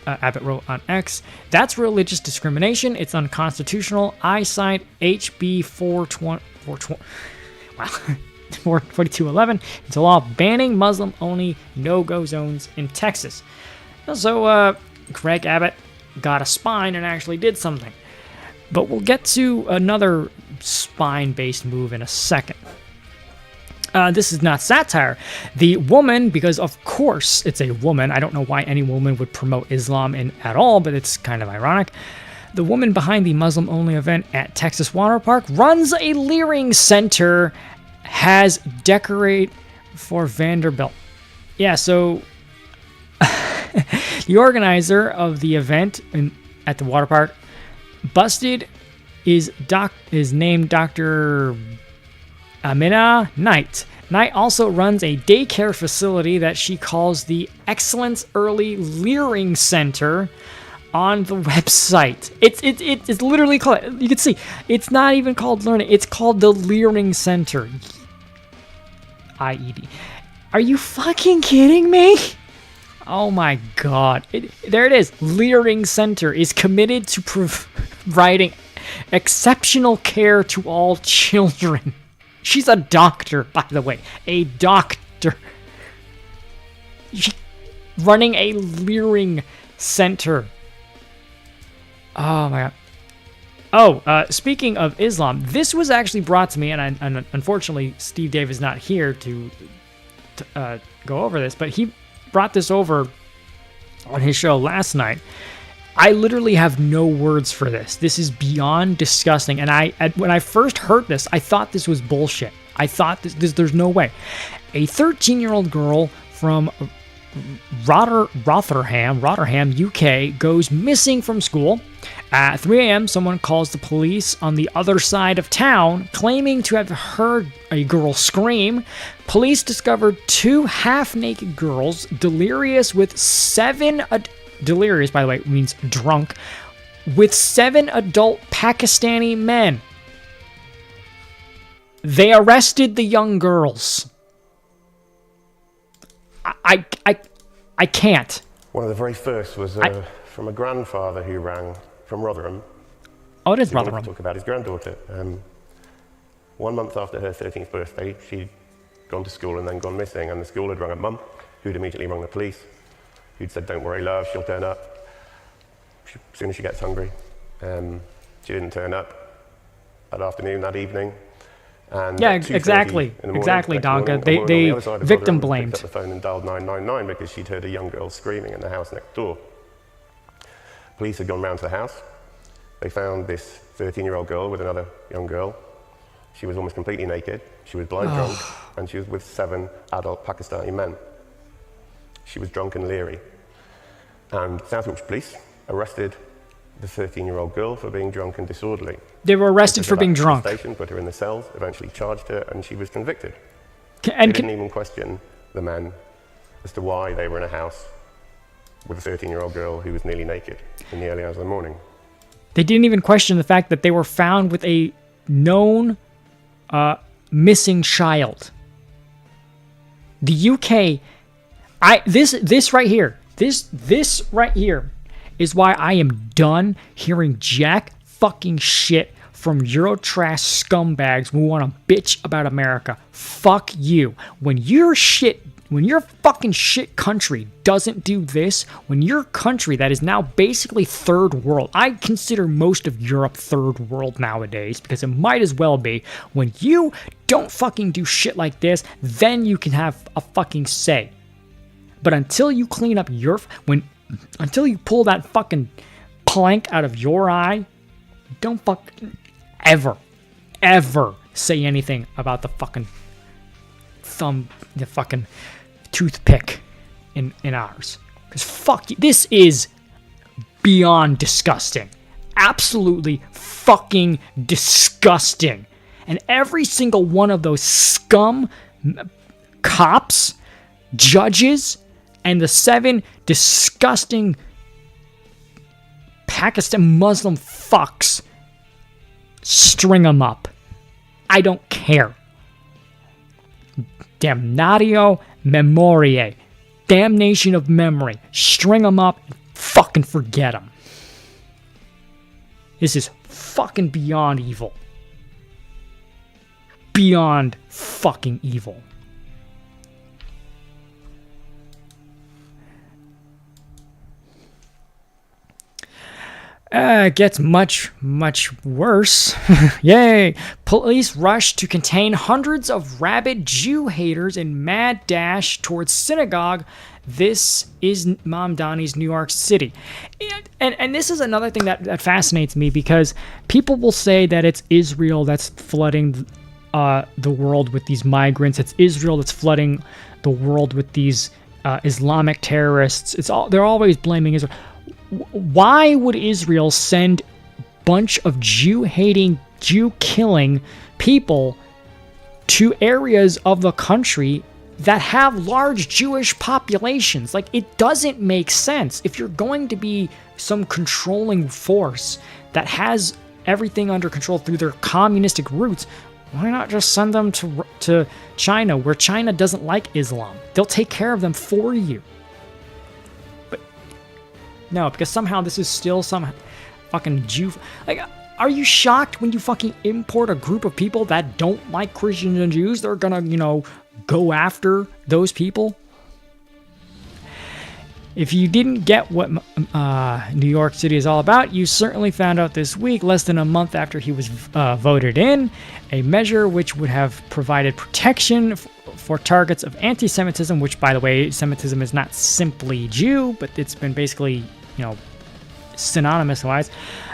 Abbott wrote on X, "That's religious discrimination. It's unconstitutional. I signed HB 4211. It's a law banning Muslim-only no-go zones in Texas." So Greg Abbott got a spine and actually did something. But we'll get to another spine-based move in a second. This is not satire. The woman, because of course it's a woman, I don't know why any woman would promote Islam at all, but it's kind of ironic. The woman behind the Muslim-only event at Texas Water Park runs a leering center, has decorate for Vanderbilt. Yeah, so the organizer of the event at the water park busted is named Dr. Amina Knight. Knight also runs a daycare facility that she calls the Excellence Early Leering Center on the website. It's literally called, you can see, it's not even called Learning, it's called the Leering Center. IED. Are you fucking kidding me? Oh my god. There it is. Leering Center is committed to providing exceptional care to all children. She's a doctor, by the way. A doctor. Running a leering center. Oh my god. Oh, speaking of Islam, this was actually brought to me, and unfortunately Steve Dave is not here to go over this, but he brought this over on his show last night. I literally have no words for this. This is beyond disgusting. And when I first heard this, I thought this was bullshit. I thought there's no way. A 13-year-old girl from Rotherham, UK, goes missing from school. At 3 a.m., someone calls the police on the other side of town, claiming to have heard a girl scream. Police discovered 2 half-naked girls, delirious, delirious, by the way, means drunk, with 7 adult Pakistani men. They arrested the young girls. I can't. One of the very first was from a grandfather who rang from Rotherham. Oh, it is He wanted Rotherham. to talk about his granddaughter. 1 month after her 13th birthday, she'd gone to school and then gone missing, and the school had rung her mum, who'd immediately rung the police, who'd said, "Don't worry, love, she'll turn up as soon as she gets hungry." She didn't turn up that afternoon, that evening. And Yeah, at 2:30 exactly. in the morning, Exactly, next morning, Donka. a woman on the They other side of victim Rotherham blamed. picked up the phone and dialed 999 because she'd heard a young girl screaming in the house next door. Police had gone round to the house. They found this 13-year-old girl with another young girl. She was almost completely naked. She was blind drunk, and she was with 7 adult Pakistani men. She was drunk and leery. And South Yorkshire Police arrested the 13-year-old girl for being drunk and disorderly. They were arrested for being drunk. Station, put her in the cells, eventually charged her, and she was convicted. They And didn't even question the men as to why they were in a house with a 13-year-old girl who was nearly naked in the early hours of the morning. They didn't even question the fact that they were found with a known missing child. The UK, this right here is why I am done hearing jack fucking shit from Eurotrash scumbags who want to bitch about America. Fuck you. When your fucking shit country doesn't do this, when your country that is now basically third world, I consider most of Europe third world nowadays because it might as well be, when you don't fucking do shit like this, then you can have a fucking say. But until you clean up until you pull that fucking plank out of your eye, don't fucking ever say anything about the fucking the fucking toothpick in ours. Because fuck you. This is beyond disgusting. Absolutely fucking disgusting. And every single one of those scum cops, judges, and the 7 disgusting Pakistan Muslim fucks, string them up. I don't care. Damnatio memoriae. Damnation of memory. String them up and fucking forget them. This is fucking beyond evil. Beyond fucking evil. It gets much, much worse. Yay! Police rush to contain hundreds of rabid Jew haters in mad dash towards synagogue. This is Mamdani's New York City. And this is another thing that fascinates me, because people will say that it's Israel that's flooding the world with these migrants. It's Israel that's flooding the world with these Islamic terrorists. They're always blaming Israel. Why would Israel send a bunch of Jew-hating, Jew-killing people to areas of the country that have large Jewish populations? Like, it doesn't make sense. If you're going to be some controlling force that has everything under control through their communistic roots, why not just send them to China, where China doesn't like Islam? They'll take care of them for you. No, because somehow this is still some fucking Jew. Like, are you shocked when you fucking import a group of people that don't like Christians and Jews? They're gonna, go after those people? If you didn't get what New York City is all about, you certainly found out this week, less than a month after he was voted in, a measure which would have provided protection for targets of anti-Semitism, which, by the way, Semitism is not simply Jew, but it's been basically, synonymous-wise.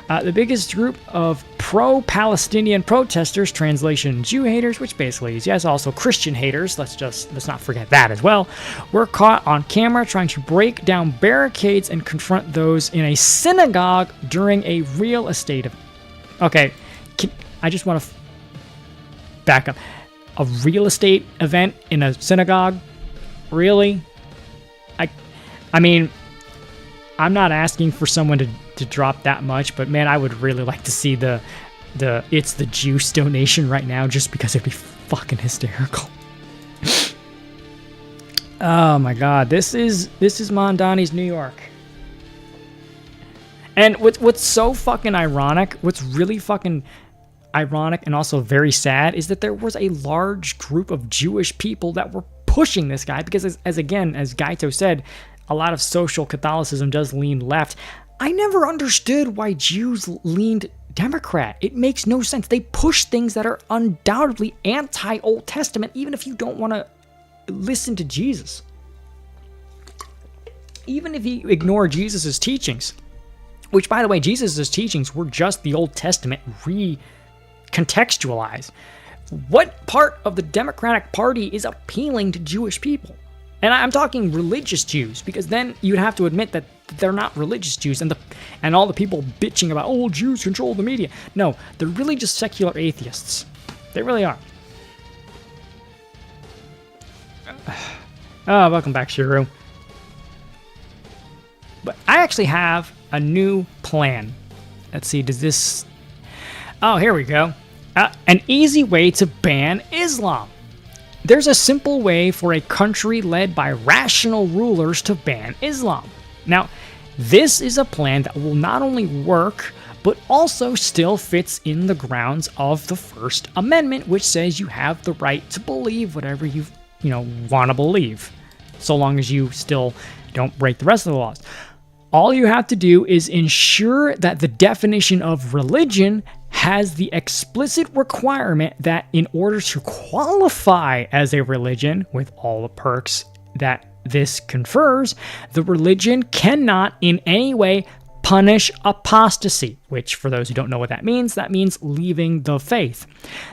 The biggest group of pro-Palestinian protesters, translation Jew haters, which basically is, yes, also Christian haters, let's not forget that as well, were caught on camera trying to break down barricades and confront those in a synagogue during a real estate event. Okay, I just want to back up. A real estate event in a synagogue? Really? I mean, I'm not asking for someone to drop that much, but man, I would really like to see the it's the juice donation right now just because it'd be fucking hysterical. Oh my god, this is Mondani's New York. And what's so fucking ironic, what's really fucking ironic and also very sad is that there was a large group of Jewish people that were pushing this guy because as Gaito said, a lot of social Catholicism does lean left. I never understood why Jews leaned Democrat. It makes no sense. They push things that are undoubtedly anti-Old Testament, even if you don't want to listen to Jesus. Even if you ignore Jesus' teachings, which, by the way, Jesus' teachings were just the Old Testament recontextualized. What part of the Democratic Party is appealing to Jewish people? And I'm talking religious Jews, because then you'd have to admit that they're not religious Jews, and all the people bitching about, oh, Jews control the media. No, they're really just secular atheists. They really are. Oh, welcome back, Shiru. But I actually have a new plan. Let's see, does this... Oh, here we go. An easy way to ban Islam. There's a simple way for a country led by rational rulers to ban Islam. Now, this is a plan that will not only work, but also still fits in the grounds of the First Amendment, which says you have the right to believe whatever you want to believe, so long as you still don't break the rest of the laws. All you have to do is ensure that the definition of religion has the explicit requirement that in order to qualify as a religion, with all the perks that this confers, the religion cannot in any way punish apostasy, which, for those who don't know what that means leaving the faith.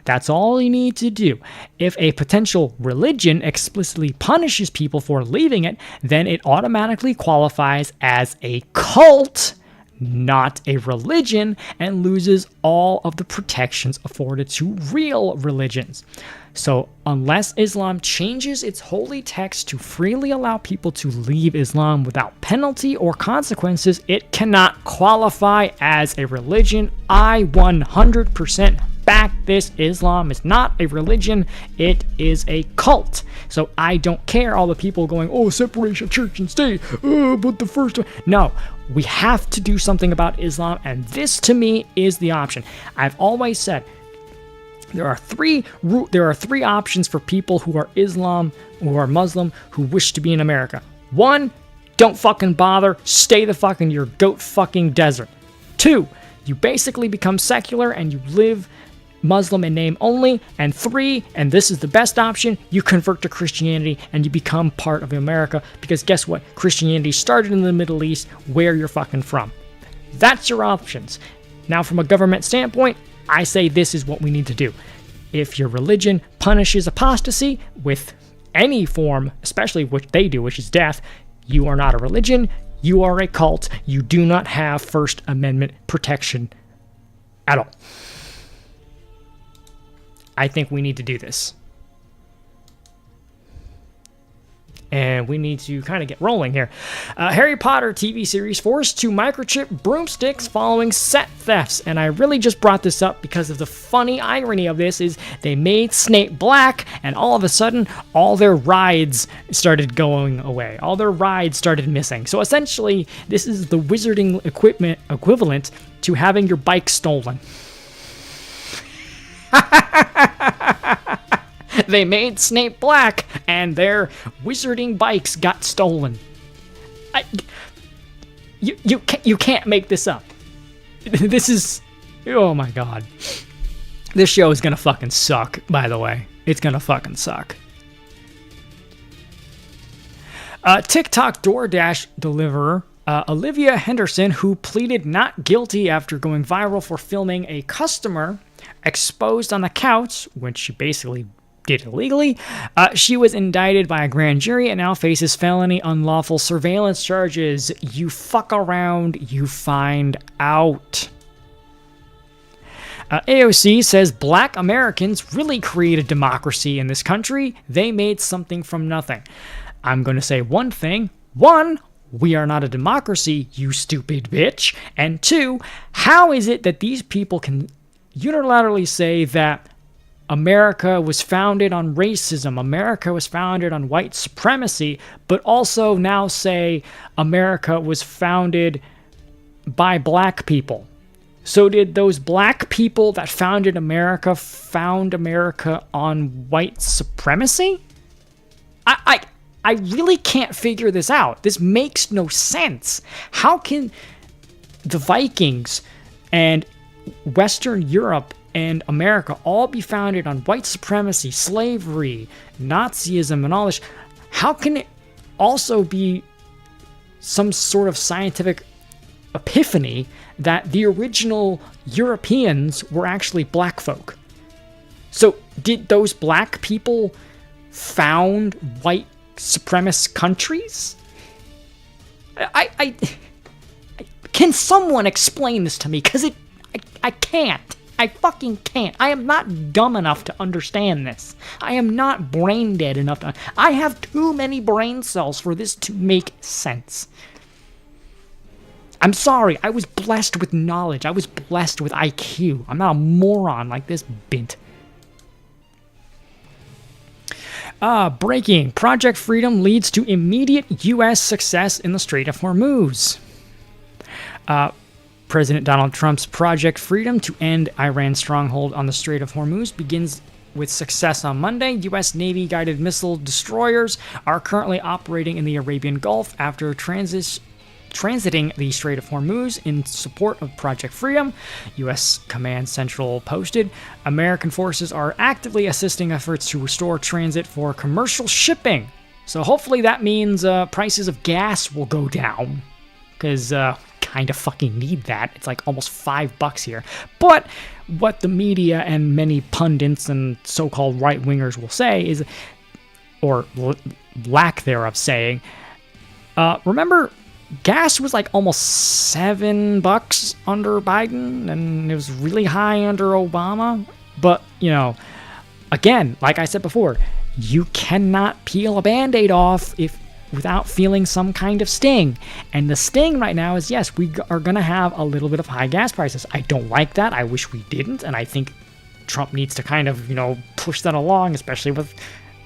That's all you need to do. If a potential religion explicitly punishes people for leaving it, then it automatically qualifies as a cult, not a religion, and loses all of the protections afforded to real religions. So unless Islam changes its holy text to freely allow people to leave Islam without penalty or consequences, it cannot qualify as a religion. I 100% back this. Islam is not a religion, it is a cult. So I don't care all the people going, oh, separation of church and state, but the first one. No, we have to do something about Islam, and this to me is the option. I've always said there are three options for people who are Muslim, who wish to be in America. 1, don't fucking bother, stay the fuck in your goat fucking desert. 2, you basically become secular and you live Muslim in name only. And 3, and this is the best option, you convert to Christianity and you become part of America, because guess what? Christianity started in the Middle East, where you're fucking from. That's your options. Now, from a government standpoint, I say this is what we need to do. If your religion punishes apostasy with any form, especially what they do, which is death, you are not a religion, you are a cult, you do not have First Amendment protection at all. I think we need to do this. And we need to kind of get rolling here. Harry Potter TV series forced to microchip broomsticks following set thefts. And I really just brought this up because of the funny irony of this is they made Snape black, and all of a sudden, all their rides started going away. All their rides started missing. So essentially, this is the wizarding equivalent to having your bike stolen. They made Snape black, and their wizarding bikes got stolen. You can't make this up. This is... Oh my god. This show is gonna fucking suck, by the way. It's gonna fucking suck. TikTok DoorDash deliverer Olivia Henderson, who pleaded not guilty after going viral for filming a customer exposed on the couch, which she basically did illegally. She was indicted by a grand jury and now faces felony unlawful surveillance charges. You fuck around, you find out. AOC says black Americans really created democracy in this country. They made something from nothing. I'm going to say one thing. 1, we are not a democracy, you stupid bitch. And 2, how is it that these people can unilaterally say that America was founded on racism, America was founded on white supremacy, but also now say America was founded by black people. So did those black people that founded America found America on white supremacy? I really can't figure this out. This makes no sense. How can the Vikings and Western Europe and America all be founded on white supremacy, slavery, Nazism, and all this? How can it also be some sort of scientific epiphany that the original Europeans were actually black folk? So did those black people found white supremacist countries? I can someone explain this to me? Because I can't. I fucking can't. I am not dumb enough to understand this. I am not brain dead enough to... I have too many brain cells for this to make sense. I'm sorry. I was blessed with knowledge. I was blessed with IQ. I'm not a moron like this bint. Breaking. Project Freedom leads to immediate U.S. success in the Strait of Hormuz. President Donald Trump's Project Freedom to end Iran's stronghold on the Strait of Hormuz begins with success on Monday. U.S. Navy-guided missile destroyers are currently operating in the Arabian Gulf after transiting the Strait of Hormuz in support of Project Freedom. U.S. Command Central posted, American forces are actively assisting efforts to restore transit for commercial shipping. So hopefully that means prices of gas will go down, because kind of fucking need that. It's like almost $5 here. But what the media and many pundits and so-called right-wingers will say is, or lack thereof saying, remember, gas was like almost $7 under Biden, and it was really high under Obama. But, you know, again, like I said before, you cannot peel a Band-Aid off without feeling some kind of sting. And the sting right now is, yes, we are going to have a little bit of high gas prices. I don't like that. I wish we didn't. And I think Trump needs to kind of, push that along, especially with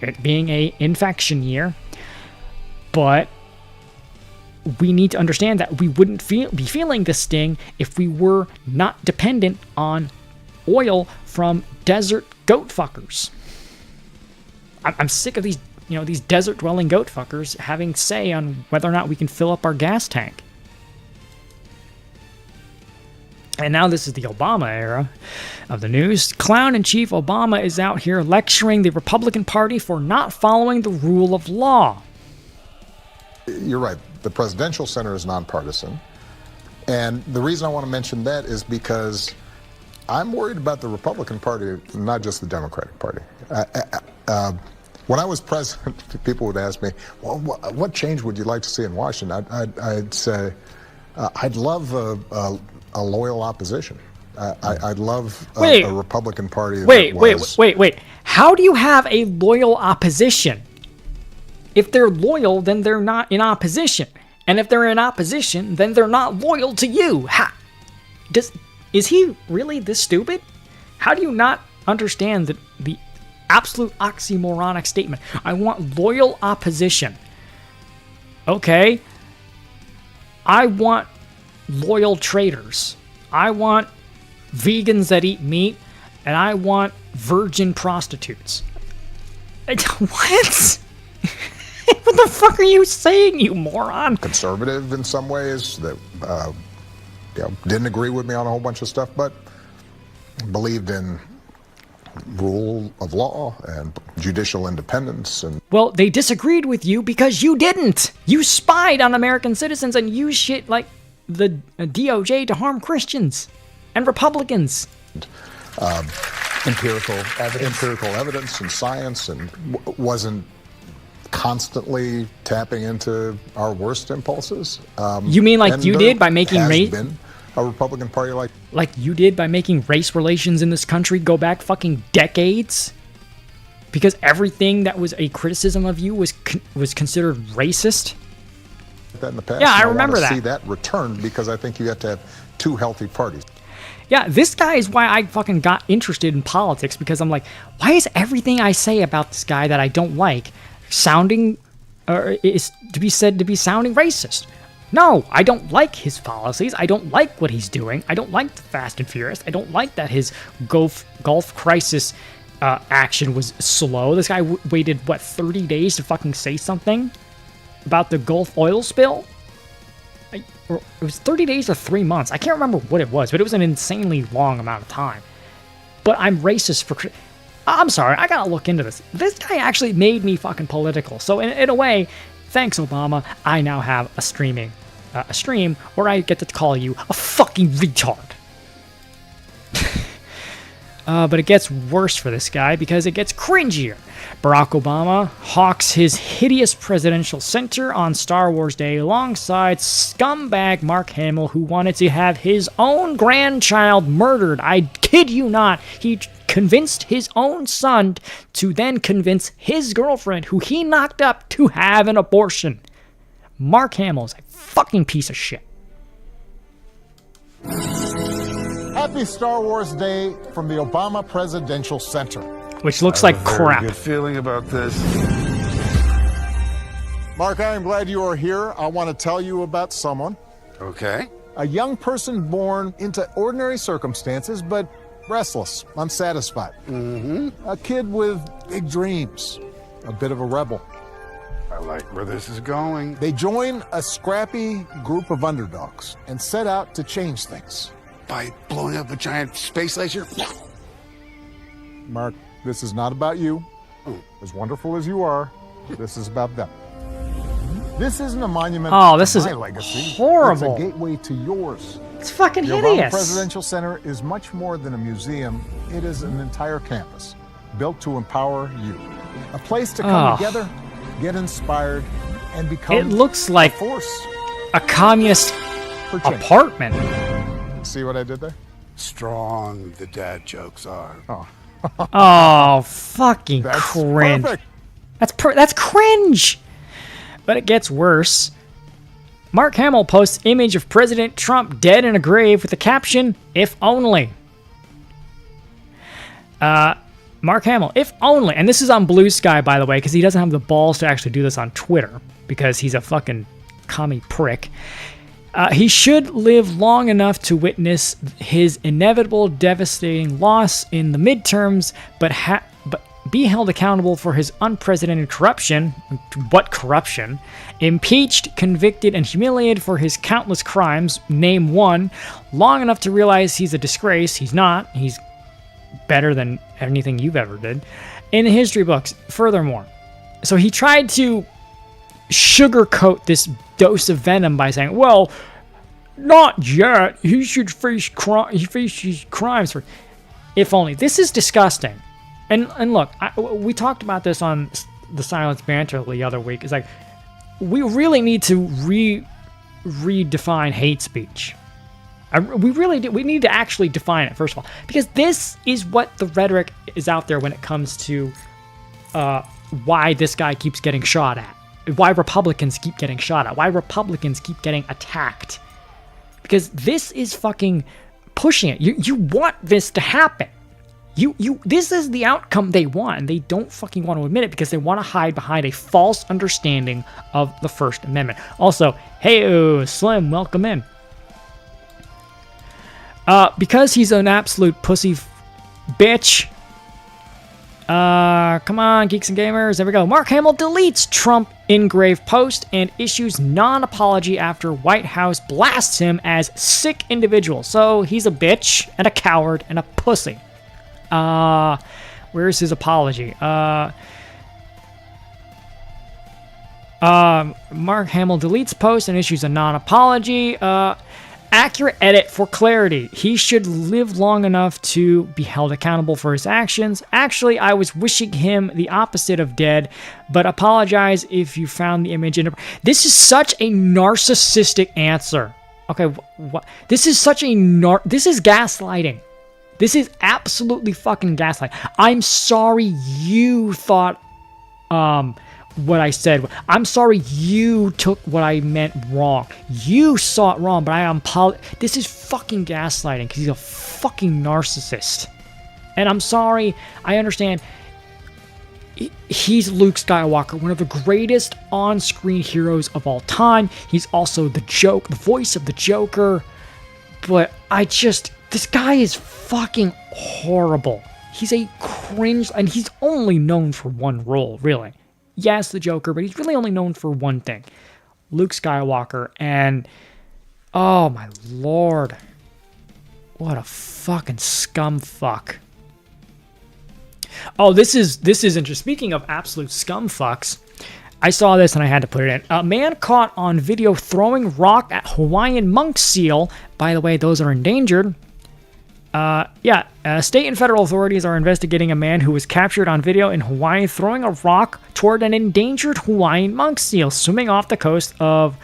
it being a infection year. But we need to understand that we wouldn't be feeling this sting if we were not dependent on oil from desert goat fuckers. I'm sick of these desert-dwelling goat fuckers having say on whether or not we can fill up our gas tank. And now this is the Obama era of the news. Clown-in-Chief Obama is out here lecturing the Republican Party for not following the rule of law. You're right. The Presidential Center is nonpartisan. And the reason I want to mention that is because I'm worried about the Republican Party, not just the Democratic Party. When I was president, people would ask me, well, what change would you like to see in Washington? I'd say, I'd love a loyal opposition. I'd love a Republican Party that Wait. How do you have a loyal opposition? If they're loyal, then they're not in opposition. And if they're in opposition, then they're not loyal to you. Is he really this stupid? How do you not understand the absolute oxymoronic statement? I want loyal opposition. Okay. I want loyal traitors. I want vegans that eat meat, and I want virgin prostitutes. What? What the fuck are you saying, you moron? Conservative in some ways that didn't agree with me on a whole bunch of stuff, but believed in rule of law and judicial independence. And well, they disagreed with you because you didn't. You spied on American citizens and used shit like the DOJ to harm Christians and Republicans. Empirical evidence and science, and wasn't constantly tapping into our worst impulses. You mean like you did by making a Republican Party like you did by making race relations in this country go back fucking decades? Because everything that was a criticism of you was considered racist? That in the past. Yeah, I remember that. See that returned because I think you have to have two healthy parties. Yeah, this guy is why I fucking got interested in politics, because I'm like, why is everything I say about this guy that I don't like sounding, or is to be said to be sounding racist? No, I don't like his policies. I don't like what he's doing. I don't like the Fast and Furious. I don't like that his Gulf crisis action was slow. This guy waited, what, 30 days to fucking say something about the Gulf oil spill? Or it was 30 days or 3 months. I can't remember what it was, but it was an insanely long amount of time. But I'm racist for... I'm sorry, I gotta look into this. This guy actually made me fucking political. So in a way, thanks Obama, I now have a stream where I get to call you a fucking retard. But it gets worse for this guy because it gets cringier. Barack Obama hawks his hideous presidential center on Star Wars Day alongside scumbag Mark Hamill, who wanted to have his own grandchild murdered. I kid you not. He convinced his own son to then convince his girlfriend, who he knocked up, to have an abortion. Mark Hamill is a fucking piece of shit. Happy Star Wars Day from the Obama Presidential Center. Which looks like crap. Good feeling about this. Mark, I am glad you are here. I want to tell you about someone. Okay. A young person born into ordinary circumstances, but restless, unsatisfied. A kid with big dreams, a bit of a rebel. I like where this is going. They join a scrappy group of underdogs and set out to change things. By blowing up a giant space laser? Mark, this is not about you. As wonderful as you are, this is about them. This isn't a monument to my legacy. Horrible. It's a gateway to yours. It's fucking the hideous. Obama Presidential Center is much more than a museum. It is an entire campus built to empower you. A place to come together, get inspired, and become It looks like a force. A communist for change. apartment. See what I did there? Strong the dad jokes are. Oh, fucking cringe. Perfect. That's cringe. But it gets worse. Mark Hamill posts image of President Trump dead in a grave with the caption, "If only." Mark Hamill, if only. And this is on Blue Sky, by the way, because he doesn't have the balls to actually do this on Twitter, because he's a fucking commie prick. He should live long enough to witness his inevitable devastating loss in the midterms, but be held accountable for his unprecedented corruption. What corruption? Impeached, convicted, and humiliated for his countless crimes. Name one. Long enough to realize he's a disgrace. He's not. He's better than anything you've ever did. In the history books, furthermore. So he tried to sugarcoat this dose of venom by saying, well, not yet. He should face his crimes for... If only. This is disgusting. And look, we talked about this on the Silence Banter the other week. It's like, we really need to redefine hate speech. We really do. We need to actually define it, first of all. Because this is what the rhetoric is out there when it comes to why this guy keeps getting shot at. Why Republicans keep getting shot at. Why Republicans keep getting attacked. Because this is fucking pushing it. You want this to happen. This is the outcome they want, and they don't fucking want to admit it because they want to hide behind a false understanding of the First Amendment. Also, hey, Slim, welcome in. Because he's an absolute pussy bitch. Come on, geeks and gamers. There we go. Mark Hamill deletes Trump engraved post and issues non-apology after White House blasts him as sick individual. So he's a bitch and a coward and a pussy. Where's his apology? Mark Hamill deletes post and issues a non-apology. Accurate edit for clarity. He should live long enough to be held accountable for his actions. Actually, I was wishing him the opposite of dead, but apologize if you found the image. This is such a narcissistic answer. Okay, what? This is such a this is gaslighting. This is absolutely fucking gaslighting. I'm sorry you thought what I said. I'm sorry you took what I meant wrong. You saw it wrong, but I am this is fucking gaslighting because he's a fucking narcissist. And I'm sorry, I understand. He's Luke Skywalker, one of the greatest on-screen heroes of all time. He's also the voice of the Joker. But this guy is fucking horrible. He's a cringe, and he's only known for one role, really. Yes, the Joker, but he's really only known for one thing. Luke Skywalker, and oh my lord. What a fucking scumfuck. Oh, this is interesting. Speaking of absolute scumfucks, I saw this and I had to put it in. A man caught on video throwing rock at Hawaiian monk seal. By the way, those are endangered. State and federal authorities are investigating a man who was captured on video in Hawaii throwing a rock toward an endangered Hawaiian monk seal swimming off the coast of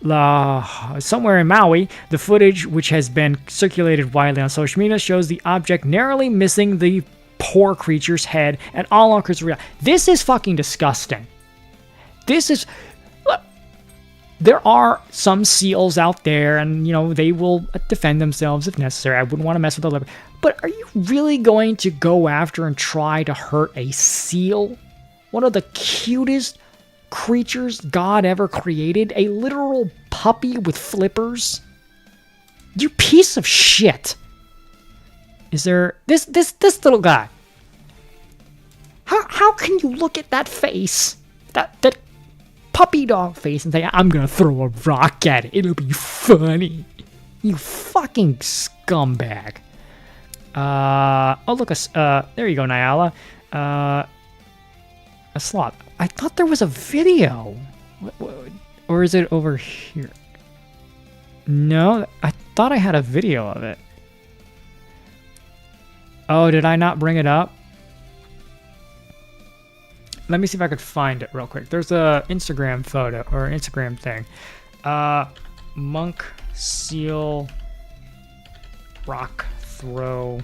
somewhere in Maui. The footage, which has been circulated widely on social media, shows the object narrowly missing the poor creature's head, and all occurs real. This is fucking disgusting. Look, there are some seals out there, and they will defend themselves if necessary. I wouldn't want to mess with the liver. But are you really going to go after and try to hurt a seal? One of the cutest creatures God ever created? A literal puppy with flippers? You piece of shit. Is there this little guy? How can you look at that face, that puppy dog face, and say, I'm gonna throw a rock at it, it'll be funny? You fucking scumbag. Oh look, there you go, Nyala. A sloth. I thought there was a video, or is it over here? No, I thought I had a video of it. Oh, did I not bring it up? Let me see if I could find it real quick. There's a Instagram photo or Instagram thing. Monk seal rock throw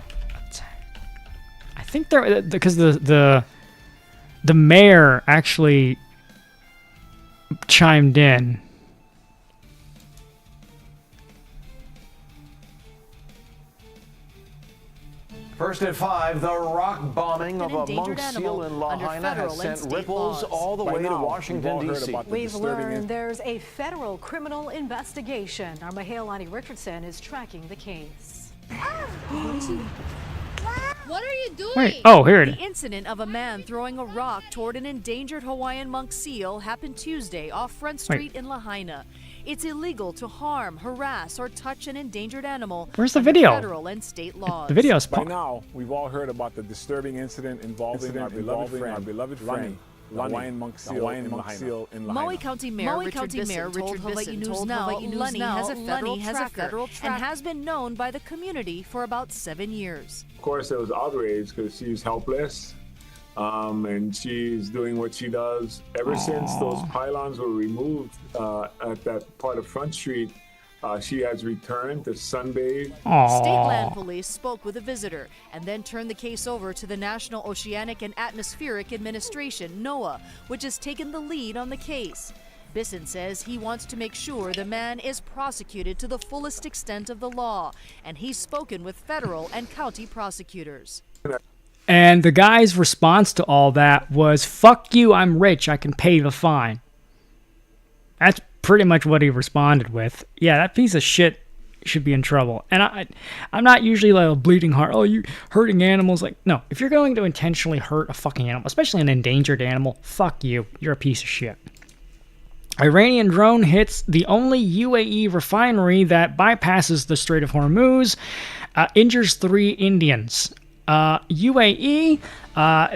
attack. I think there because the mayor actually chimed in. First at 5, the rock bombing of a monk seal in Lahaina has sent ripples all the way to Washington, D.C. We've learned there's a federal criminal investigation. Our Mahalani Richardson is tracking the case. What are you doing? Wait, oh, here it is. The incident of a man throwing a rock toward an endangered Hawaiian monk seal happened Tuesday off Front Street in Lahaina. It's illegal to harm, harass, or touch an endangered animal. Where's the under video? Federal and state laws. The video's By now, we've all heard about the disturbing incident involving our beloved friend, Hawaiian monk seal in Lahaina. Maui County Mayor Richard Bisson told Hawaii News Now Lunny has a federal tracker and has been known by the community for about 7 years. Of course, there was outrage because she's helpless, and she's doing what she does. Ever since those pylons were removed at that part of Front Street, she has returned to sunbathe. State Land Police spoke with a visitor and then turned the case over to the National Oceanic and Atmospheric Administration, NOAA, which has taken the lead on the case. Bisson says he wants to make sure the man is prosecuted to the fullest extent of the law, and he's spoken with federal and county prosecutors. And the guy's response to all that was, fuck you, I'm rich, I can pay the fine. That's pretty much what he responded with. Yeah, that piece of shit should be in trouble. And I'm not usually like a bleeding heart, oh, you hurting animals. Like, no, if you're going to intentionally hurt a fucking animal, especially an endangered animal, fuck you, you're a piece of shit. Iranian drone hits the only UAE refinery that bypasses the Strait of Hormuz, injures 3 Indians. UAE,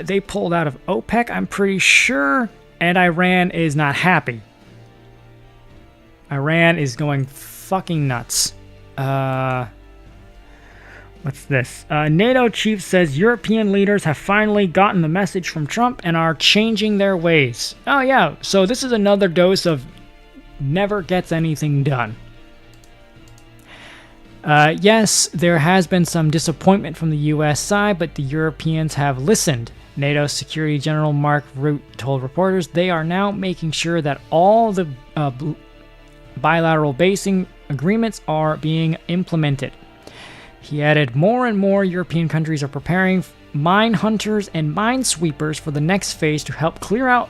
they pulled out of OPEC, I'm pretty sure, and Iran is not happy. Iran is going fucking nuts. What's this? NATO chief says European leaders have finally gotten the message from Trump and are changing their ways. Oh yeah, so this is another dose of never gets anything done. Yes, there has been some disappointment from the US side, but the Europeans have listened. NATO Secretary General Mark Rutte told reporters they are now making sure that all the bilateral basing agreements are being implemented. He added, more and more European countries are preparing mine hunters and mine sweepers for the next phase to help clear out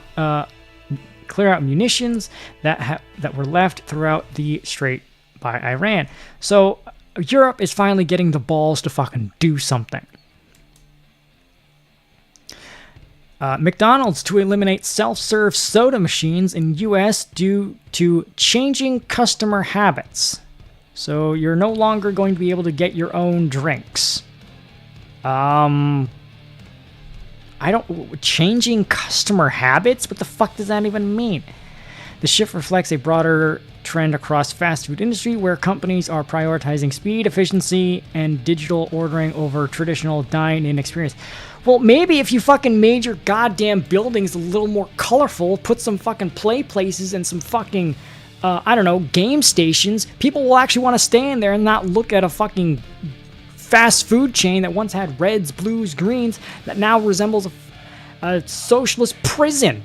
munitions that were left throughout the Strait by Iran. So Europe is finally getting the balls to fucking do something. McDonald's to eliminate self-serve soda machines in U.S. due to changing customer habits. So you're no longer going to be able to get your own drinks. Changing customer habits? What the fuck does that even mean? The shift reflects a broader trend across fast food industry where companies are prioritizing speed, efficiency, and digital ordering over traditional dine-in experience. Well, maybe if you fucking made your goddamn buildings a little more colorful, put some fucking play places and some fucking, game stations, people will actually want to stay in there and not look at a fucking fast food chain that once had reds, blues, greens, that now resembles a socialist prison.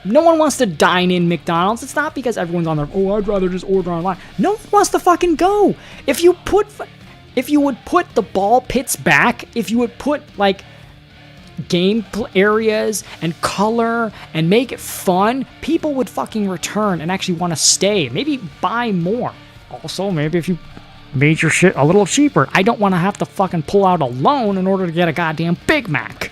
No one wants to dine in McDonald's. It's not because everyone's on their, I'd rather just order online. No one wants to fucking go. If you would put the ball pits back, if you would put, like, game areas and color and make it fun, people would fucking return and actually want to stay. Maybe buy more. Also, maybe if you made your shit a little cheaper. I don't want to have to fucking pull out a loan in order to get a goddamn Big Mac.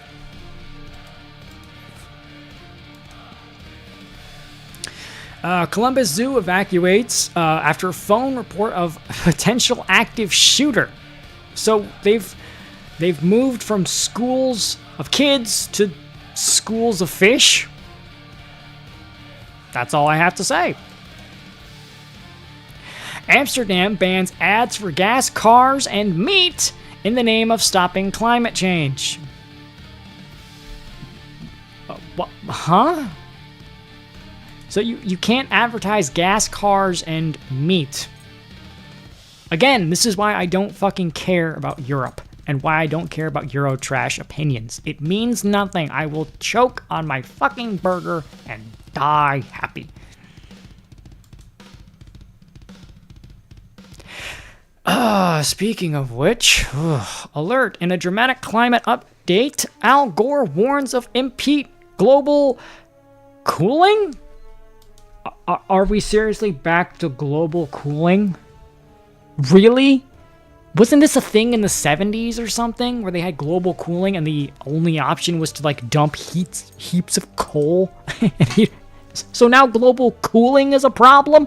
Columbus Zoo evacuates after phone report of potential active shooter. So they've moved from schools of kids to schools of fish. That's all I have to say. Amsterdam bans ads for gas cars and meat in the name of stopping climate change. What? Huh? So you can't advertise gas cars and meat. Again, this is why I don't fucking care about Europe and why I don't care about Eurotrash opinions. It means nothing. I will choke on my fucking burger and die happy. Speaking of which, alert. In a dramatic climate update, Al Gore warns of impede global cooling? Are we seriously back to global cooling? Really? Wasn't this a thing in the 70s or something where they had global cooling and the only option was to like dump heaps of coal? So now global cooling is a problem?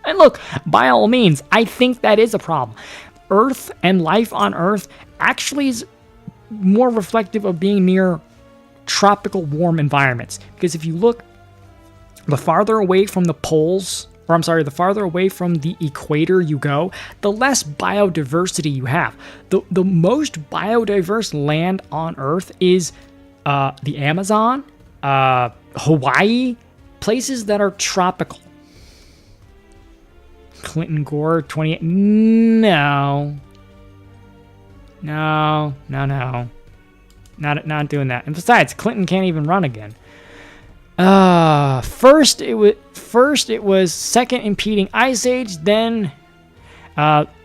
And look, by all means, I think that is a problem. Earth and life on Earth actually is more reflective of being near tropical warm environments. Because if you look, the farther away from the poles, the farther away from the equator you go, the less biodiversity you have. The most biodiverse land on Earth is the Amazon, Hawaii, places that are tropical. Clinton Gore 28. No. Not doing that. And besides, Clinton can't even run again. First it was second impeding ice age, then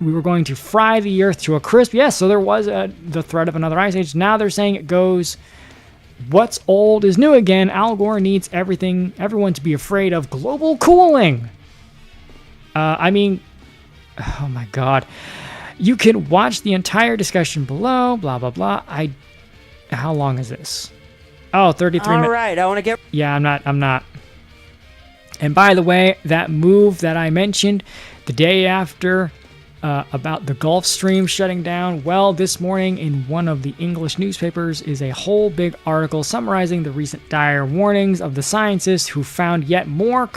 we were going to fry the earth to a crisp. Yes, so there was the threat of another ice age. Now they're saying it goes, what's old is new again. Al Gore needs everyone to be afraid of global cooling. Oh my god. You can watch the entire discussion below, blah, blah, blah. How long is this? Oh, 33 minutes. All right, I want to get... Yeah, I'm not. And by the way, that move that I mentioned the day after about the Gulf Stream shutting down, well, this morning in one of the English newspapers is a whole big article summarizing the recent dire warnings of the scientists who found yet more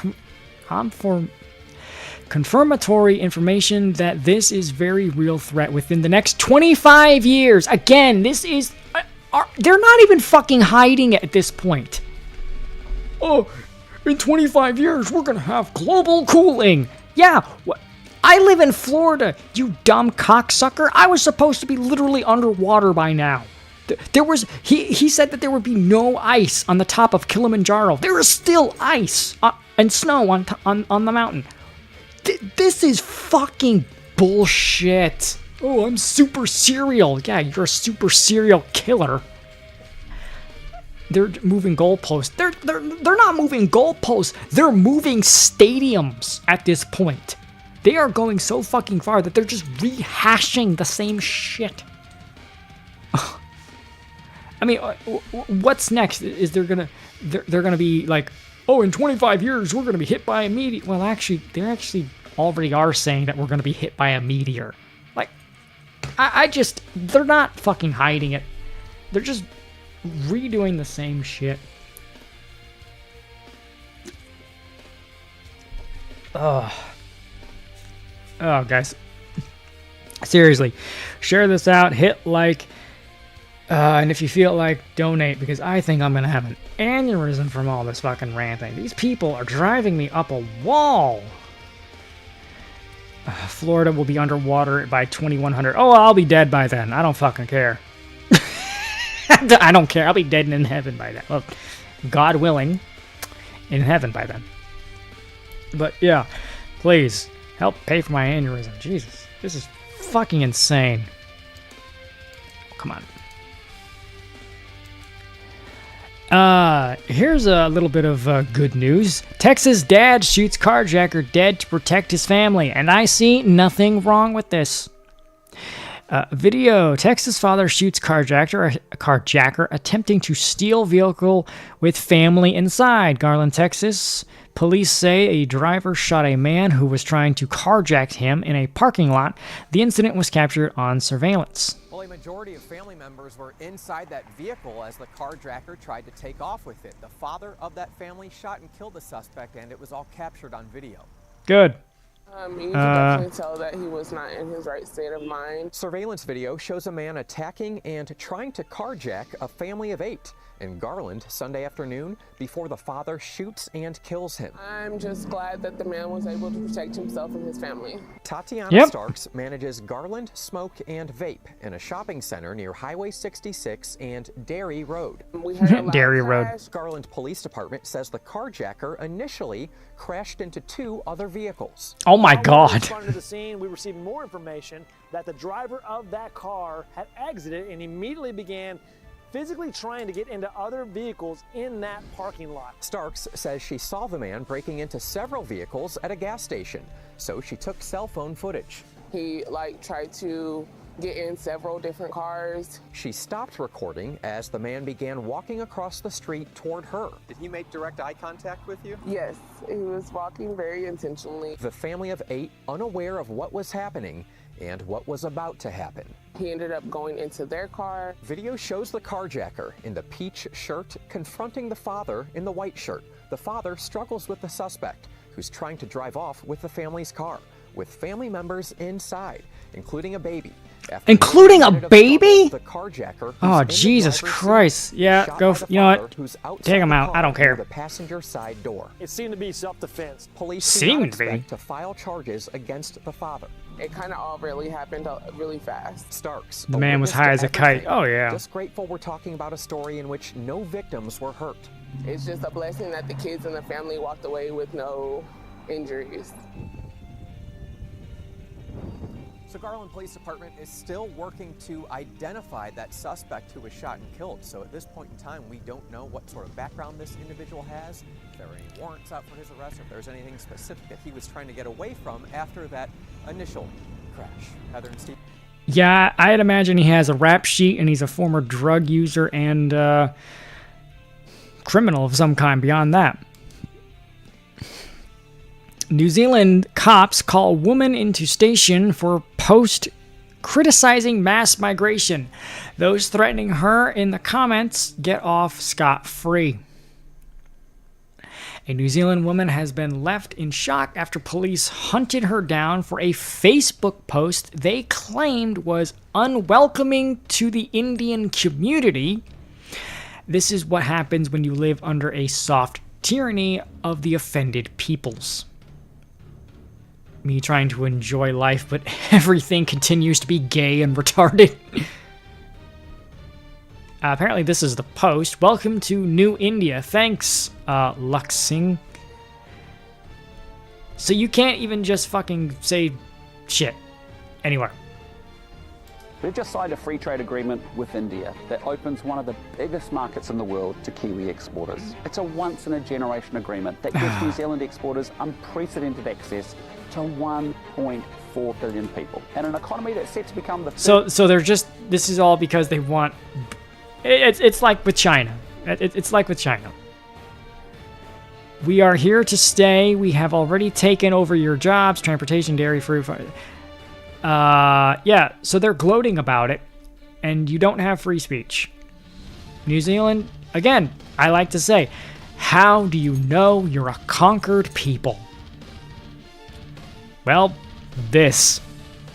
confirmatory information that this is very real threat within the next 25 years. Again, this is... they're not even fucking hiding it at this point. Oh, in 25 years, we're gonna have global cooling. Yeah, I live in Florida, you dumb cocksucker. I was supposed to be literally underwater by now. There was he said that there would be no ice on the top of Kilimanjaro. There is still ice and snow on the mountain. This is fucking bullshit. Oh, I'm super serial. Yeah, you're a super serial killer. They're moving goalposts. They're not moving goalposts. They're moving stadiums at this point. They are going so fucking far that they're just rehashing the same shit. I mean, what's next? Is they're gonna be like, oh, in 25 years we're gonna be hit by a meteor? Well, actually, they already are saying that we're gonna be hit by a meteor. Like, they're not fucking hiding it. They're just redoing the same shit. Oh, guys, seriously, share this out, hit like. And if you feel like, donate, because I think I'm going to have an aneurysm from all this fucking ranting. These people are driving me up a wall. Florida will be underwater by 2100. Oh, I'll be dead by then. I don't fucking care. I don't care. I'll be dead and in heaven by then. Well, God willing, in heaven by then. But yeah, please, help pay for my aneurysm. Jesus, this is fucking insane. Come on. Here's a little bit of good news. Texas dad shoots carjacker dead to protect his family, and I see nothing wrong with this. Video. Texas father shoots carjacker attempting to steal vehicle with family inside. Garland, Texas. Police say a driver shot a man who was trying to carjack him in a parking lot. The incident was captured on surveillance. Well, a majority of family members were inside that vehicle as the carjacker tried to take off with it. The father of that family shot and killed the suspect, and it was all captured on video. Good. You can definitely tell that he was not in his right state of mind. Surveillance video shows a man attacking and trying to carjack a family of 8 in Garland Sunday afternoon before the father shoots and kills him. I'm just glad that the man was able to protect himself and his family. Tatiana Starks manages Garland Smoke and Vape in a shopping center near Highway 66 and Dairy Road. Dairy Road. Garland Police Department says the carjacker initially crashed into 2 other vehicles. Oh my God. Responding to the scene, we received more information that the driver of that car had exited and immediately began physically trying to get into other vehicles in that parking lot. Starks says she saw the man breaking into several vehicles at a gas station, so she took cell phone footage. He tried to get in several different cars. She stopped recording as the man began walking across the street toward her. Did he make direct eye contact with you? Yes, he was walking very intentionally. The family of 8, unaware of what was happening and what was about to happen. He ended up going into their car. Video shows the carjacker in the peach shirt confronting the father in the white shirt. The father struggles with the suspect, who's trying to drive off with the family's car, with family members inside, including a baby. Including a baby? The carjacker, oh, Jesus Christ. Yeah, go. You know what? Take him out. I don't care. The passenger side door. It seemed to be self-defense. Police seemed to file charges against the father. It kind of all really happened really fast. Starks. The man was high as a kite. Oh, yeah. Just grateful we're talking about a story in which no victims were hurt. It's just a blessing that the kids and the family walked away with no injuries. So Garland Police Department is still working to identify that suspect who was shot and killed. So at this point in time, we don't know what sort of background this individual has, if there are any warrants out for his arrest, or if there's anything specific that he was trying to get away from after that initial crash. Heather and Steve. Yeah, I'd imagine he has a rap sheet and he's a former drug user and criminal of some kind beyond that. New Zealand cops call woman into station for post criticizing mass migration. Those threatening her in the comments get off scot-free. A New Zealand woman has been left in shock after police hunted her down for a Facebook post they claimed was unwelcoming to the Indian community. This is what happens when you live under a soft tyranny of the offended peoples. Me trying to enjoy life, but everything continues to be gay and retarded. Apparently this is the post. Welcome to New India. Thanks, Luxing. So you can't even just fucking say shit anywhere. We've just signed a free trade agreement with India that opens one of the biggest markets in the world to Kiwi exporters. It's a once-in-a-generation agreement that gives New Zealand exporters unprecedented access to 1.4 billion people and an economy that's set to become the So they're just, this is all because they want, it's like with China. It's like with China. We are here to stay. We have already taken over your jobs, transportation, dairy, fruit. Yeah, so they're gloating about it, and you don't have free speech. New Zealand, again, I like to say, how do you know you're a conquered people? Well, this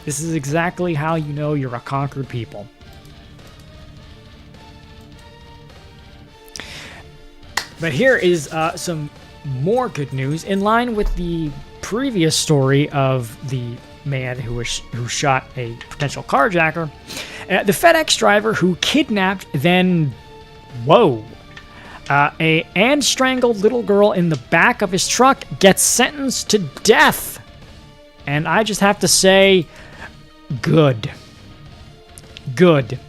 is exactly how you know you're a conquered people. But here is some more good news. In line with the previous story of the man who shot a potential carjacker, the FedEx driver who kidnapped and strangled little girl in the back of his truck gets sentenced to death. And I just have to say, good. Good.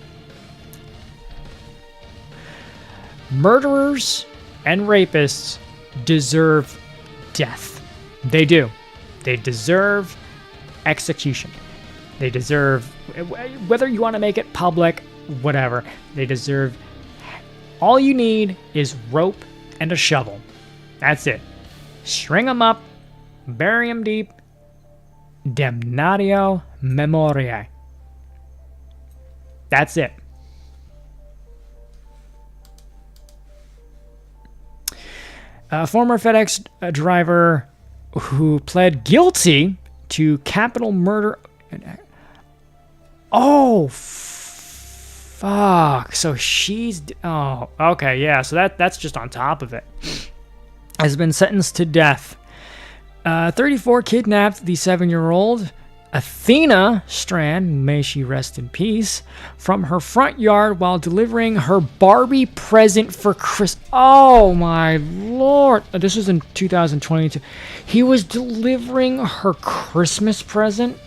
Murderers and rapists deserve death. They do. They deserve execution. They deserve, whether you want to make it public, whatever, they deserve. All you need is rope and a shovel. That's it. String them up, bury them deep. Damnatio memoriae. That's it. A former FedEx driver who pled guilty to capital murder. Oh, fuck. So she's... Oh, okay, yeah. So that's just on top of it. Has been sentenced to death. 34 kidnapped the 7-year-old Athena Strand, may she rest in peace, from her front yard while delivering her Barbie present for Christmas. Oh my lord. This was in 2022. He was delivering her Christmas present?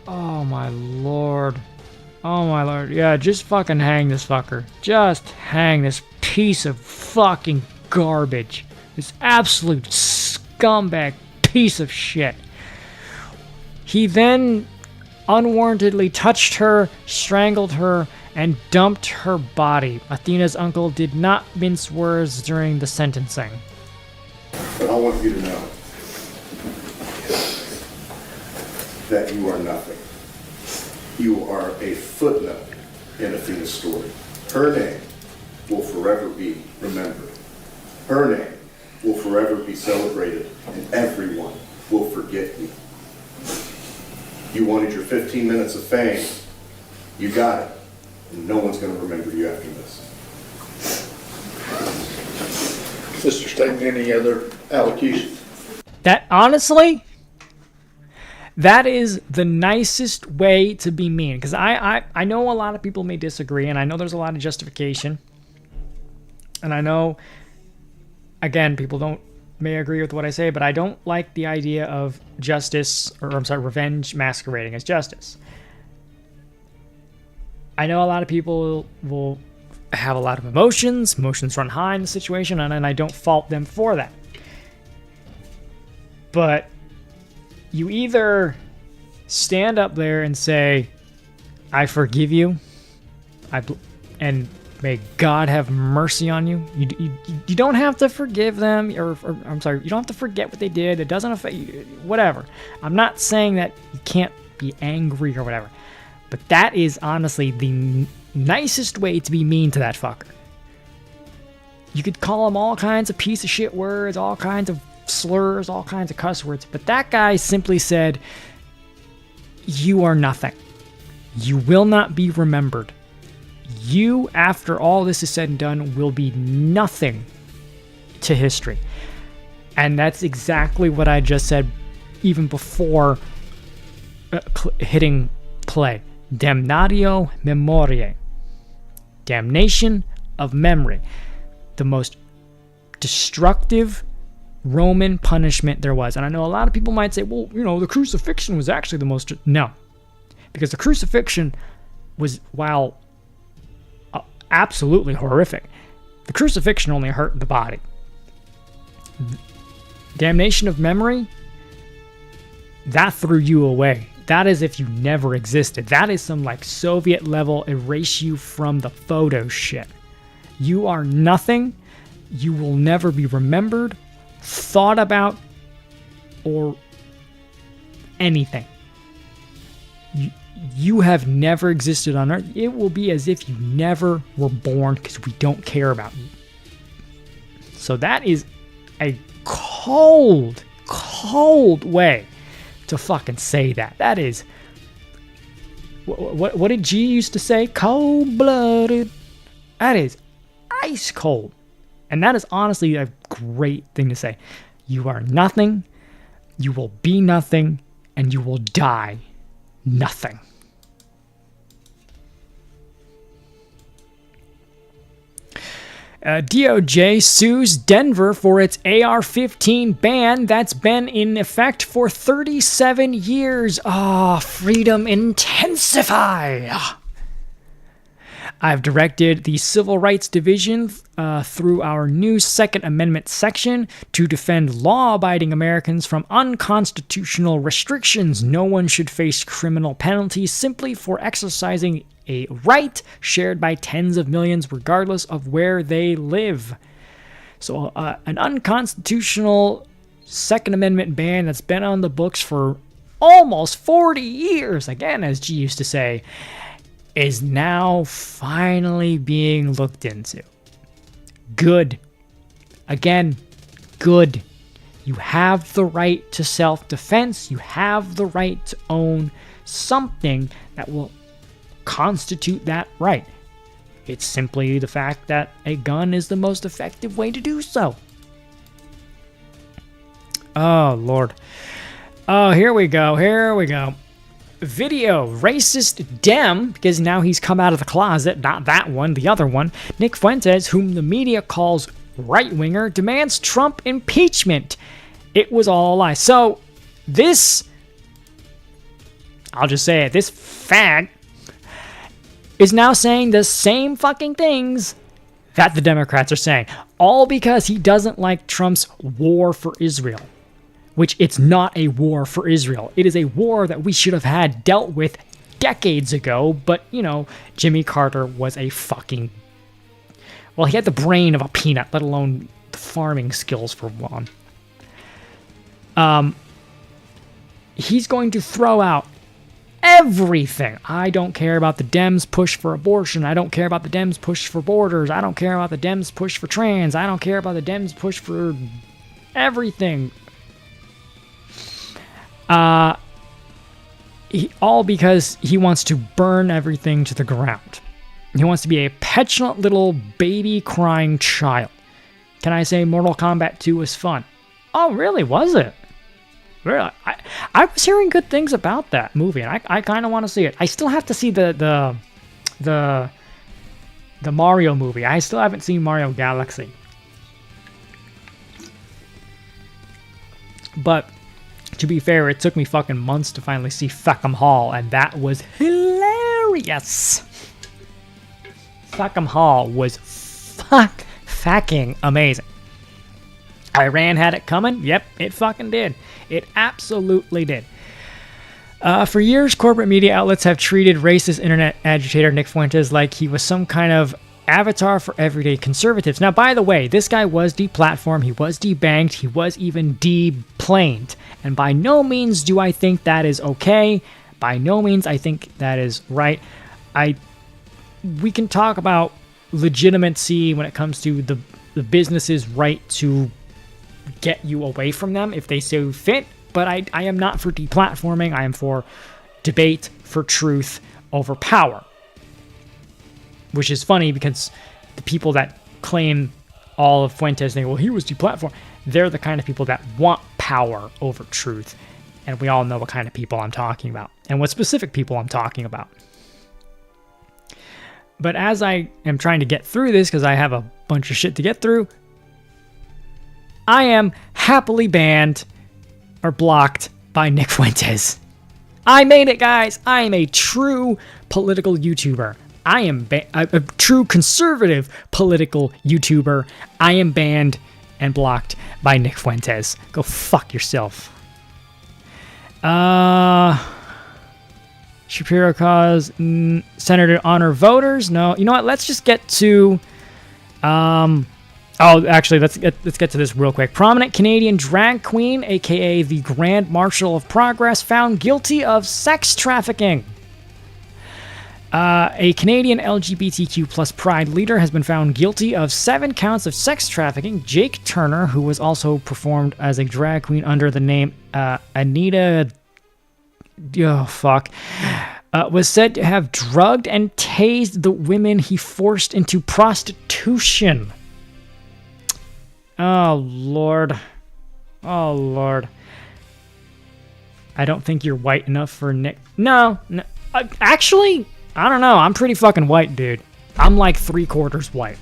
Oh my lord. Oh my lord. Yeah, just fucking hang this fucker. Just hang this piece of fucking garbage. This absolute scumbag piece of shit. He then unwarrantedly touched her, strangled her, and dumped her body. Athena's uncle did not mince words during the sentencing. But I want you to know that you are nothing. You are a footnote in Athena's story. Her name will forever be remembered. Her name will forever be celebrated, and everyone will forget you. You wanted your 15 minutes of fame. You got it. And no one's going to remember you after this. Sister statement, any other allocutions? That, honestly, that is the nicest way to be mean. Because I know a lot of people may disagree, and I know there's a lot of justification. And I know, again, people may agree with what I say, but I don't like the idea of revenge masquerading as justice. I know a lot of people will have a lot of emotions run high in the situation, and I don't fault them for that. But you either stand up there and say, I forgive you, and may God have mercy on you. You don't have to forgive them, or I'm sorry, you don't have to forget what they did. It doesn't affect you, whatever. I'm not saying that you can't be angry or whatever, but that is honestly the nicest way to be mean to that fucker. You could call him all kinds of piece of shit words, all kinds of slurs, all kinds of cuss words, but that guy simply said, you are nothing. You will not be remembered. You, after all this is said and done, will be nothing to history. And that's exactly what I just said even before hitting play. Damnatio memoriae. Damnation of memory. The most destructive Roman punishment there was. And I know a lot of people might say, well, the crucifixion was actually the most... No. Because the crucifixion was, while absolutely horrific, the crucifixion only hurt the body. Damnation of memory, that threw you away. That is if you never existed. That is some Soviet level erase you from the photo shit. You are nothing. You will never be remembered, thought about, or anything. You have never existed on Earth. It will be as if you never were born because we don't care about you. So that is a cold way to fucking say that. That is... What did G used to say? Cold-blooded. That is ice cold. And that is honestly a great thing to say. You are nothing, you will be nothing, and you will die nothing. DOJ sues Denver for its AR-15 ban that's been in effect for 37 years. Freedom intensify. I've directed the Civil Rights Division through our new Second Amendment section to defend law-abiding Americans from unconstitutional restrictions. No one should face criminal penalties simply for exercising a right shared by tens of millions regardless of where they live. So an unconstitutional Second Amendment ban that's been on the books for almost 40 years, again, as G used to say, is now finally being looked into. Good. Again, good. You have the right to self-defense. You have the right to own something that will constitute that right. It's simply the fact that a gun is the most effective way to do so. Oh, Lord. Oh, here we go. Video racist Dem, because now he's come out of the closet, not that one, the other one. Nick Fuentes, whom the media calls right-winger, demands Trump impeachment. It was all a lie. So this, I'll just say it, this fag is now saying the same fucking things that the Democrats are saying, all because he doesn't like Trump's war for Israel. Which it's not a war for Israel. It is a war that we should have had dealt with decades ago, but, Jimmy Carter was a fucking... Well, he had the brain of a peanut, let alone the farming skills for one. He's going to throw out everything. I don't care about the Dems' push for abortion. I don't care about the Dems' push for borders. I don't care about the Dems' push for trans. I don't care about the Dems' push for everything. All because he wants to burn everything to the ground. He wants to be a petulant little baby crying child. Can I say Mortal Kombat 2 was fun? Oh, really? Was it? Really? I was hearing good things about that movie, and I kind of want to see it. I still have to see the Mario movie. I still haven't seen Mario Galaxy. But to be fair, it took me fucking months to finally see Feckham Hall, and that was hilarious. Feckham Hall was fucking amazing. Iran had it coming. Yep, it fucking did. It absolutely did. For years, corporate media outlets have treated racist internet agitator Nick Fuentes like he was some kind of avatar for everyday conservatives. Now, by the way, this guy was deplatformed, he was debanked, he was even deplaned. And by no means do I think that is okay. By no means I think that is right. We can talk about legitimacy when it comes to the business's right to get you away from them if they so fit, but I am not for deplatforming. I am for debate for truth over power. Which is funny because the people that claim all of Fuentes, they well, he was deplatformed, they're the kind of people that want power over truth. And we all know what kind of people I'm talking about and what specific people I'm talking about. But as I am trying to get through this, because I have a bunch of shit to get through, I am happily banned or blocked by Nick Fuentes. I made it, guys. I am a true political YouTuber. I am a true conservative political YouTuber. I am banned and blocked by Nick Fuentes. Go fuck yourself. Shapiro cause senator honor voters. No, you know what? Let's just get to. Oh, actually, let's get to this real quick. Prominent Canadian drag queen, aka the Grand Marshal of Progress, found guilty of sex trafficking. A Canadian LGBTQ plus pride leader has been found guilty of 7 counts of sex trafficking. Jake Turner, who was also performed as a drag queen under the name Anita, was said to have drugged and tased the women he forced into prostitution. Oh, Lord. Oh, Lord. I don't think you're white enough for Nick. No. Actually, I don't know. I'm pretty fucking white, dude. I'm like 3/4 white.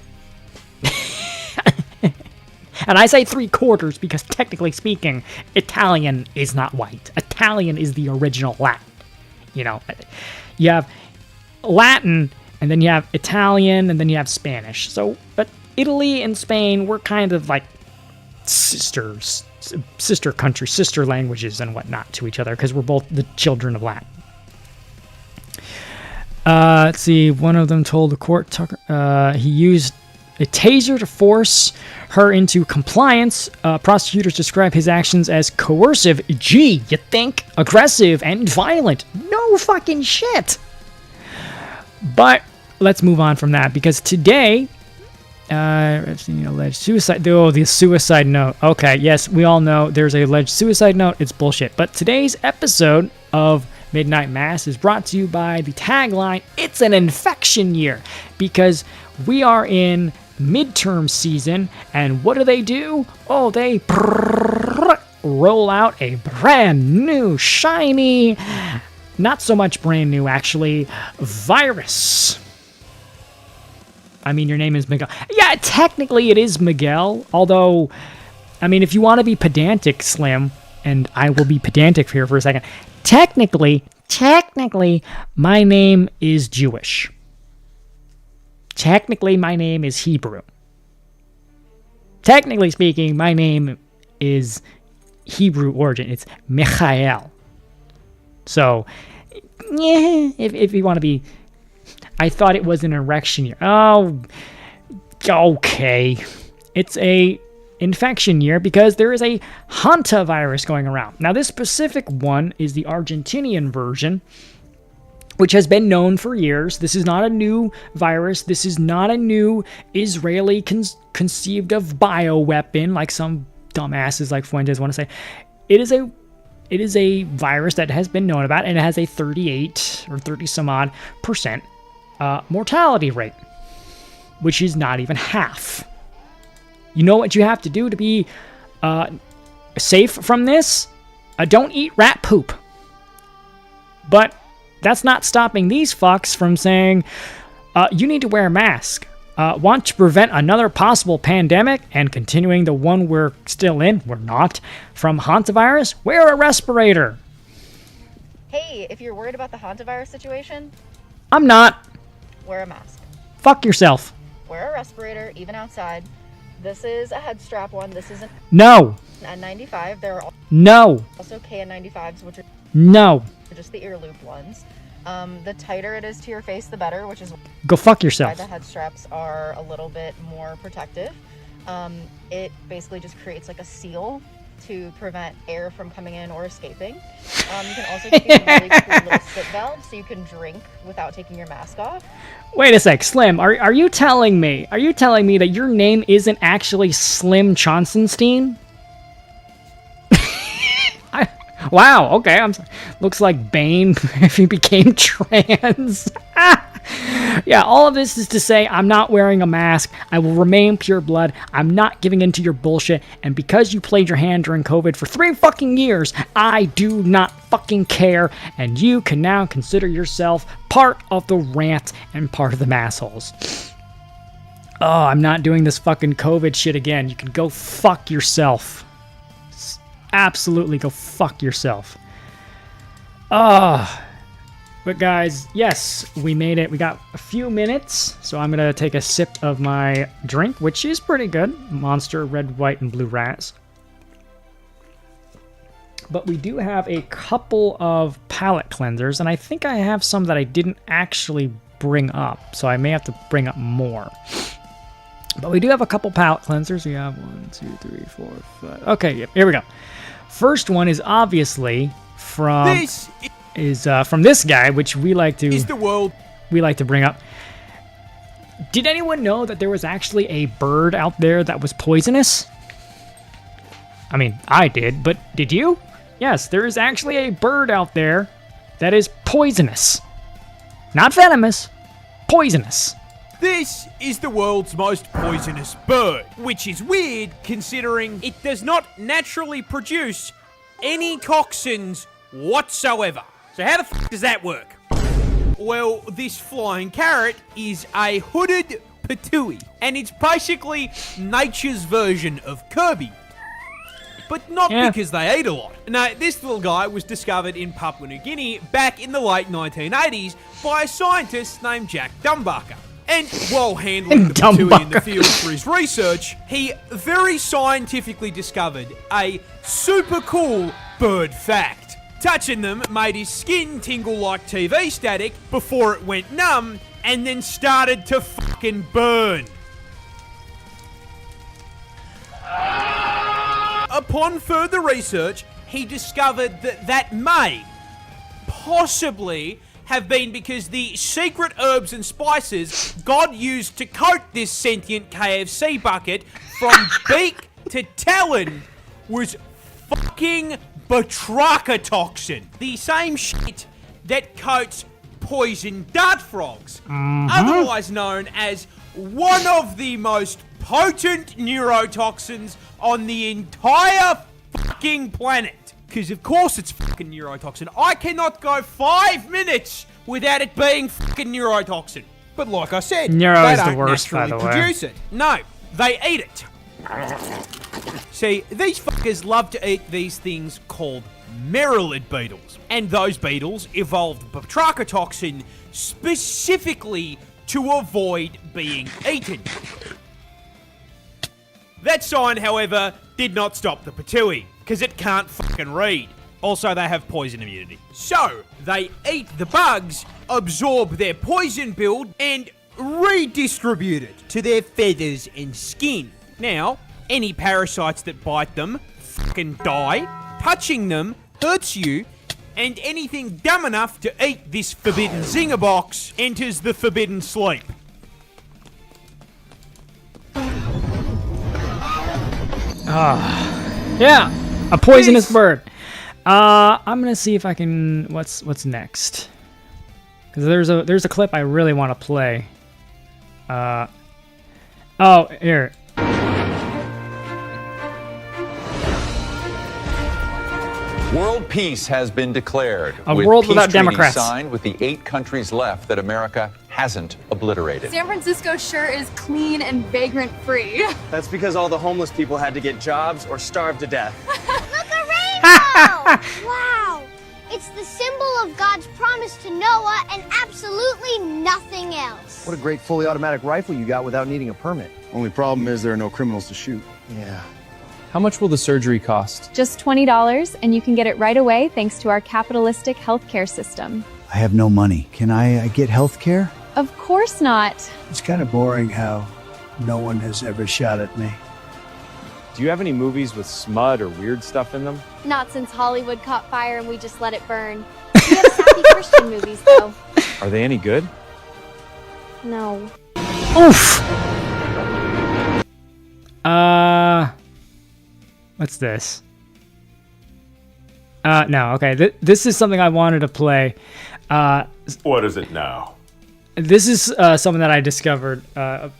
And I say 3/4 because technically speaking, Italian is not white. Italian is the original Latin. You know, you have Latin, and then you have Italian, and then you have Spanish. So, but Italy and Spain, we're kind of like sister countries, sister languages and whatnot to each other because we're both the children of Latin. Let's see. One of them told the court he used a taser to force her into compliance. Prosecutors describe his actions as coercive. Gee, you think? Aggressive and violent. No fucking shit. But let's move on from that because today, alleged suicide. Oh, the suicide note. Okay, yes, we all know there's a alleged suicide note. It's bullshit. But today's episode of Midnight Mass is brought to you by the tagline, "It's an infection year," because we are in midterm season, and what do? Oh, they roll out a brand new, shiny, not so much brand new, actually, virus. I mean, your name is Miguel. Yeah, technically it is Miguel, although, I mean, if you want to be pedantic, Slim, and I will be pedantic here for a second, technically, my name is Jewish. Technically, my name is Hebrew. Technically speaking, my name is Hebrew origin. It's Michael. So, yeah, if you want to be... I thought it was an erection year. Oh, okay. It's a infection year because there is a hantavirus going around. Now, this specific one is the Argentinian version, which has been known for years. This is not a new virus. This is not a new Israeli conceived of bioweapon like some dumbasses like Fuentes want to say. It is a virus that has been known about, and it has a 38 or 30 some odd % mortality rate, which is not even half. You know what you have to do to be safe from this? Don't eat rat poop. But that's not stopping these fucks from saying, you need to wear a mask. Want to prevent another possible pandemic and continuing the one we're still in, we're not, from hantavirus? Wear a respirator. Hey, if you're worried about the hantavirus situation, I'm not. Wear a mask. Fuck yourself. Wear a respirator, even outside. This is a head strap one. This is an No. N95. There are No. also KN95s, which are No. just the ear loop ones. The tighter it is to your face, the better, which is Go fuck why yourself. the head straps are a little bit more protective. It basically just creates like a seal to prevent air from coming in or escaping. You can also keep a really cool little spit valve so you can drink without taking your mask off. Wait a sec, Slim, are you telling me that your name isn't actually Slim Johnsonstein? Wow, okay, looks like Bane if he became trans. Yeah, all of this is to say I'm not wearing a mask. I will remain pure blood. I'm not giving in to your bullshit. And because you played your hand during COVID for 3 fucking years, I do not fucking care. And you can now consider yourself part of the rant and part of the massholes. Oh, I'm not doing this fucking COVID shit again. You can go fuck yourself. Absolutely go fuck yourself. But guys, yes, we made it. We got a few minutes, so I'm gonna take a sip of my drink, which is pretty good. Monster, red, white, and blue ras. But we do have a couple of palate cleansers, and I think I have some that I didn't actually bring up, so I may have to bring up more. But we do have a couple palate cleansers. We have 1, 2, 3, 4, 5. Okay, yep, here we go. First one is obviously from this guy, which we like to bring up. Did anyone know that there was actually a bird out there that was poisonous? I mean, I did, but did you? Yes, there is actually a bird out there that is poisonous. Not venomous, poisonous. This is the world's most poisonous bird, which is weird considering it does not naturally produce any toxins whatsoever. So how the fuck does that work? Well, this flying carrot is a hooded patooey, and it's basically nature's version of Kirby. But not because they eat a lot. No, this little guy was discovered in Papua New Guinea back in the late 1980s by a scientist named Jack Dumbarker. And while handling the patooey in the field for his research, he very scientifically discovered a super cool bird fact. Touching them made his skin tingle like TV static before it went numb and then started to fucking burn. Upon further research, he discovered that may possibly have been because the secret herbs and spices God used to coat this sentient KFC bucket from beak to talon was fucking batrachatoxin, toxin. The same shit that coats poison dart frogs, otherwise known as one of the most potent neurotoxins on the entire fucking planet. Because of course it's fucking neurotoxin. I cannot go 5 minutes without it being fucking neurotoxin. But like I said, Neuro they is the don't worst, by naturally the way. produce it. No, they eat it. See, these fuckers love to eat these things called merillid beetles. And those beetles evolved batrachatoxin specifically to avoid being eaten. That sign, however, did not stop the patooey, because it can't fucking read. Also, they have poison immunity. So, they eat the bugs, absorb their poison build, and redistribute it to their feathers and skin. Now, any parasites that bite them fucking die, touching them hurts you, and anything dumb enough to eat this forbidden zinger box enters the forbidden sleep. Yeah, a poisonous bird. I'm gonna see if I can. What's next? Because there's a clip I really want to play. Oh, here. World peace has been declared. A with world peace without treaties Democrats. signed with the 8 countries left that America hasn't obliterated. San Francisco sure is clean and vagrant free. That's because all the homeless people had to get jobs or starve to death. Look, a rainbow! Wow! It's the symbol of God's promise to Noah and absolutely nothing else. What a great fully automatic rifle you got without needing a permit. Only problem is there are no criminals to shoot. Yeah. How much will the surgery cost? Just $20, and you can get it right away thanks to our capitalistic healthcare system. I have no money. Can I get health care? Of course not. It's kind of boring how no one has ever shot at me. Do you have any movies with smut or weird stuff in them? Not since Hollywood caught fire and we just let it burn. We have sappy Christian movies, though. Are they any good? No. Oof. What's this? No, okay. This is something I wanted to play. What is it now? This is something that I discovered.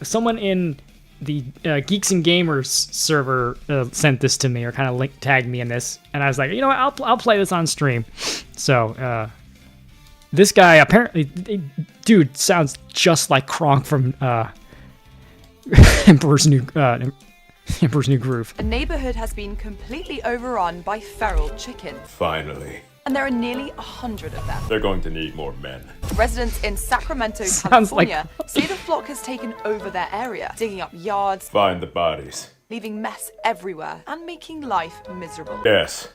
Someone in the Geeks and Gamers server sent this to me, or kind of tagged me in this, and I was like, you know what, I'll play this on stream. So this guy apparently, dude, sounds just like Kronk from Emperor's New Groove. A neighborhood has been completely overrun by feral chickens. Finally. And there are nearly 100 of them. They're going to need more men. Residents in Sacramento, Sounds California say the flock has taken over their area, digging up yards, Find the bodies. leaving mess everywhere, and making life miserable. Yes.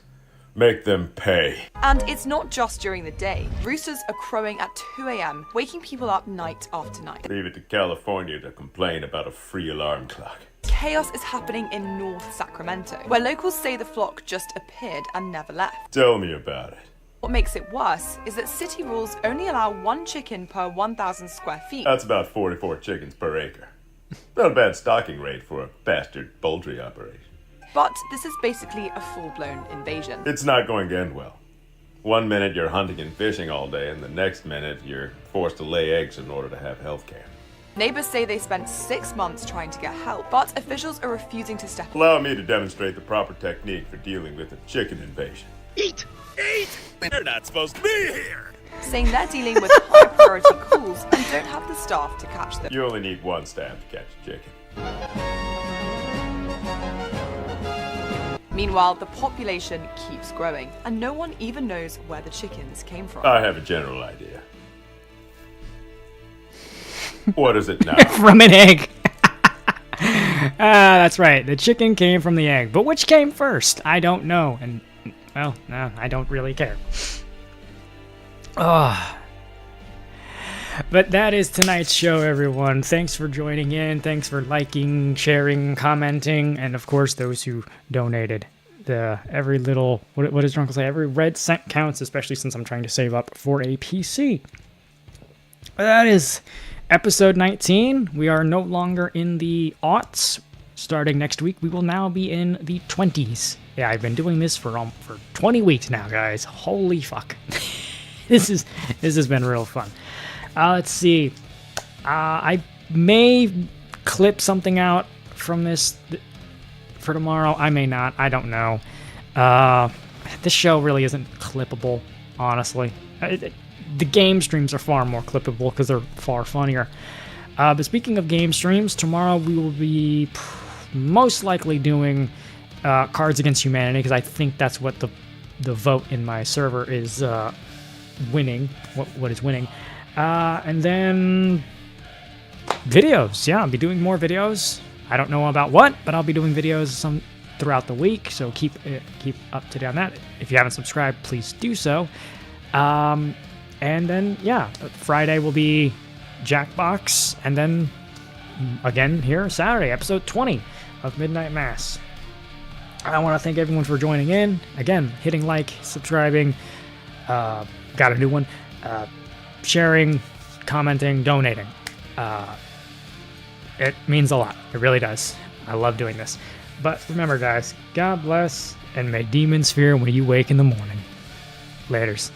Make them pay. And it's not just during the day. Roosters are crowing at 2 a.m., waking people up night after night. Leave it to California to complain about a free alarm clock. Chaos is happening in North Sacramento, where locals say the flock just appeared and never left. Tell me about it. What makes it worse is that city rules only allow 1 chicken per 1,000 square feet. That's about 44 chickens per acre. Not a bad stocking rate for a bastard poultry operation. But this is basically a full-blown invasion. It's not going to end well. One minute you're hunting and fishing all day, and the next minute you're forced to lay eggs in order to have health care. Neighbors say they spent 6 months trying to get help, but officials are refusing to step in. Allow me to demonstrate the proper technique for dealing with a chicken invasion. Eat! Eat! They're not supposed to be here! Saying they're dealing with high-priority calls and don't have the staff to catch them. You only need one staff to catch a chicken. Meanwhile, the population keeps growing, and no one even knows where the chickens came from. I have a general idea. What is it now? From an egg. That's right. The chicken came from the egg. But which came first? I don't know. And, well, no, I don't really care. Oh. But that is tonight's show, everyone. Thanks for joining in. Thanks for liking, sharing, commenting, and, of course, those who donated. Every little, what does Drunkle say? Every red cent counts, especially since I'm trying to save up for a PC. But that is episode 19. We are no longer in the aughts. Starting next week, we will now be in the 20s. Yeah, I've been doing this for 20 weeks now, guys. Holy fuck. This has been real fun. Let's see. I may clip something out from this for tomorrow. I may not. I don't know. This show really isn't clippable, honestly. The game streams are far more clippable because they're far funnier. But speaking of game streams, tomorrow we will be most likely doing Cards Against Humanity, because I think that's what the vote in my server is winning. What is winning. And then videos. Yeah, I'll be doing more videos. I don't know about what, but I'll be doing videos throughout the week, so keep up to date on that. If you haven't subscribed, please do so. And then, yeah, Friday will be Jackbox, and then again here Saturday, episode 20 of Midnight Mass. I want to thank everyone for joining in. Again, hitting like, subscribing, got a new one, sharing, commenting, donating. It means a lot. It really does. I love doing this. But remember, guys, God bless, and may demons fear when you wake in the morning. Laters.